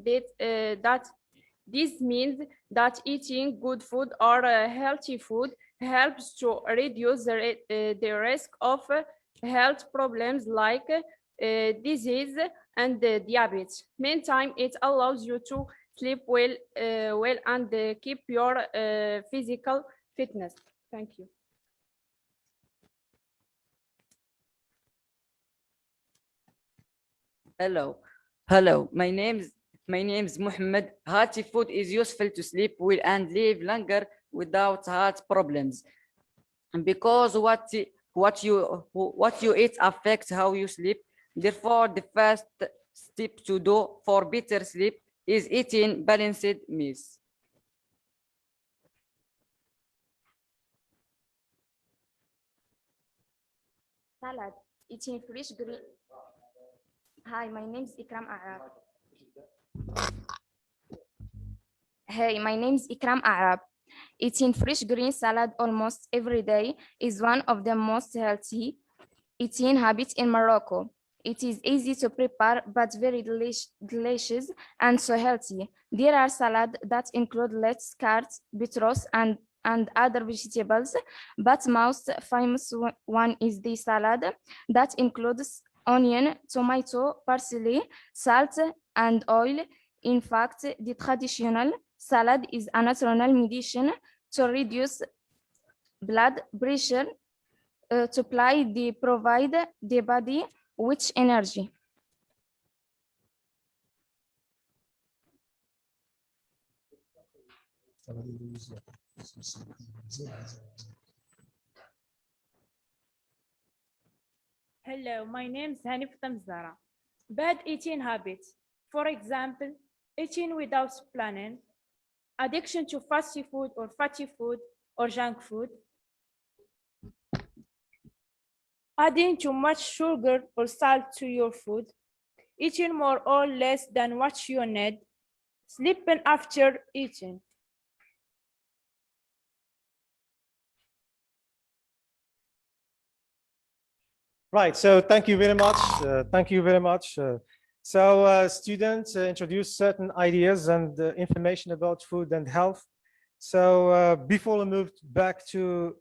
that eating good food or healthy food helps to reduce the risk of health problems like disease and diabetes. Meantime, it allows you to sleep well and keep your physical fitness. Thank you. Hello. My name is Muhammad. Healthy food is useful to sleep well and live longer without heart problems. And because what you eat affects how you sleep. Therefore, the first step to do for better sleep is eating balanced meals. Salad, eating fresh green. Hi, my name is Ikram Arab. Hey, my name is Ikram Arab. Eating fresh green salad almost every day is one of the most healthy eating habits in Morocco. It is easy to prepare, but very delicious and so healthy. There are salads that include lettuce, carrots, beetroots, and other vegetables, but most famous one is the salad that includes onion, tomato, parsley, salt, and oil. In fact, the traditional salad is a natural medicine to reduce blood pressure, to provide the body with energy. Hello, my name is Hanif Tamzara. Bad eating habits, for example, eating without planning, addiction to fast food or fatty food or junk food, adding too much sugar or salt to your food, eating more or less than what you need, sleeping after eating. Right, so thank you very much. Students introduce certain ideas and information about food and health. So before we move back to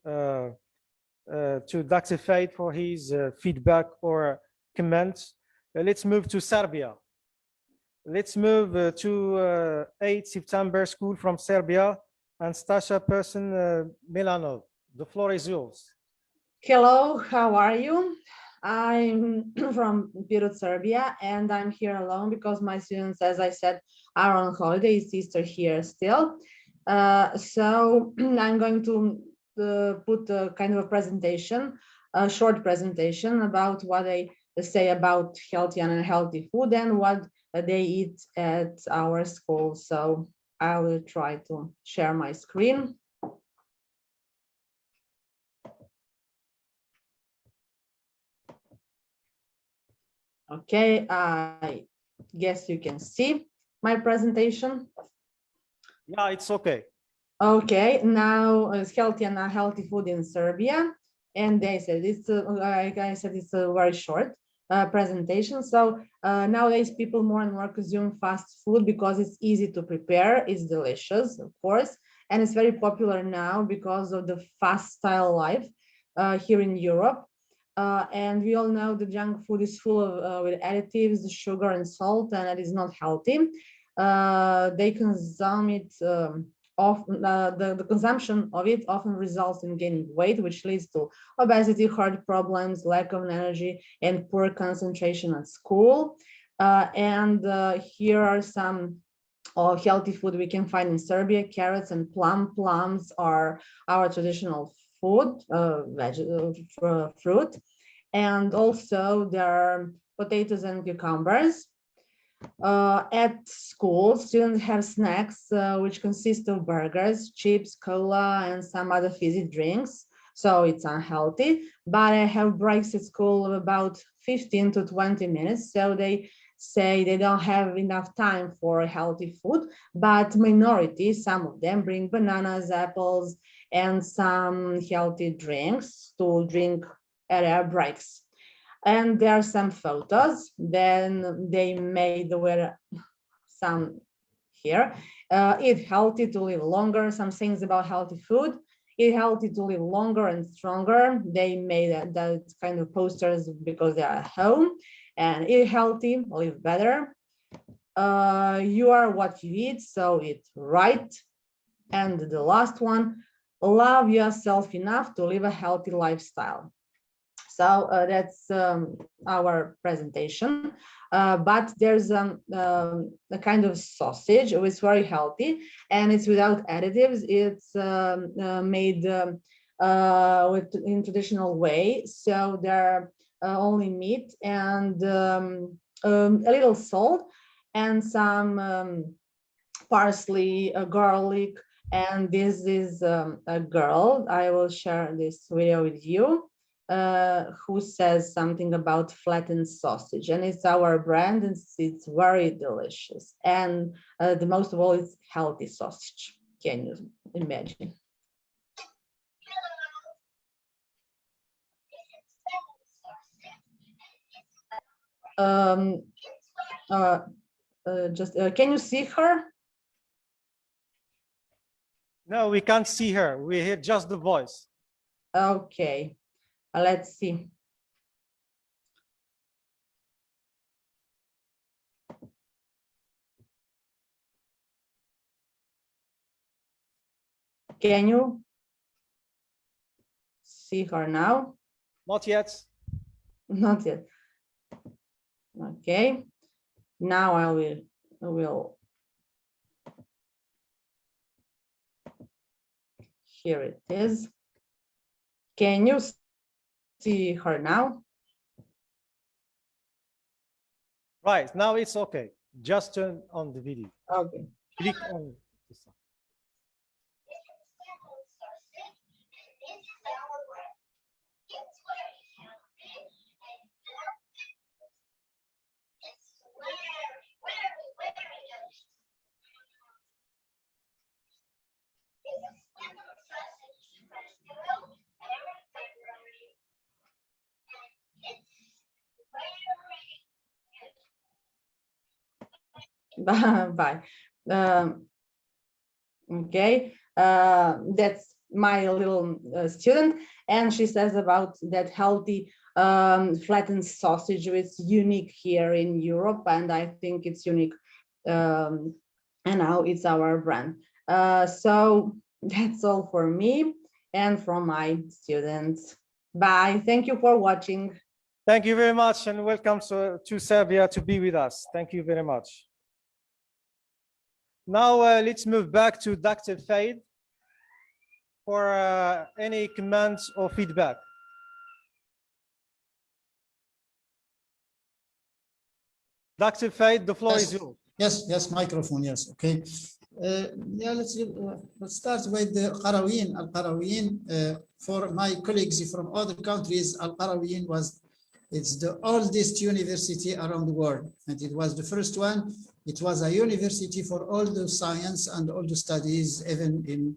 Dr. Faid for his feedback or comments, let's move to Serbia. Let's move to 8 September School from Serbia and Stasha person Milanov. The floor is yours. Hello, how are you? I'm from Pirot, Serbia, and I'm here alone because my students, as I said, are on holiday. It's Easter here still. So I'm going to put a kind of a presentation, a short presentation about what they say about healthy and unhealthy food and what they eat at our school. So I will try to share my screen. Okay, I guess you can see my presentation. Yeah, it's okay. Okay, now it's healthy and unhealthy food in Serbia. And they said it's, like I said, it's a very short presentation. So nowadays people more and more consume fast food because it's easy to prepare, it's delicious, of course, and it's very popular now because of the fast style life here in Europe. And we all know the junk food is full of with additives, sugar and salt, and it is not healthy. They consume it often, the consumption of it often results in gaining weight, which leads to obesity, heart problems, lack of energy, and poor concentration at school. Here are some healthy food we can find in Serbia: carrots and plums are our traditional food, fruit. And also there are potatoes and cucumbers. At school, students have snacks which consist of burgers, chips, cola, and some other fizzy drinks. So it's unhealthy, but I have breaks at school of about 15 to 20 minutes. So they say they don't have enough time for healthy food, but minority, some of them bring bananas, apples, and some healthy drinks to drink at our breaks. And there are some photos. Then they made where some here. Eat healthy to live longer. Some things about healthy food. Eat healthy to live longer and stronger. They made that kind of posters because they are at home. And eat healthy, live better. You are what you eat, so eat right. And the last one, love yourself enough to live a healthy lifestyle. So that's our presentation, but there's a kind of sausage. It's very healthy and it's without additives. It's made in traditional way. So there are only meat and a little salt and some parsley, garlic. And this is a girl. I will share this video with you. Who says something about flattened sausage, and it's our brand, and it's very delicious, and the most of all, it's healthy sausage. Can you imagine? Can you see her? No, we can't see her. We hear just the voice. Okay. Let's see. Can you see her now? Not yet. Not yet. Okay. Now I will. Here it is. Can you see her now? Right, now it's okay. Just turn on the video. Okay. Click on this. Bye. Okay, that's my little student, and she says about that healthy flattened sausage. It's unique here in Europe, and I think it's unique, and now it's our brand. So that's all for me and from my students. Bye. Thank you for watching. Thank you very much, and welcome to Serbia to be with us. Thank you very much. Now let's move back to Dr. Faid for any comments or feedback. Dr. Faid, the floor is yours. Yes, microphone, yes, okay. Yeah, let's start with the Qarawiyyin. Al-Qarawiyyin, for my colleagues from other countries, Al-Qarawiyyin was It's the oldest university around the world, and it was the first one. It was a university for all the science and all the studies, even in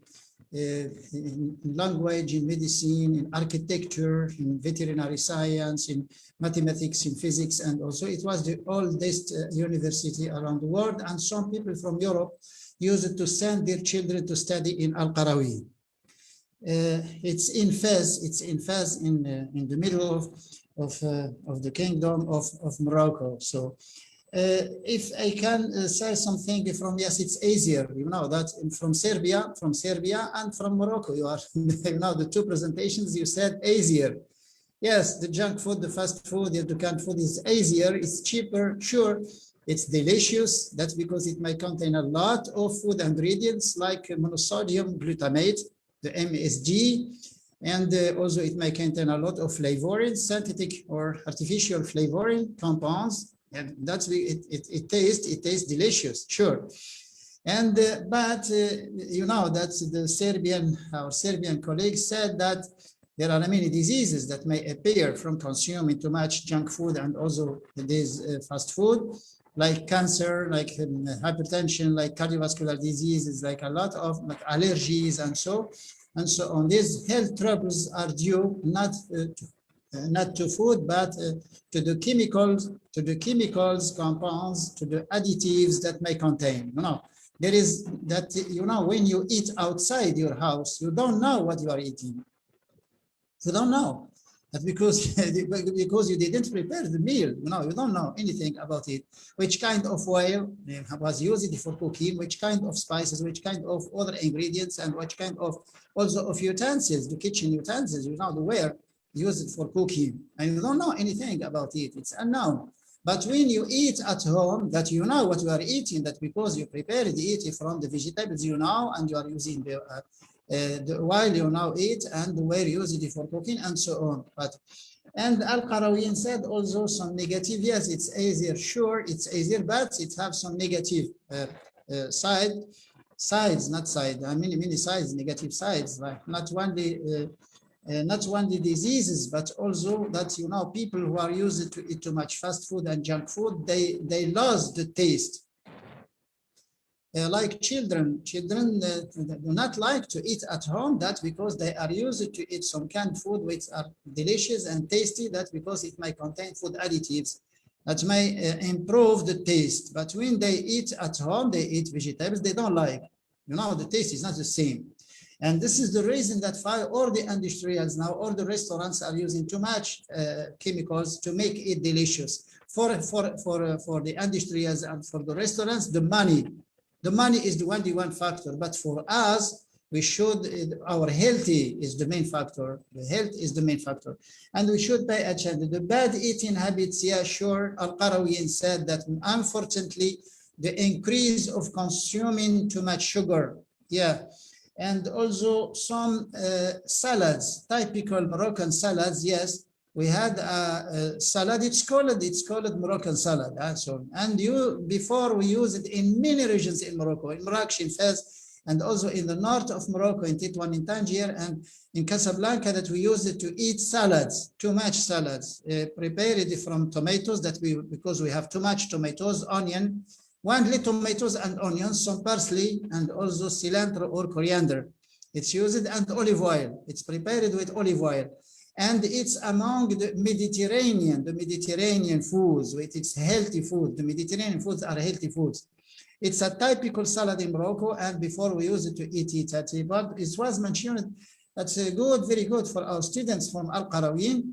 language, in medicine, in architecture, in veterinary science, in mathematics, in physics, and also it was the oldest university around the world. And some people from Europe used it to send their children to study in Al-Qarawiyyin. It's in Fez. It's in Fez in the middle of the kingdom of Morocco. So if I can say something from, yes, it's easier, you know, that from Serbia and from Morocco, you are, you know, the two presentations you said easier. Yes, the junk food, the fast food, the canned food is easier, it's cheaper, sure, it's delicious. That's because it may contain a lot of food ingredients like monosodium glutamate, the MSG, and also it may contain a lot of flavoring, synthetic or artificial flavoring compounds, and that's it tastes delicious, sure. And but you know that our Serbian colleagues said that there are many diseases that may appear from consuming too much junk food and also this fast food, like cancer, like hypertension, like cardiovascular diseases, like a lot of allergies and so on. These health troubles are due not to food, but to the chemicals, compounds, to the additives that may contain. You know, there is that, you know, when you eat outside your house, you don't know what you are eating. You don't know. That's because you didn't prepare the meal. You know, you don't know anything about it. Which kind of oil was used for cooking, which kind of spices, which kind of other ingredients, and which kind of also of utensils, the kitchen utensils, you know, the ware used for cooking. And you don't know anything about it. It's unknown. But when you eat at home, that you know what you are eating, that because you prepared it from the vegetables, you know, and you are using the oil you now eat and where you use it for cooking and so on. And Al-Qarawiyyin said also some negative, yes, it's easier, sure, it's easier, but it has some negative sides, not side, many sides, negative sides, like not only diseases, but also that, you know, people who are used to eat too much fast food and junk food, they lost the taste. Like children do not like to eat at home. That's because they are used to eat some canned food which are delicious and tasty. That's because it may contain food additives that may improve the taste. But when they eat at home, they eat vegetables they don't like. You know, the taste is not the same. And this is the reason that all the industrials now, all the restaurants are using too much chemicals to make it delicious. For the industrials and for the restaurants, the money is the one factor, but for us, we should, our healthy is the main factor. The health is the main factor. And we should pay attention. The bad eating habits, yeah, sure. Al-Qarawiyyin said that unfortunately, the increase of consuming too much sugar, yeah. And also some salads, typical Moroccan salads, yes. We had a salad, it's called Moroccan salad. And before we use it in many regions in Morocco, in Marrakech, in Fez, and also in the north of Morocco, in Tétouan, in Tangier, and in Casablanca, that we use it to eat salads, too much salads, prepared from tomatoes because we have too much tomatoes, onion, 1 little tomatoes and onions, some parsley, and also cilantro or coriander. It's used, and olive oil. It's prepared with olive oil. And it's among the Mediterranean foods, with its healthy food. The Mediterranean foods are healthy foods. It's a typical salad in Morocco, and before we use it to eat it, but it was mentioned that's good, very good for our students from Al-Qarawiyyin.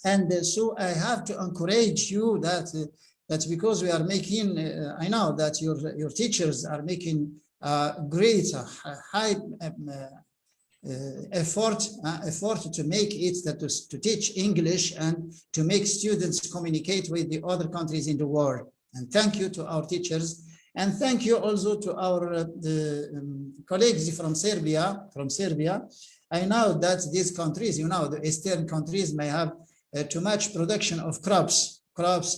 And so I have to encourage you that because we are making, I know that your teachers are making great, high effort to make it, to teach English and to make students communicate with the other countries in the world. And thank you to our teachers, and thank you also to our colleagues from Serbia. I know that these countries, you know, the Eastern countries may have too much production of crops,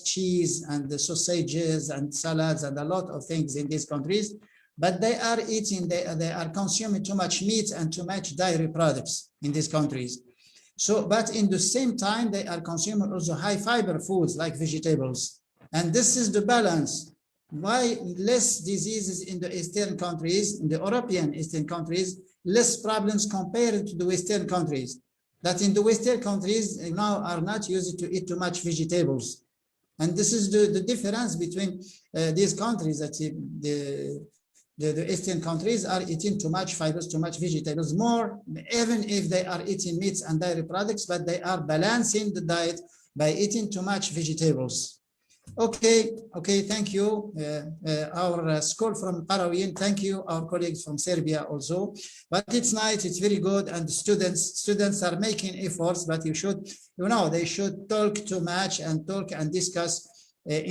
cheese, and the sausages and salads and a lot of things in these countries. But they are eating, they are consuming too much meat and too much dairy products in these countries. So, but in the same time, they are consuming also high fiber foods like vegetables. And this is the balance. Why less diseases in the Eastern countries, in the European Eastern countries, less problems compared to the Western countries? That in the Western countries now are not used to eat too much vegetables. And this is the difference between these countries, that the Eastern countries are eating too much fibers, too much vegetables, more, even if they are eating meats and dairy products, but they are balancing the diet by eating too much vegetables. Okay, thank you. Our school from Qarawiyyin, thank you. Our colleagues from Serbia also. But it's nice, it's very good, and students are making efforts, but they should talk too much and talk and discuss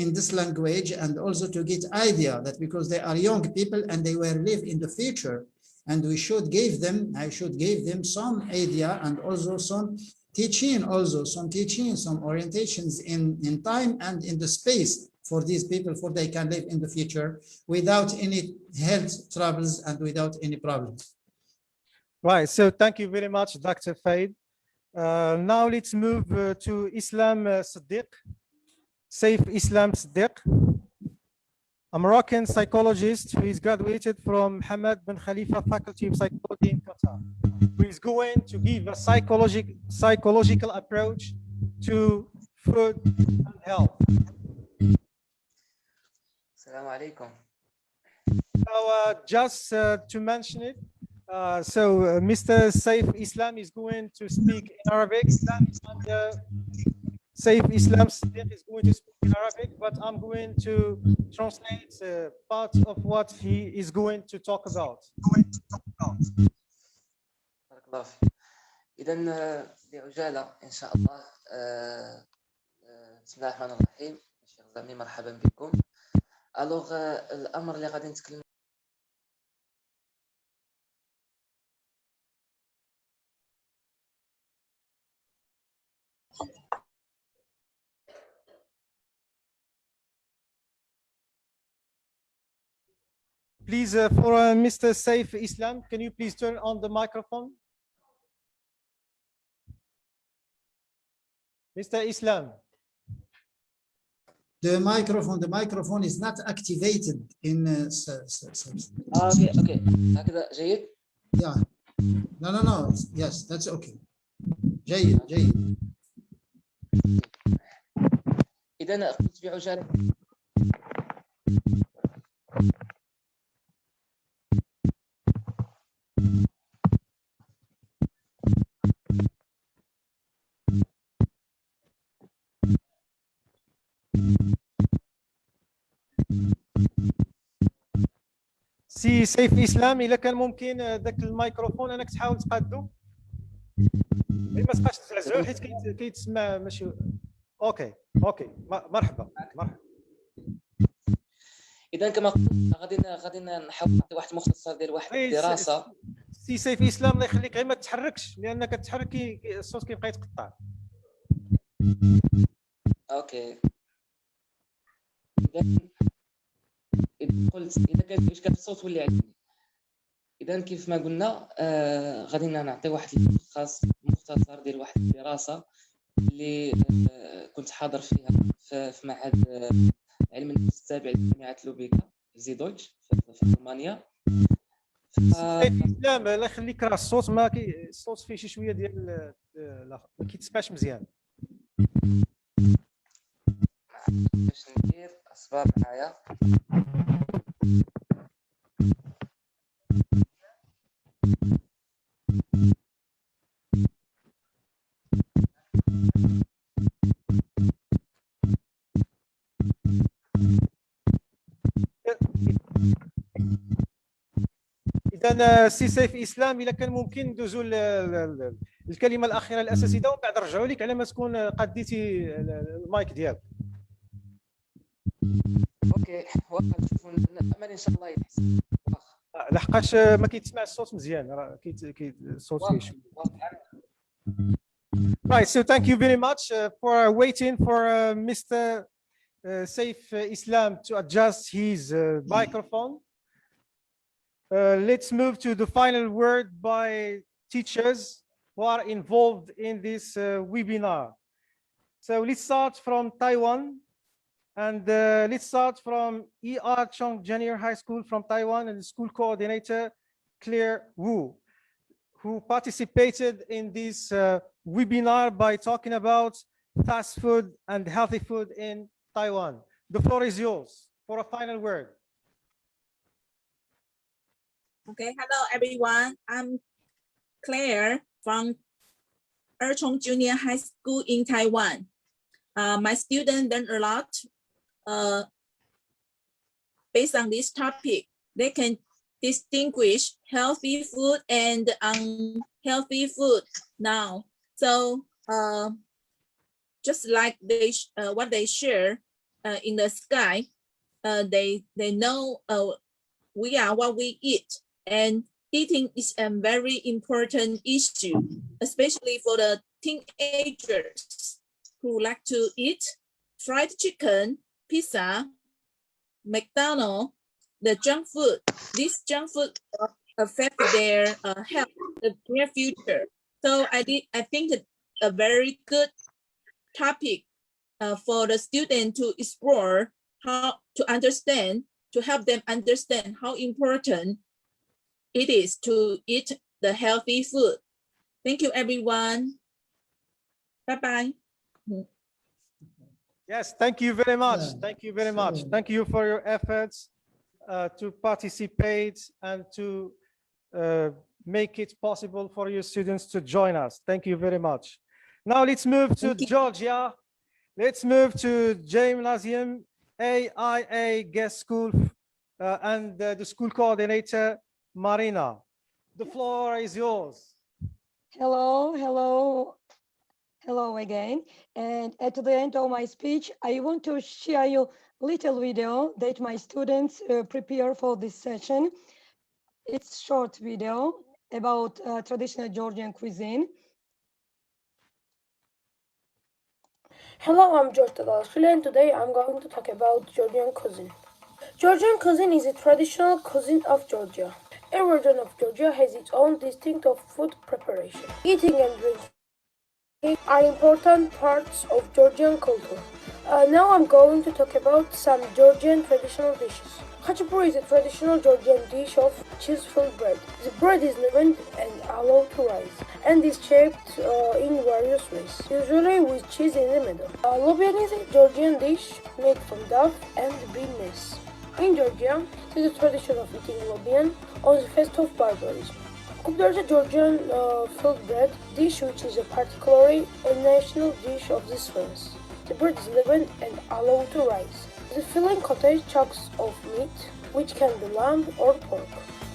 in this language, and also to get idea that because they are young people and they will live in the future, and I should give them some idea and also some teaching, some orientations in time and in the space for these people, for they can live in the future without any health troubles and without any problems. Right, so thank you very much, Dr. Faid. Now let's move to Islam Siddiq. Saif Islam Siddiq, a Moroccan psychologist who is graduated from Hamad bin Khalifa Faculty of Psychology in Qatar, who is going to give a psychological approach to food and health. Assalamu alaikum. So just to mention it, Mr. Saif Islam is going to speak in Arabic, and Saif Islam Siddiq is going to speak in Arabic, but I'm going to translate part of what he is going to talk about. بارك الله فيك. إذا بعجالة إن شاء الله. بسم الله الرحمن الرحيم. شيخ زامي مرحبا بكم. ألوغ الأمر اللي غادي نتكلم. Please, for Mr. Saif Islam, can you please turn on the microphone? Mr. Islam. The microphone is not activated in. Okay. هكذا جيد. Yeah. No. Yes, that's okay. جيد. إذا قلت بعجالة. سي سيف اسلام الا كان ممكن ذاك الميكروفون انك تحاول تقادو ما تبقاش تزعزعو حيت كيتسمع ماشي اوكي مرحبا اذا كما قلت غادي نحاول نعطي واحد المختصر ديال واحد الدراسه. سي سيف اسلام الله يخليك غير ما تحركش، لانك تحرك الصوت كيبقى يتقطع. اوكي اذا كان اشكال الصوت واللي عندي. اذا كيف ما قلنا غادي نعطي واحد الملخص مختصر ديال واحد الدراسه اللي كنت حاضر فيها في معهد علم النفس التابع لجامعه لوبيكا زيدويتش في المانيا. اسلام الله يخليك، راه الصوت الصوت فيه شي شويه ديال ما كيتسمعش مزيان. باش ندير اصبر معايا. اذا سي سيف اسلام الا كان ممكن ندوزو الكلمه الاخيره الاساسيه ومن بعد نرجعوا لك على ما تكون قديتي المايك ديالك. اوكي واخا نشوفوا الامل ان شاء الله يتحسن. لحقاش ما كيتسمع الصوت مزيان، راه الصوت فيه شويه. Right, so thank you very much for waiting for Mr. Saif Islam to adjust his microphone. Let's move to the final word by teachers. who are involved in this webinar. So let's start from Taiwan. And let's start from ER Chong Junior High School from Taiwan and the school coordinator, Claire Wu, who participated in this webinar by talking about fast food and healthy food in Taiwan. The floor is yours for a final word. Okay, hello everyone. I'm Claire from Erchong Junior High School in Taiwan. My students learn a lot based on this topic. They can distinguish healthy food and unhealthy food now. So just like what they share in the sky, they know we are what we eat, and eating is a very important issue, especially for the teenagers who like to eat fried chicken, pizza, McDonald's, the junk food. This junk food affect their health in the near future. So I think that a very good topic for the student to explore, how to understand, to help them understand how important it is to eat the healthy food. Thank you, everyone. Bye-bye. Yes, thank you very much. Thank you very much. Thank you for your efforts to participate and to make it possible for your students to join us. Thank you very much. Now let's move to Georgia. Let's move to Gymnasium AIA Guest School and the school coordinator, Marina. The floor is yours. Hello again. And at the end of my speech, I want to share you a little video that my students prepare for this session. It's a short video about traditional Georgian cuisine. Hello, I'm George Tadalashvili, and today I'm going to talk about Georgian cuisine. Georgian cuisine is a traditional cuisine of Georgia. Every region of Georgia has its own distinct food preparation. Eating and drinking are important parts of Georgian culture. Now I'm going to talk about some Georgian traditional dishes. Khachapuri is a traditional Georgian dish of cheese-filled bread. The bread is leavened and allowed to rise, and is shaped in various ways, usually with cheese in the middle. Lobian is a Georgian dish made from dough and bean maize. In Georgia, it is a tradition of eating lobian on the Fest of Barbarism. There's a Georgian filled bread dish, which is a particularly a national dish of this France. The bread is leavened and allowed to rise. The filling contains chunks of meat, which can be lamb or pork.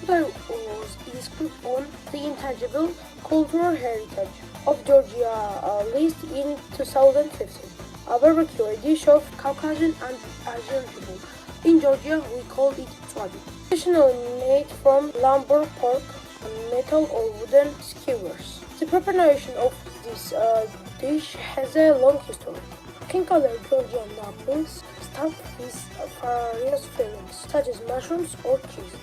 There was inscribed on the intangible cultural heritage of Georgia list in 2015. A barbecue, a dish of Caucasian and Asian people. In Georgia, we call it twabi. Traditionally made from lamb or pork, metal or wooden skewers. The preparation of this dish has a long history. King-color Georgian dumplings stuffed with various fillings, such as mushrooms or cheese,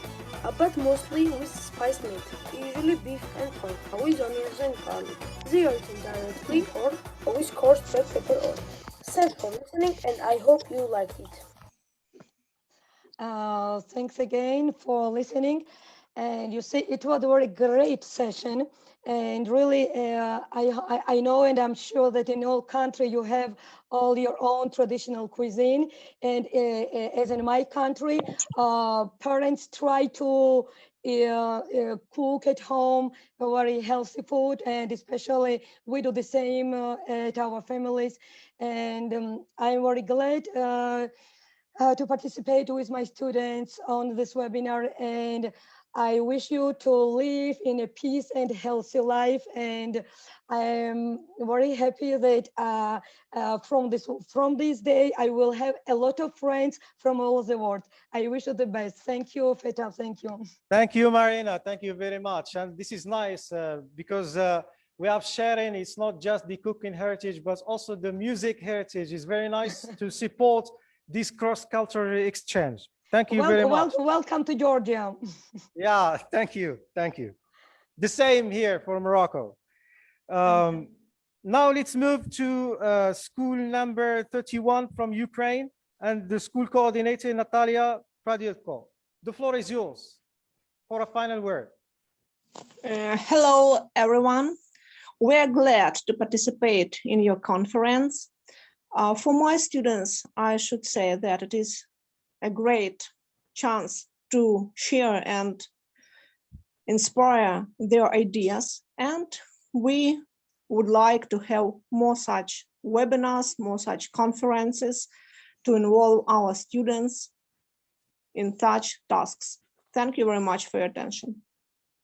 but mostly with spiced meat, usually beef and pork, with onions and garlic. They are eaten directly or with coarse black pepper oil. Thanks for listening, and I hope you liked it. Thanks again for listening. And you see, it was a very great session. And really, I know and I'm sure that in all country you have all your own traditional cuisine. And as in my country, parents try to cook at home very healthy food, and especially we do the same at our families. And I'm very glad to participate with my students on this webinar, and I wish you to live in a peace and healthy life. And I am very happy that from this day, I will have a lot of friends from all over the world. I wish you the best. Thank you, Feta. Thank you. Thank you, Marina. Thank you very much. And this is nice because we are sharing, it's not just the cooking heritage, but also the music heritage. It's very nice to support this cross-cultural exchange. Thank you very much. Welcome to Georgia. Yeah, thank you. Thank you. The same here for Morocco. Now let's move to school number 31 from Ukraine and the school coordinator, Natalia Pradyatko. The floor is yours for a final word. Hello, everyone. We're glad to participate in your conference. For my students, I should say that it is a great chance to share and inspire their ideas. And we would like to have more such webinars, more such conferences to involve our students in such tasks. Thank you very much for your attention.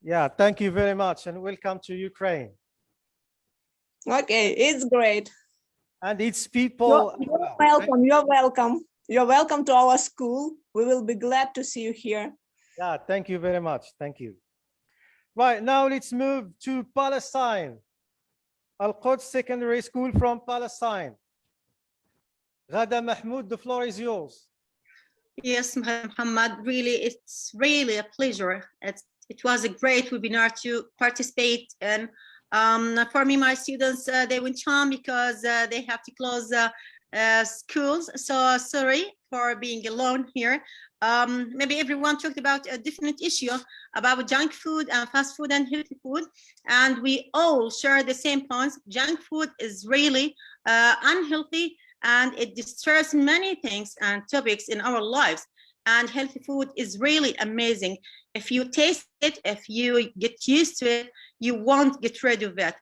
Yeah, thank you very much and welcome to Ukraine. Okay, it's great. And its people. You're welcome, you're welcome. You're welcome to our school. We will be glad to see you here. Yeah, thank you very much. Thank you. Right, now let's move to Palestine. Al-Quds Secondary School from Palestine. Ghada Mahmoud, the floor is yours. Yes, Muhammad, really, it's really a pleasure. It was a great webinar to participate in. For me, my students, they went home because they have to close schools. So sorry for being alone here. Maybe everyone talked about a different issue about junk food and fast food and healthy food. And we all share the same points. Junk food is really unhealthy and it disturbs many things and topics in our lives. And healthy food is really amazing. If you taste it, if you get used to it, you won't get rid of it.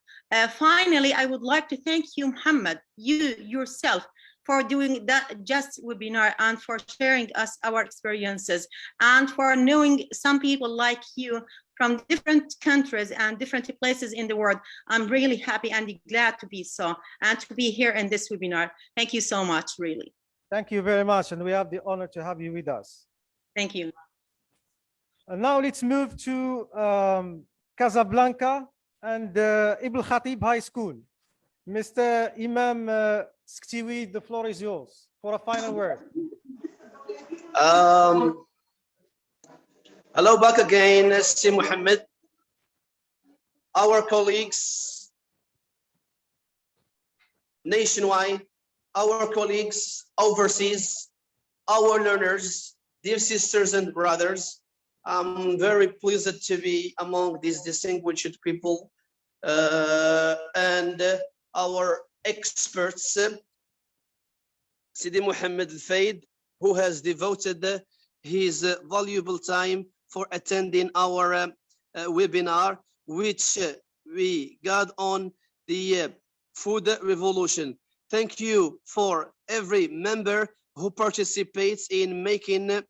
Finally, I would like to thank you, Muhammad, you yourself, for doing that just webinar and for sharing us our experiences and for knowing some people like you from different countries and different places in the world. I'm really happy and glad to be so and to be here in this webinar. Thank you so much, really. Thank you very much. And we have the honor to have you with us. Thank you. And now let's move to Casablanca and Ibn Khatib High School. Mr. Imam Sktiwi, the floor is yours for a final word. Hello back again, Si Mohammed. Our colleagues nationwide, our colleagues overseas, our learners, dear sisters and brothers, I'm very pleased to be among these distinguished people and our experts, Sidi Mohammed Al-Faid, who has devoted his valuable time for attending our webinar, which we got on the food revolution. Thank you for every member who participates in making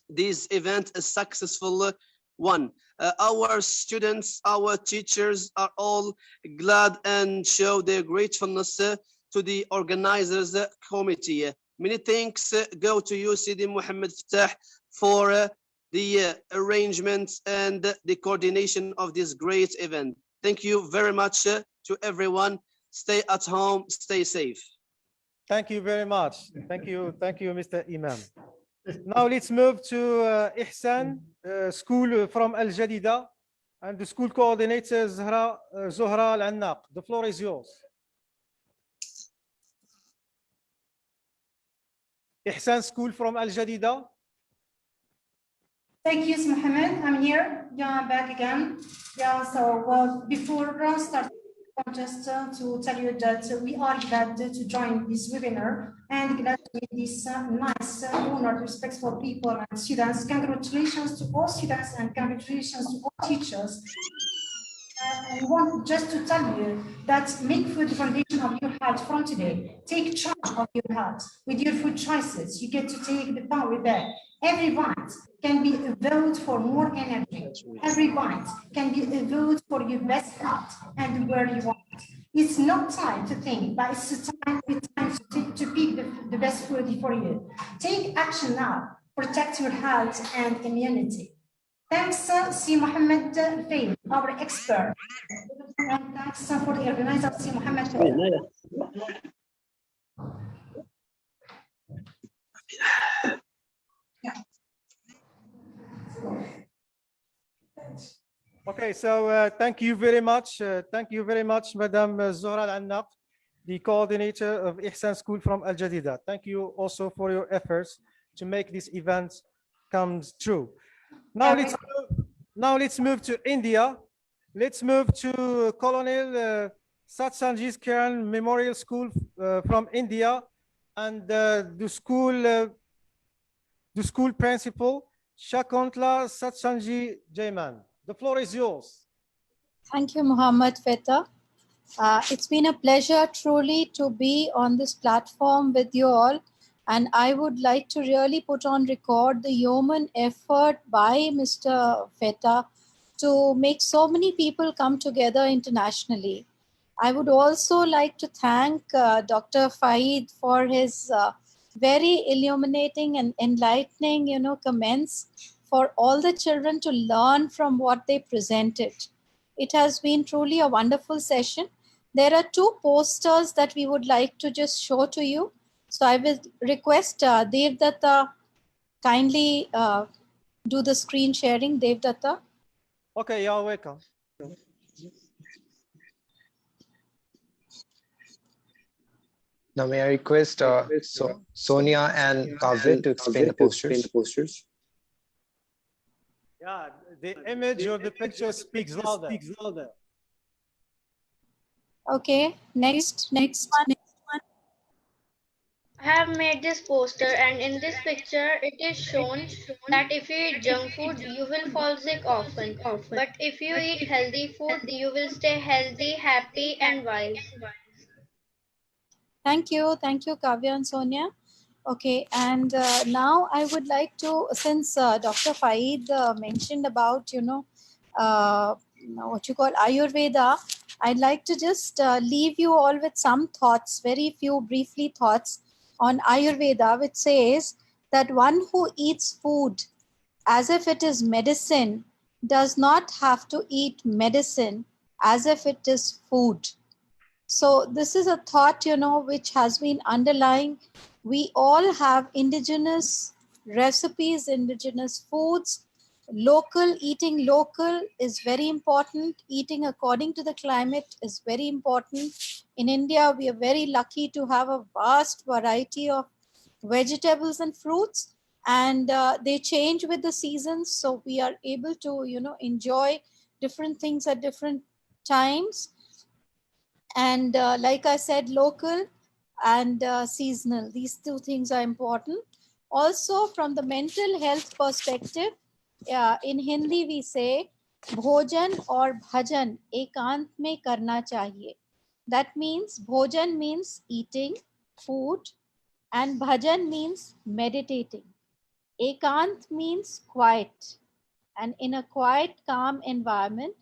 this event a successful one. Our students, our teachers are all glad and show their gratefulness to the organizers committee. Many thanks go to you, Sidi Mohammed Fatah, for the arrangements and the coordination of this great event. Thank you very much to everyone. Stay at home, stay safe. Thank you very much. Thank you, Mr. Imam. Now let's move to Ihsan School from Al Jadida and the school coordinator Zohra Al-Annaq. The floor is yours. Ihsan School from Al Jadida. Thank you, Mohammed. I'm here. Yeah, I'm back again. Yeah, so before starting, just to tell you that we are glad to join this webinar and glad to meet these nice, honored, respectful people and students. Congratulations to all students and congratulations to all teachers. I want just to tell you that make food the foundation of your health from today. Take charge of your health with your food choices. You get to take the power back. Every bite can be a vote for more energy. Every bite can be a vote for your best health and where you want. It's not time to think, but it's time to pick the best food for you. Take action now. Protect your health and immunity. Thanks, Si Mohammed Faid, our expert. And thanks for the organizer, Si Mohammed Faid. Okay, so thank you very much. Thank you very much, Madam Zohra Al-Annaq, the coordinator of Ihsan School from Al Jadida. Thank you also for your efforts to make this event come true. Now let's move to India. Let's move to Colonel Satsanji's Kiran Memorial School from India, and the school principal Shakuntala Satsanji Jaiman. The floor is yours. Thank you, Muhammad Feta. It's been a pleasure truly to be on this platform with you all. And I would like to really put on record the yeoman effort by Mr. Feta to make so many people come together internationally. I would also like to thank Dr. Faid for his very illuminating and enlightening, comments for all the children to learn from what they presented. It has been truly a wonderful session. There are two posters that we would like to just show to you. So I will request Devdatta kindly do the screen sharing. Devdatta. Okay, you're welcome. Now may I request Sonia and Kavya to explain the posters. Yeah, the image or the picture speaks louder. Okay, next one. I have made this poster, and in this picture it is shown that if you eat junk food you will fall sick often, but if you eat healthy food you will stay healthy, happy and wise. Thank you, Kavya and Sonia. Okay, and now I would like to, since Dr. Faid mentioned about, what you call Ayurveda, I'd like to just leave you all with some thoughts, very few briefly thoughts on Ayurveda, which says that one who eats food as if it is medicine does not have to eat medicine as if it is food. So this is a thought, which has been underlying. We all have indigenous recipes, indigenous foods. Eating local is very important. Eating according to the climate is very important. In India, we are very lucky to have a vast variety of vegetables and fruits, and they change with the seasons. So we are able to, enjoy different things at different times. And like I said, local and seasonal, these two things are important. Also, from the mental health perspective, in Hindi we say bhojan or bhajan ekant mein karna chahiye. That means bhojan means eating food and bhajan means meditating. Ekant means quiet, and in a quiet, calm environment.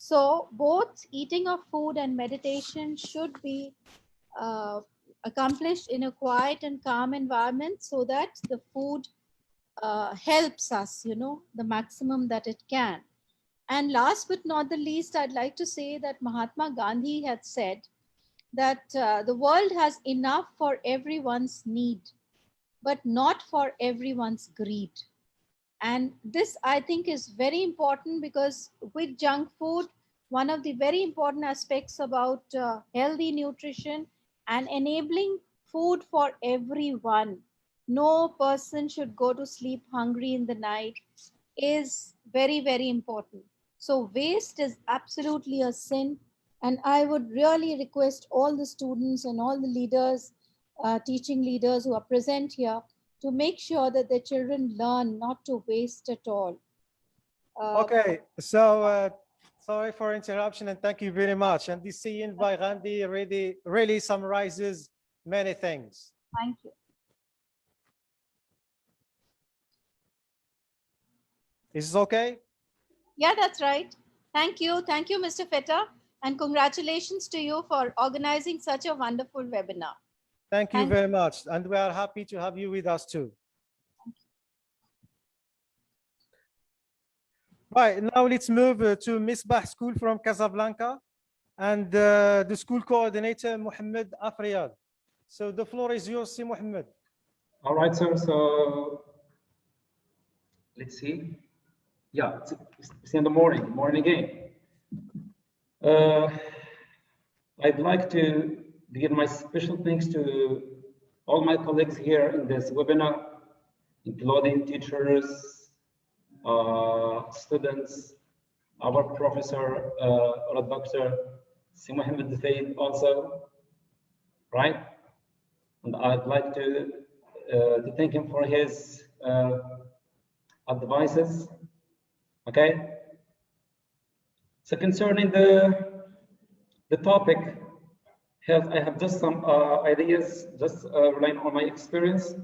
So both eating of food and meditation should be accomplished in a quiet and calm environment, so that the food helps us, the maximum that it can. And last but not the least, I'd like to say that Mahatma Gandhi had said that the world has enough for everyone's need, but not for everyone's greed. And this, I think, is very important, because with junk food, one of the very important aspects about healthy nutrition and enabling food for everyone, no person should go to sleep hungry in the night, is very, very important. So waste is absolutely a sin. And I would really request all the students and all the leaders, teaching leaders who are present here, to make sure that the children learn not to waste at all. Okay, so sorry for interruption and thank you very much. And this scene by Gandhi really summarizes many things. Thank you. Is this okay? Yeah, that's right. Thank you, Mr. Feta, and congratulations to you for organizing such a wonderful webinar. Thank you very much, and we are happy to have you with us too. Right, now let's move to Misbah School from Casablanca, and the school coordinator, Mohammed Afriyad. So the floor is yours, Si Mohammed. All right, sir. So let's see. Yeah, it's in the morning again. I'd like to give my special thanks to all my colleagues here in this webinar, including teachers, students, our professor, or Dr. Si Mohammed Faid also, right? And I'd like to thank him for his advices, okay? So concerning the topic, health, I have just some ideas, just relying on my experience.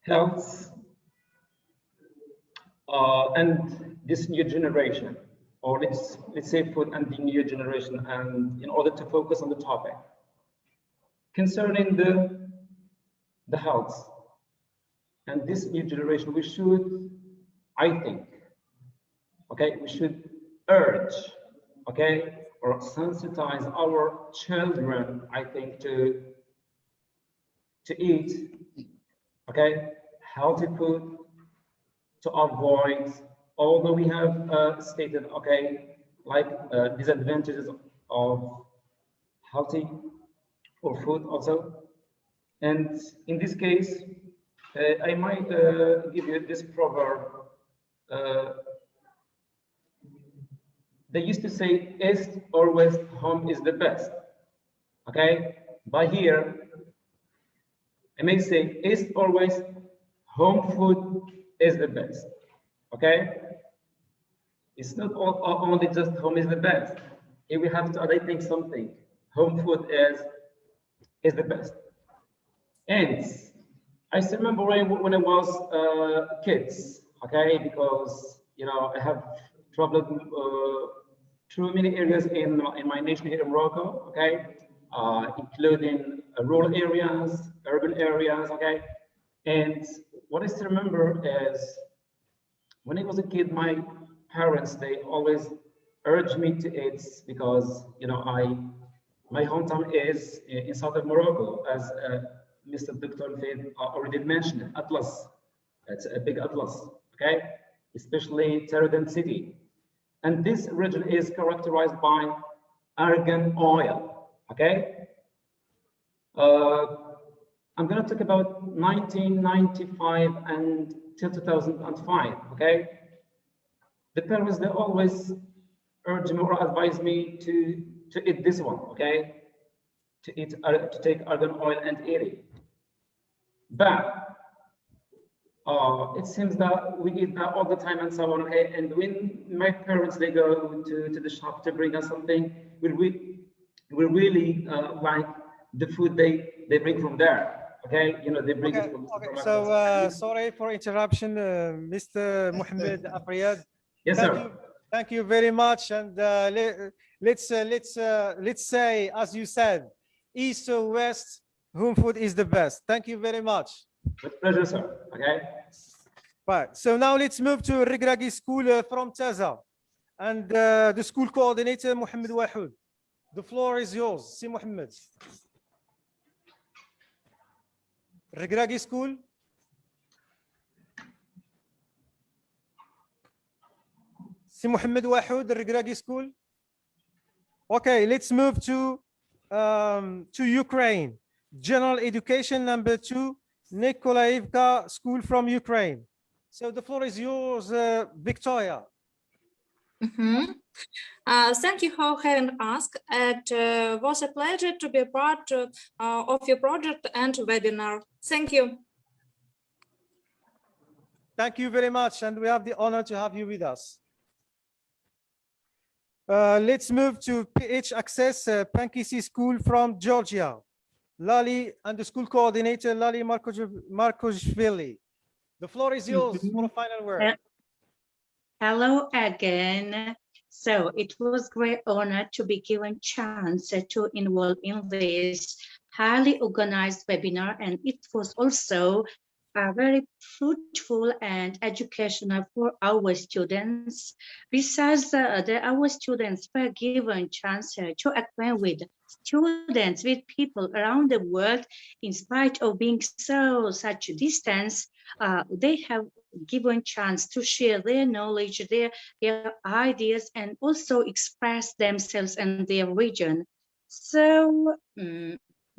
Health and this new generation, or let's say food and the new generation, and in order to focus on the topic concerning the health and this new generation, we should, I think, okay, we should urge, okay, or sensitize our children, I think, to eat, okay, healthy food, to avoid, although we have stated, okay, like disadvantages of healthy or food also. And in this case, I might give you this proverb. They used to say, east or west, home is the best. Okay, by here, I may say, east or west, home food is the best. Okay, it's not only just home is the best. Here we have to, I think, something. Home food is the best. And I still remember when I was kids, okay, because you know I have traveled through many areas in my nation here in Morocco, okay, including rural areas, urban areas, okay. And what I still remember is when I was a kid, my parents, they always urged me to eat because, you know, my hometown is in south of Morocco, as Mr. Dr. Faid already mentioned, Atlas. It's a big Atlas, okay? Especially Taradan city. And this region is characterized by argan oil, okay? I'm gonna talk about 1995 until 2005, okay? The parents, they always urge me or advise me to eat this one, okay? To take argan oil and eat it. But it seems that we eat that all the time and so on, okay? And when my parents, they go to the shop to bring us something, we really like the food they bring from there. Okay, you know, they bring it from so sorry for interruption, Mr. Mohammed Afriyad. Yes, sir. Thank you very much. And let's say, as you said, east or west, home food is the best. Thank you very much. With pleasure, sir. Okay. Right. So now let's move to Regragui School from Taza, and the school coordinator Mohammed Wahoud. The floor is yours, Si Mohammed. Regragui School. Si Mohammed Wahoud, Regragui School. Okay, let's move to Ukraine. General Education number 2, Nikolaevka School from Ukraine. So the floor is yours, Victoria. Thank you for having us. It was a pleasure to be part of your project and webinar. Thank you. Thank you very much, and we have the honor to have you with us. Let's move to PH Access Pankisi School from Georgia. Lali and the school coordinator, Lali Markoshvili. The floor is yours for a final word. Hello again. So it was great honor to be given chance to involve in this highly organized webinar, and it was also are very fruitful and educational for our students. Besides, our students were given chance to acquaint with students, with people around the world. In spite of being such distance, they have given chance to share their knowledge, their ideas, and also express themselves and their region. So,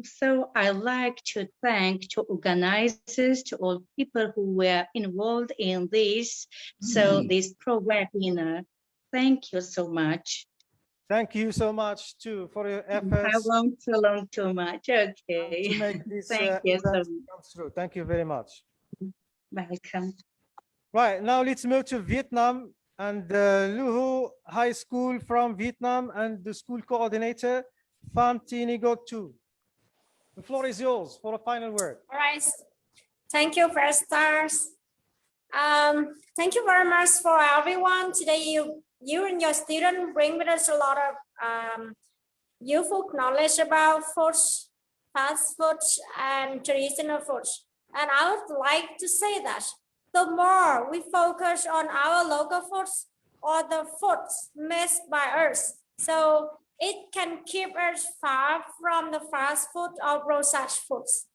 so I like to thank to organizers, to all people who were involved in this. So this program winner, thank you so much. Thank you so much too for your I efforts won't prolong too much. Okay. to make this Thank you so event come through. Thank you very much. Welcome. Right, now let's move to Vietnam and Luhu High School from Vietnam and the school coordinator, Pham Tinigot Tu. The floor is yours for a final word. All right. Thank you, first stars. Thank you very much for everyone. Today, you and your student bring with us a lot of useful knowledge about foods, fast foods, and traditional foods. And I would like to say that the more we focus on our local foods or the foods made by us, so it can keep us far from the fast food or processed foods.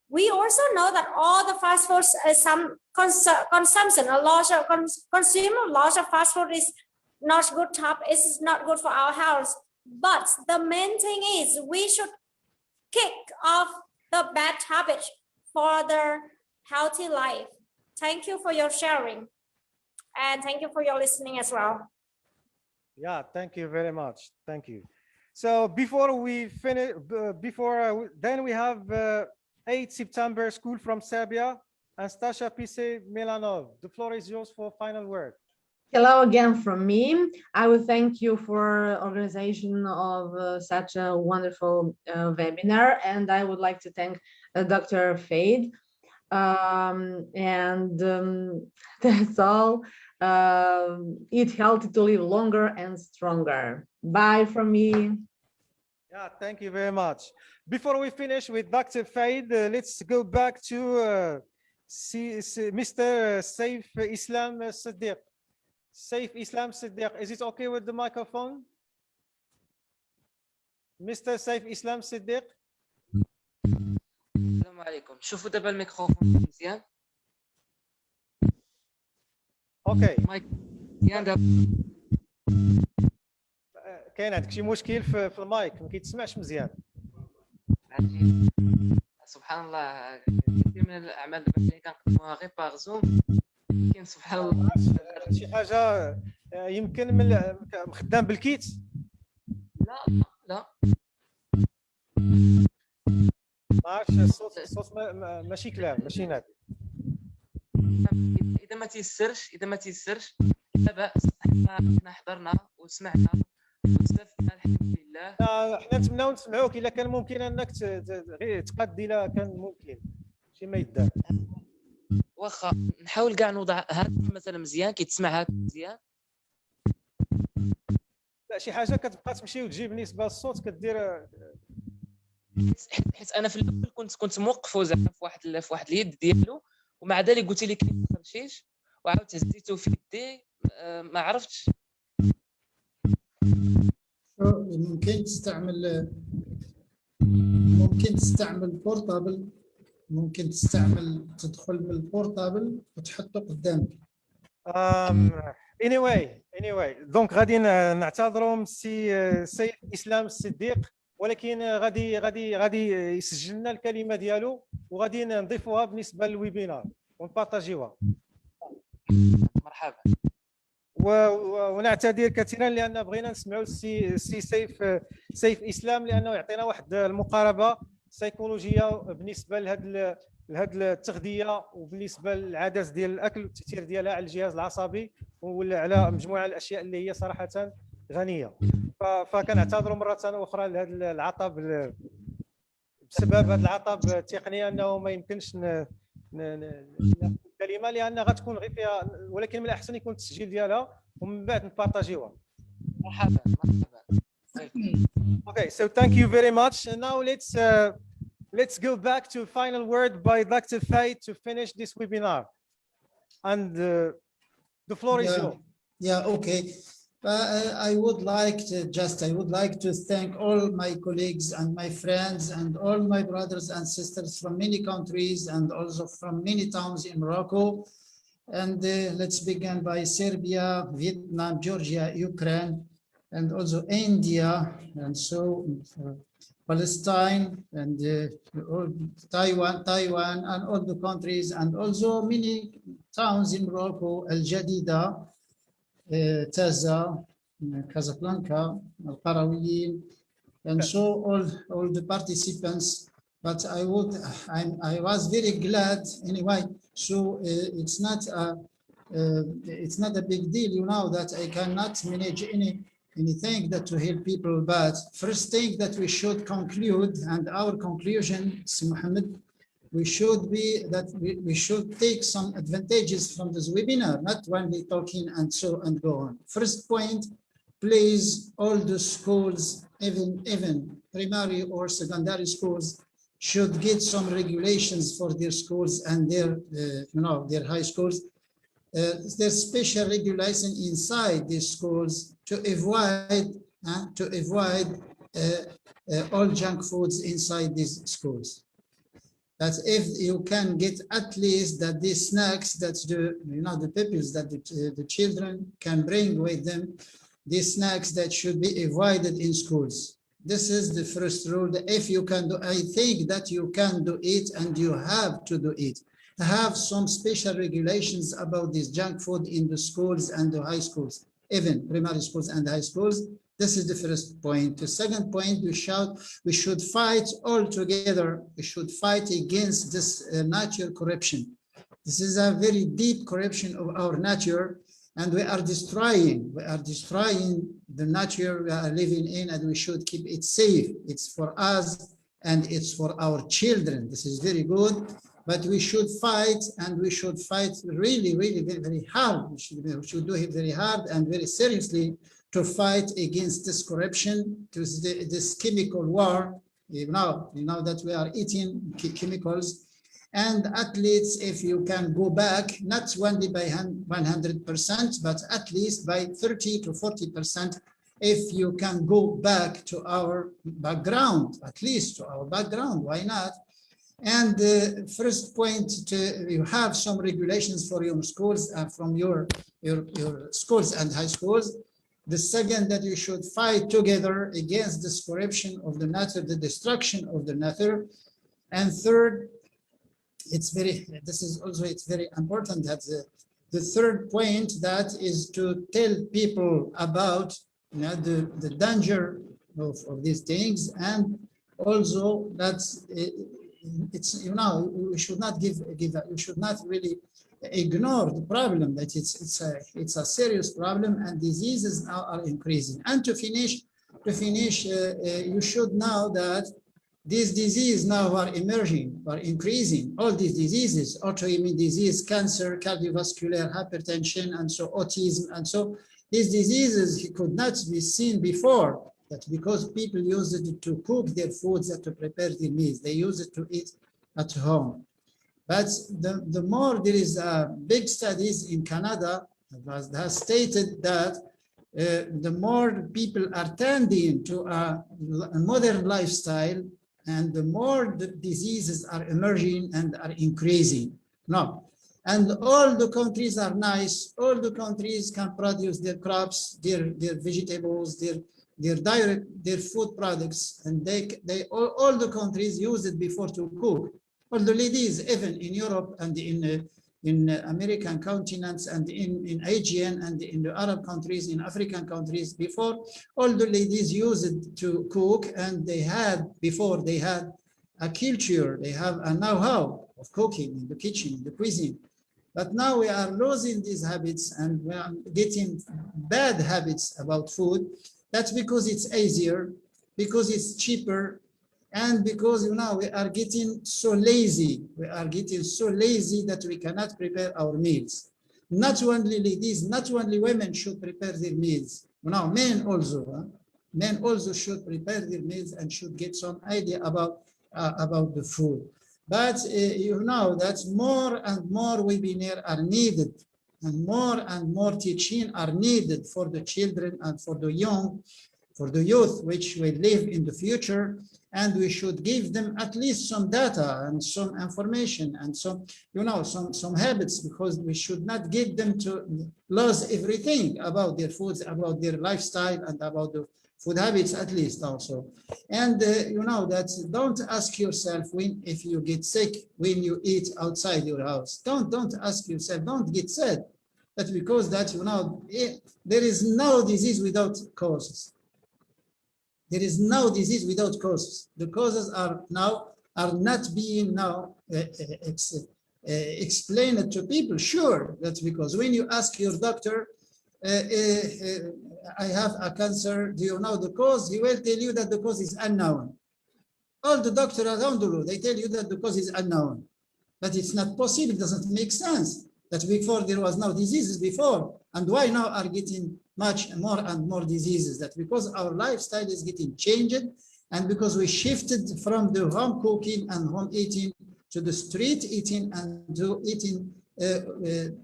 We also know that all the fast foods is some consumption, a lot of consumer lots of fast food is not good. It's not good for our health. But the main thing is we should kick off the bad habits for the healthy life. Thank you for your sharing, and thank you for your listening as well. Yeah, thank you very much. Thank you. So before we finish, then we have 8 September school from Serbia, Anastasia Pise Milanov. The floor is yours for final word. Hello again from me. I would thank you for organization of such a wonderful webinar, and I would like to thank Dr. Fade. That's all. Eat healthy to live longer and stronger. Bye from me. Yeah, thank you very much. Before we finish with Dr. Fade, let's go back to Mr. Saif Islam Siddiq. Saif Islam Siddiq, is it okay with the microphone? Mr. Saif Islam Siddiq. السلام عليكم. شوفوا دابا الميكروفون مزيان. اوكي. مزيان دابا. كاين عندك شي مشكل في المايك، ما كيتسمعش مزيان. سبحان الله، كثير من الاعمال دابا اللي كنقدموها غير باغ زوم، كاين سبحان الله شي حاجه يمكن من خدام بالكيت. لا ما عرفتش الصوت ماشي كلام، ماشي نادي. اذا ما تيسرش لا باس، حنا حضرنا وسمعنا واستفدنا الحمد لله. حنا نتمناو نسمعوك الا كان ممكن انك تقاد الا كان ممكن شي ما يدار. واخا نحاول كاع نوضع هذا مثلا مزيان، كيتسمع هذا مزيان. لا شي حاجه كتبقى تمشي وتجي بالنسبه للصوت كدير، حيت انا في الاول كنت موقفه زعما في واحد اليد ديالو، ومع ذلك قلت لي ما تمشيش، وعاودت هزيته في يدي ما عرفتش. ممكن تستعمل بورتابل، ممكن تدخل بالبورتابل وتحطه قدامك. anyway دونك غادي نعتذروا من سي سيف اسلام الصديق، ولكن غادي يسجل لنا الكلمه ديالو وغادي نضيفوها بالنسبه للويبينار ونبارطاجيوها. مرحبا. ونعتذر كثيرا لان بغينا نسمعوا السي سيف اسلام، لانه يعطينا واحد المقاربه سيكولوجيه بالنسبه لهاد التغذيه وبالنسبه للعادات ديال الاكل والتاثير ديالها على الجهاز العصبي وعلى مجموعه الاشياء اللي هي صراحه غنيه. فكنعتذروا مره اخرى لهذا العطب بسبب هذا العطب التقني، انه ما يمكنش الكلمه لان غتكون غير فيها، ولكن من الاحسن يكون التسجيل ديالها ومن بعد نبارطاجيوها. مرحبا. Okay, so thank you very much. And now let's go back to final word by Dr. Faye to finish this webinar. And the floor is yours. Yeah, okay. I would like to thank all my colleagues and my friends and all my brothers and sisters from many countries and also from many towns in Morocco. And let's begin by Serbia, Vietnam, Georgia, Ukraine, and also India, and so Palestine, and Taiwan, and all the countries, and also many towns in Morocco, Al Jadida, Taza, Casablanca, Al Qarawiyyin, and so all the participants. But I was very glad anyway. So it's not a big deal, you know, that I cannot manage anything that to help people. But first thing that we should conclude, and our conclusion, Mohammed, we should be that we should take some advantages from this webinar, not only talking and so and go on. First point, please, all the schools, even primary or secondary schools, should get some regulations for their schools and their their high schools. There's special regulation inside these schools to avoid all junk foods inside these schools. That if you can get at least that these snacks that the pupils that the children can bring with them, these snacks that should be avoided in schools. This is the first rule. If you can do, I think that you can do it and you have to do it. Have some special regulations about this junk food in the schools and the high schools, even primary schools and high schools. This is the first point. The second point, we should fight all together. We should fight against this nature corruption. This is a very deep corruption of our nature, and we are destroying the nature we are living in, and we should keep it safe. It's for us and it's for our children. This is very good, but we should fight, and we should fight really, really very, very hard. We should do it very hard and very seriously to fight against this corruption, to this chemical war. You know that we are eating chemicals. And athletes, if you can go back, not only by 100%, but at least by 30 to 40%, if you can go back to our background, at least to our background, why not? And the first point, you have some regulations for your schools and from your schools and high schools. The second, that you should fight together against this corruption of the nature, the destruction of the nature. And third, it's very important that the third point, that is to tell people about the danger of these things, and also that it's we should not we should not really ignore the problem, that it's a serious problem, and diseases now are increasing. And to finish, you should know that these diseases now are emerging, are increasing. All these diseases, autoimmune disease, cancer, cardiovascular, hypertension, and so autism, and so these diseases could not be seen before. That because people use it to cook their foods and to prepare their meals, they use it to eat at home. But the more there is big studies in Canada that has stated that the more people are tending to a modern lifestyle, and the more the diseases are emerging and are increasing. No, and all the countries are nice. All the countries can produce their crops, their vegetables, their food products, and all the countries use it before to cook. All the ladies, even in Europe and in American continents and in Asian and in the Arab countries, in African countries, before, all the ladies use it to cook, and before they had a culture, they have a know-how of cooking in the kitchen, in the cuisine. But now we are losing these habits, and we are getting bad habits about food. That's because it's easier, because it's cheaper, and because we are getting so lazy. We are getting so lazy that we cannot prepare our meals. Not only ladies, not only women should prepare their meals. Men also. Men also should prepare their meals and should get some idea about about the food. But you know that more and more webinars are needed, and more teaching are needed for the children and for the young, for the youth, which will live in the future. And we should give them at least some data and some information and some, you know, some habits, because we should not give them to lose everything about their foods, about their lifestyle, and about the food habits at least also. And you know that don't ask yourself if you get sick when you eat outside your house. Don't ask yourself, don't get sad. That's because that, you know, there is no disease without causes. There is no disease without causes. The causes are not being explained to people. Sure, that's because when you ask your doctor, I have a cancer, do you know the cause? He will tell you that the cause is unknown. All the doctors around the world, they tell you that the cause is unknown. But it's not possible, it doesn't make sense. That before there was no diseases before, and why now are getting much more and more diseases? That because our lifestyle is getting changed, and because we shifted from the home cooking and home eating to the street eating and to eating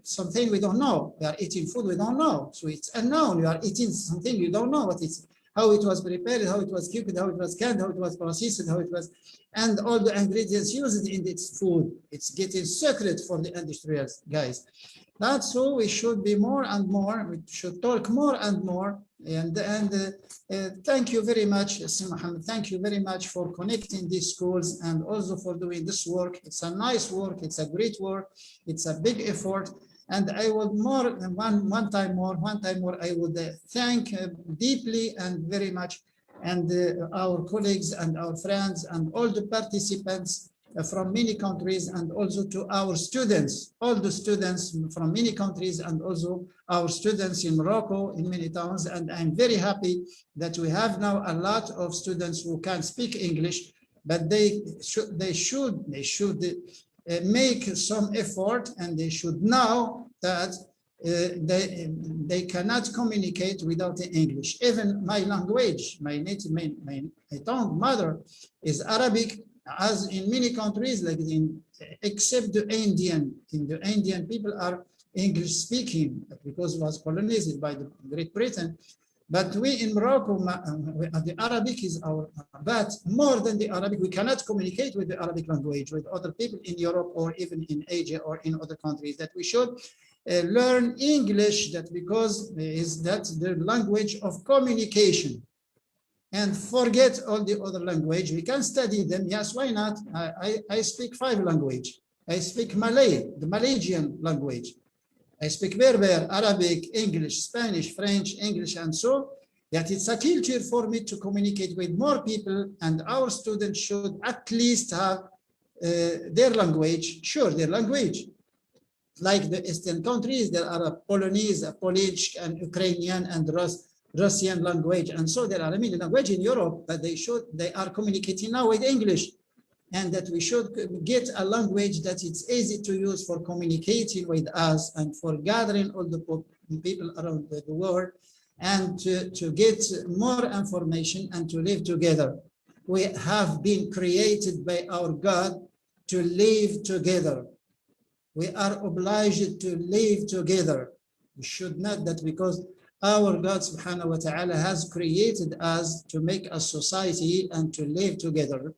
something we don't know. We are eating food we don't know, so it's unknown. You are eating something you don't know what it's, how it was prepared, how it was cooked, how it was canned, how it was processed, how it was, and all the ingredients used in its food. It's getting secret for the industrials, guys. That's so we should be more and more, we should talk more and more. And thank you very much, Sir Mohammed. Thank you very much for connecting these schools and also for doing this work. It's a nice work, it's a great work, it's a big effort. And I would more than one time more, I would thank deeply and very much, and our colleagues and our friends and all the participants from many countries, and also to our students, all the students from many countries, and also our students in Morocco in many towns. And I'm very happy that we have now a lot of students who can speak English, but they should make some effort, and they should know that they cannot communicate without English. Even my language, my native, my tongue mother is Arabic, as in many countries, like except the Indian. In the Indian people are English speaking because it was colonized by the Great Britain. But we in Morocco, the Arabic is our, but more than the Arabic, we cannot communicate with the Arabic language with other people in Europe or even in Asia or in other countries. That we should learn English, that because that's the language of communication. And forget all the other language. We can study them. Yes, why not? I speak 5 languages. I speak Malay, the Malaysian language. I speak Berber, Arabic, English, Spanish, French, English, and so that it's a culture for me to communicate with more people, and our students should at least have their language, sure, their language. Like the Eastern countries, there are a Polonese, a Polish, and Ukrainian, and Russian language, and so there are many languages in Europe, but they are communicating now with English, and that we should get a language that it's easy to use for communicating with us and for gathering all the people around the world, and to get more information and to live together. We have been created by our God to live together. We are obliged to live together. We should not, that because our God subhanahu wa ta'ala has created us to make a society and to live together.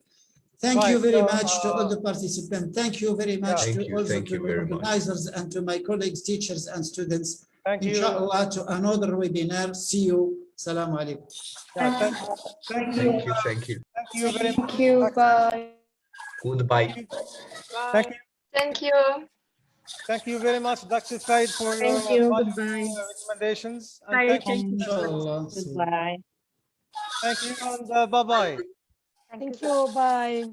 Thank you very much to all the participants. Thank you very much to the organizers and to my colleagues, teachers and students. Thank you. Inshallah, to another webinar. See you. Assalamu alaikum. Thank you. Thank you. Thank you very much. Thank you. Bye. Goodbye. Thank you. Thank you. Thank you very much, Dr. Said, for Thank your you. valuable, Goodbye. recommendations. And Bye. thank you. Inshallah. Goodbye. Thank you, and bye-bye. Thank you. Bye.